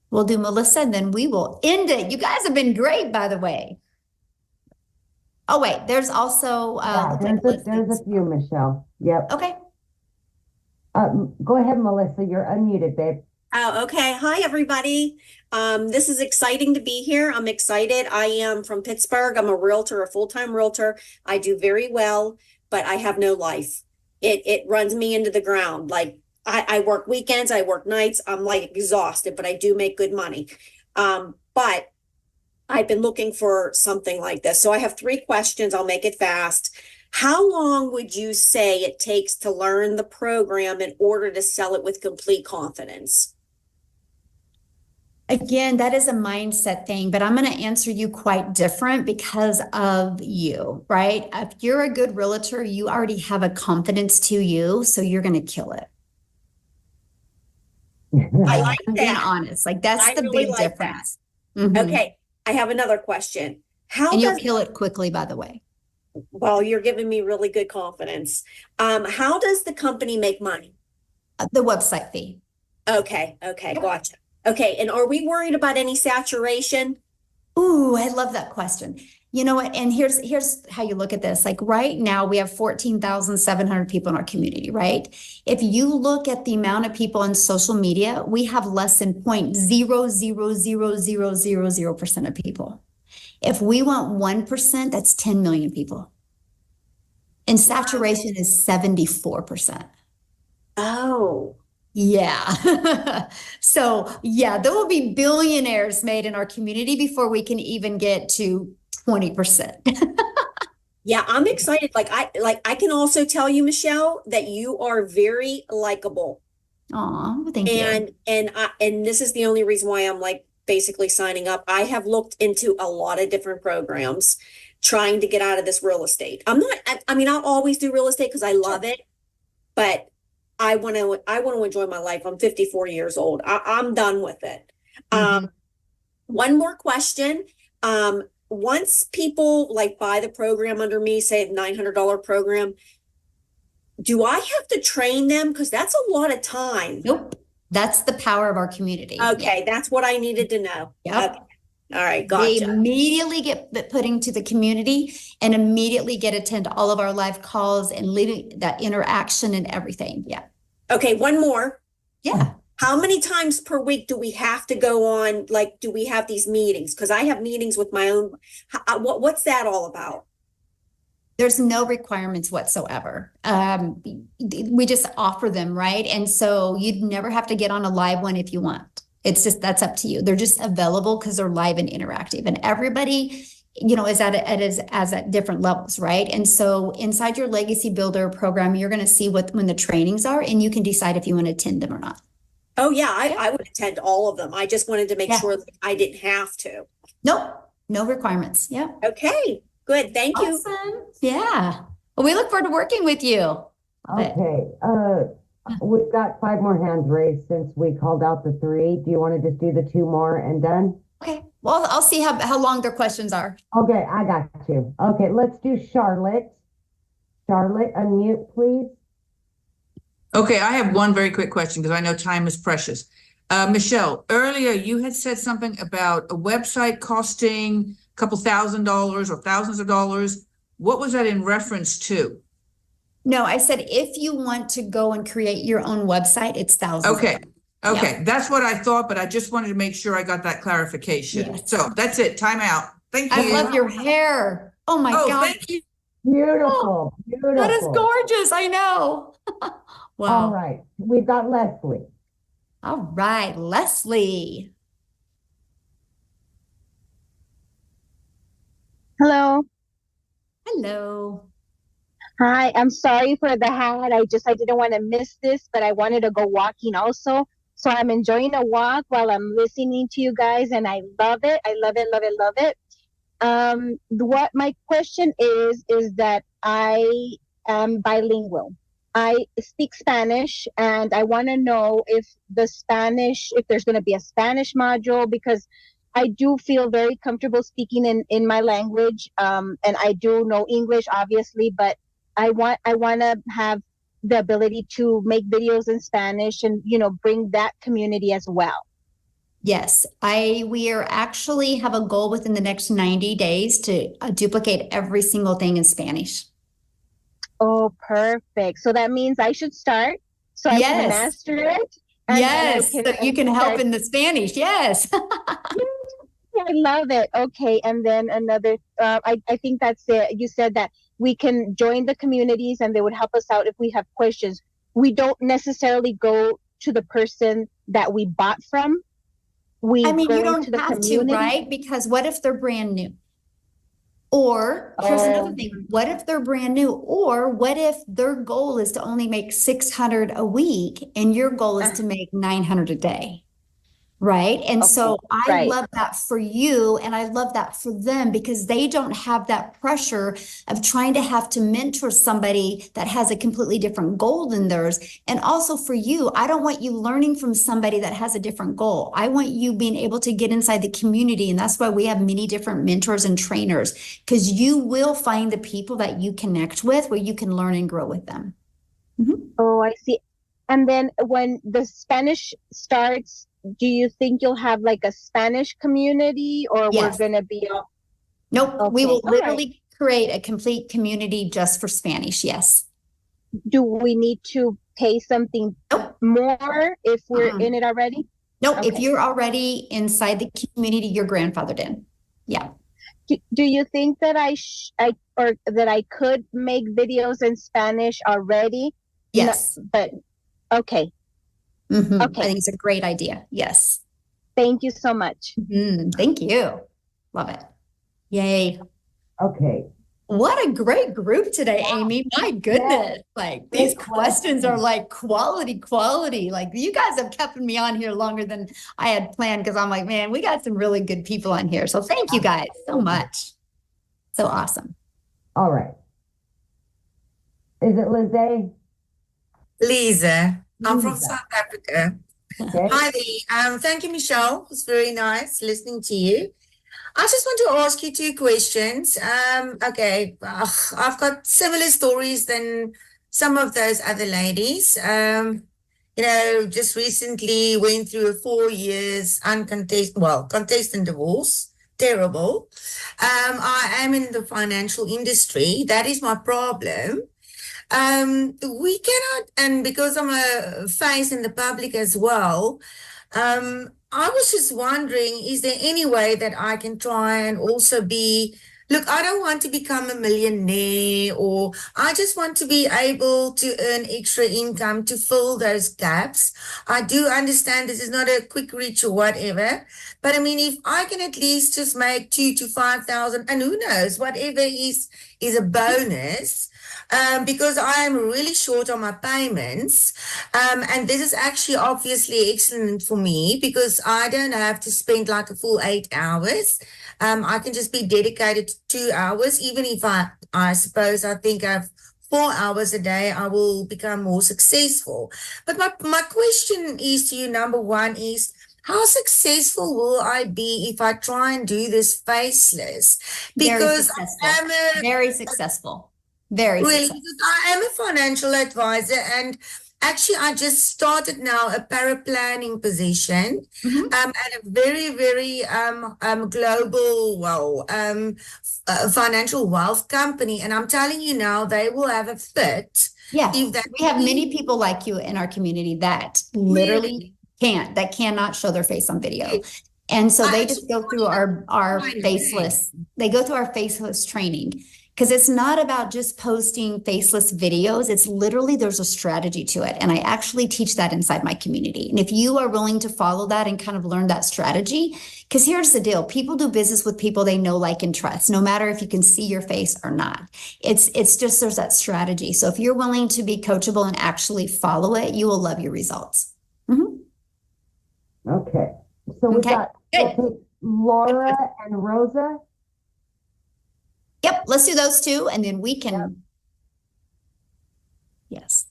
We'll do Melissa, and then we will end it. You guys have been great, by the way. Oh, wait, there's also there's a few, Michelle. Yep. Okay. Go ahead, Melissa. You're unmuted, babe. Oh, okay. Hi, everybody. This is exciting to be here. I'm excited. I am from Pittsburgh. I'm a realtor, a full-time realtor. I do very well, but I have no life. It runs me into the ground. I work weekends, I work nights. I'm exhausted, but I do make good money. But I've been looking for something like this. So I have 3 questions. I'll make it fast. How long would you say it takes to learn the program in order to sell it with complete confidence? Again, that is a mindset thing, but I'm going to answer you quite different because of you, right? If you're a good realtor, you already have a confidence to you, so you're going to kill it. I like I'm that. being honest. Like that's the really big like difference. Okay, I have another question. And you'll kill it quickly, by the way. Well, you're giving me really good confidence. How does the company make money? The website fee. Okay, gotcha. Okay, and are we worried about any saturation? Ooh, I love that question. You know what? And here's how you look at this. Like right now, we have 14,700 people in our community, right? If you look at the amount of people on social media, we have less than 0.0000000% of people. If we want 1%, that's 10 million people. And saturation is 74%. Oh. Yeah. So yeah, there will be billionaires made in our community before we can even get to 20%. Yeah, I'm excited. I can also tell you, Michelle, that you are very likable. Aw, thank you. And this is the only reason why I'm like basically signing up. I have looked into a lot of different programs trying to get out of this real estate. I mean, I'll always do real estate because I love it, but I want to enjoy my life. I'm 54 years old. I'm done with it. One more question. Once people like buy the program under me, say a $900 program, do I have to train them? Because that's a lot of time. Nope. That's the power of our community. Okay, that's what I needed to know. Yep. Okay. All right, They gotcha. immediately get put into the community and immediately get attend all of our live calls and leading that interaction and everything. Yeah. Okay, one more. Yeah. How many times per week do we have to go on? Like, do we have these meetings? Because I have meetings with my own. What's that all about? There's no requirements whatsoever. We just offer them, right? And so you'd never have to get on a live one if you want. It's just, that's up to you. They're just available because they're live and interactive, and everybody, you know, is at different levels, right? And so inside your Legacy Builder program, you're going to see when the trainings are, and you can decide if you want to attend them or not. Oh yeah, I would attend all of them. I just wanted to make sure that I didn't have to. Nope, no requirements. Yeah. Okay, good. Thank you. Yeah. Well, we look forward to working with you. Okay. We've got 5 more hands raised since we called out the 3. Do you want to just do the 2 more and done? Okay. Well, I'll see how long their questions are. Okay, I got you. Okay, let's do Charlotte. Charlotte, unmute, please. Okay, I have one very quick question because I know time is precious. Michelle, earlier you had said something about a website costing a couple $1,000s or thousands of dollars. What was that in reference to? No, I said if you want to go and create your own website, it's thousands. Okay. Okay, that's what I thought, but I just wanted to make sure I got that clarification. Yes. So that's it. Time out. Thank you. I love your hair. Oh my God. Thank you. Beautiful. Beautiful. That is gorgeous. I know. Wow. All right. We've got Leslie. All right, Leslie. Hello. Hello. Hi, I'm sorry for the hat. I didn't want to miss this, but I wanted to go walking also. So I'm enjoying a walk while I'm listening to you guys, and I love it. I love it, love it, love it. What my question is that I am bilingual. I speak Spanish, and I want to know if there's going to be a Spanish module, because I do feel very comfortable speaking in my language. And I do know English, obviously, but I want to have the ability to make videos in Spanish and, bring that community as well. Yes, we are actually have a goal within the next 90 days to duplicate every single thing in Spanish. Oh, perfect. So that means I should start so I can master it. Yes, so you can help in the Spanish. Yes. I love it. Okay. And then another, I think that's it. You said that we can join the communities and they would help us out if we have questions. We don't necessarily go to the person that we bought from. You don't have to, right? Because what if they're brand new? Or here's another thing. What if they're brand new? Or what if their goal is to only make 600 a week and your goal is to make 900 a day? Right. And so I love that for you. And I love that for them because they don't have that pressure of trying to have to mentor somebody that has a completely different goal than theirs. And also for you, I don't want you learning from somebody that has a different goal. I want you being able to get inside the community. And that's why we have many different mentors and trainers, because you will find the people that you connect with where you can learn and grow with them. Oh, I see. And then when the Spanish starts, do you think you'll have like a Spanish community, or Yes. we're going to be all... Nope. We will All literally create a complete community just for Spanish. Yes. Do we need to pay something more if we're in it already? Nope. If you're already inside the community, you're grandfathered in. Yeah. Do you think that that I could make videos in Spanish already? Yes. But okay. Okay. Okay. I think it's a great idea. Yes. Thank you so much. Thank you. Love it. Yay. Okay. What a great group today, Amy. My goodness. Like these questions are like quality. Like you guys have kept me on here longer than I had planned because I'm like, man, we got some really good people on here. So thank you guys so much. So awesome. All right. Is it Lizzie? Lisa. I'm from South Africa. Okay. Hi there. Thank you, Michelle. It was very nice listening to you. I just want to ask you two questions. Okay, I've got similar stories than some of those other ladies. Just recently went through a 4 years contested divorce. Terrible. I am in the financial industry. That is my problem. We cannot, and because I'm a face in the public as well, I was just wondering, is there any way that I can try and also look, I don't want to become a millionaire, or I just want to be able to earn extra income to fill those gaps. I do understand this is not a quick reach or whatever, but I mean, if I can at least just make 2,000 to 5,000, and who knows, whatever is a bonus. Because I am really short on my payments. And this is actually obviously excellent for me because I don't have to spend like a full 8 hours. I can just be dedicated to 2 hours. Even if I suppose I think I've 4 hours a day, I will become more successful. But my question is to you, number one is, how successful will I be if I try and do this faceless? Because very successful. Very really, successful. because I am a financial advisor, and actually I just started now a paraplanning position at a very, very global, financial wealth company. And I'm telling you now, they will have a fit. Yeah, we have many people like you in our community that literally cannot show their face on video. And so they just go through our faceless, faceless training. Because it's not about just posting faceless videos. It's literally, there's a strategy to it. And I actually teach that inside my community. And if you are willing to follow that and kind of learn that strategy, because here's the deal, people do business with people they know, like, and trust, no matter if you can see your face or not. It's just, there's that strategy. So if you're willing to be coachable and actually follow it, you will love your results. Okay. So we got Laura and Rosa. Yep, let's do those two, and then we can. Yes.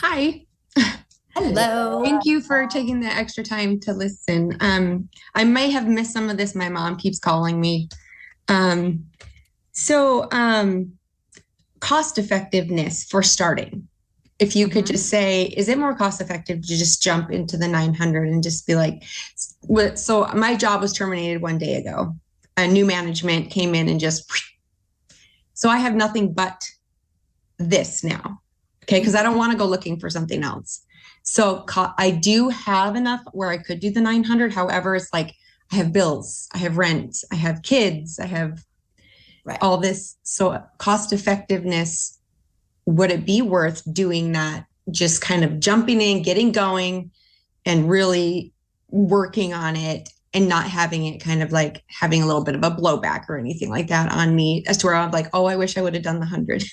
Hi. Hello. Thank you for taking the extra time to listen. I may have missed some of this. My mom keeps calling me. Cost effectiveness for starting. If you could just say, is it more cost effective to just jump into the 900 and just be like, so my job was terminated 1 day ago. A new management came in and so I have nothing but this now. Okay. Cause I don't want to go looking for something else. So I do have enough where I could do the 900. However, it's like, I have bills, I have rent, I have kids, I have all this. So cost effectiveness, would it be worth doing that? Just kind of jumping in, getting going and really working on it and not having it kind of like having a little bit of a blowback or anything like that on me as to where I'm like, oh, I wish I would have done the 100.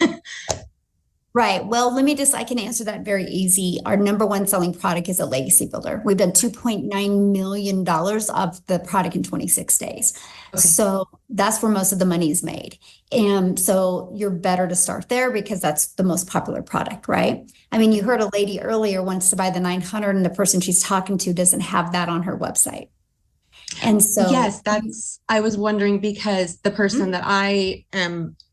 Right. Well, I can answer that very easy. Our number one selling product is a legacy builder. We've done $2.9 million of the product in 26 days. Okay. So that's where most of the money is made. And so you're better to start there because that's the most popular product, right? I mean, you heard a lady earlier wants to buy the 900 and the person she's talking to doesn't have that on her website. And so yes, I was wondering because the person that I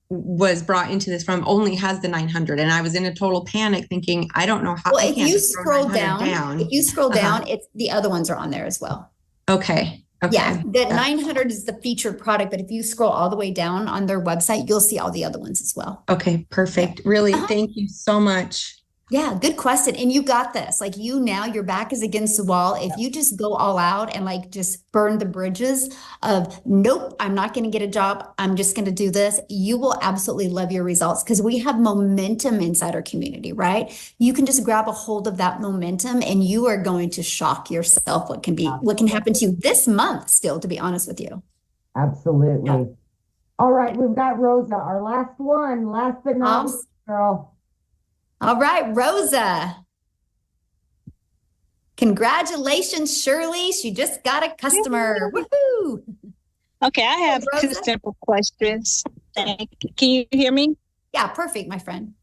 was brought into this from only has the 900, and I was in a total panic thinking, I don't know how. Well, if you scroll down, it's the other ones are on there as well. Okay. Yeah, the 900 is the featured product, but if you scroll all the way down on their website, you'll see all the other ones as well. Okay, perfect. Yeah. Really, thank you so much. Yeah, good question. And you got this. Like your back is against the wall. If you just go all out and like just burn the bridges of, nope, I'm not going to get a job. I'm just going to do this. You will absolutely love your results because we have momentum inside our community, right? You can just grab a hold of that momentum and you are going to shock yourself what can happen to you this month still, to be honest with you. Absolutely. Yeah. All right. We've got Rosa, our last but not least, girl. All right, Rosa. Congratulations, Shirley. She just got a customer. Woohoo! Okay, I have two simple questions. Can you hear me? Yeah, perfect, my friend.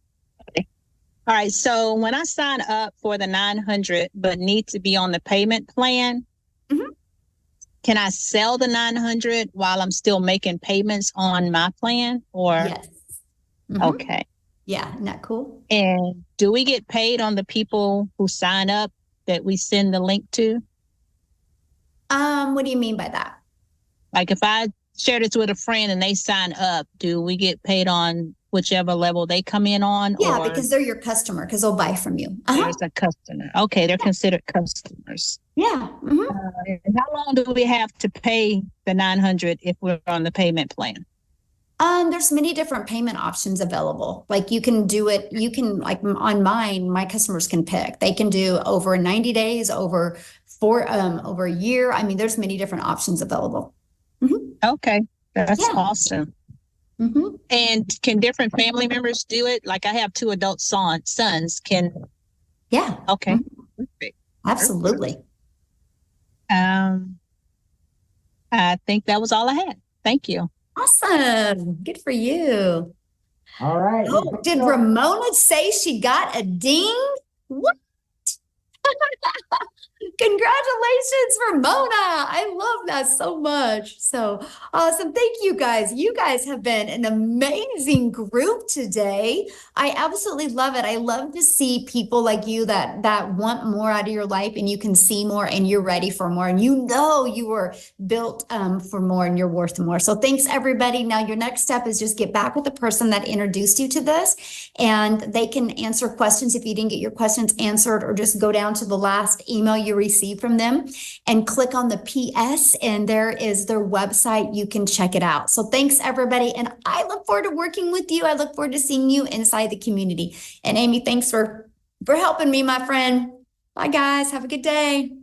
Okay. All right, so when I sign up for the 900 but need to be on the payment plan, can I sell the 900 while I'm still making payments on my plan? Or yes. Okay. Yeah, isn't that cool? And do we get paid on the people who sign up that we send the link to? What do you mean by that? Like if I share this with a friend and they sign up, do we get paid on whichever level they come in on? Yeah, because they're your customer, because they'll buy from you. There's a customer. Okay, they're considered customers. Yeah. And how long do we have to pay the 900 if we're on the payment plan? There's many different payment options available. Like you can like on mine, my customers can pick. They can do over 90 days, over a year. I mean, there's many different options available. Okay. That's awesome. And can different family members do it? Like I have 2 adult sons. Yeah. Okay. Absolutely. I think that was all I had. Thank you. Awesome. Good for you. All right. Oh, did Ramona say she got a ding? What? Congratulations, Ramona. I love that so much. So awesome. Thank you guys. You guys have been an amazing group today. I absolutely love it. I love to see people like you that want more out of your life and you can see more and you're ready for more and you were built for more and you're worth more. So thanks everybody. Now your next step is just get back with the person that introduced you to this and they can answer questions if you didn't get your questions answered or just go down to the last email you received from them and click on the PS and there is their website. You can check it out. So thanks everybody. And I look forward to working with you. I look forward to seeing you inside the community. And Amy, thanks for helping me, my friend. Bye guys. Have a good day.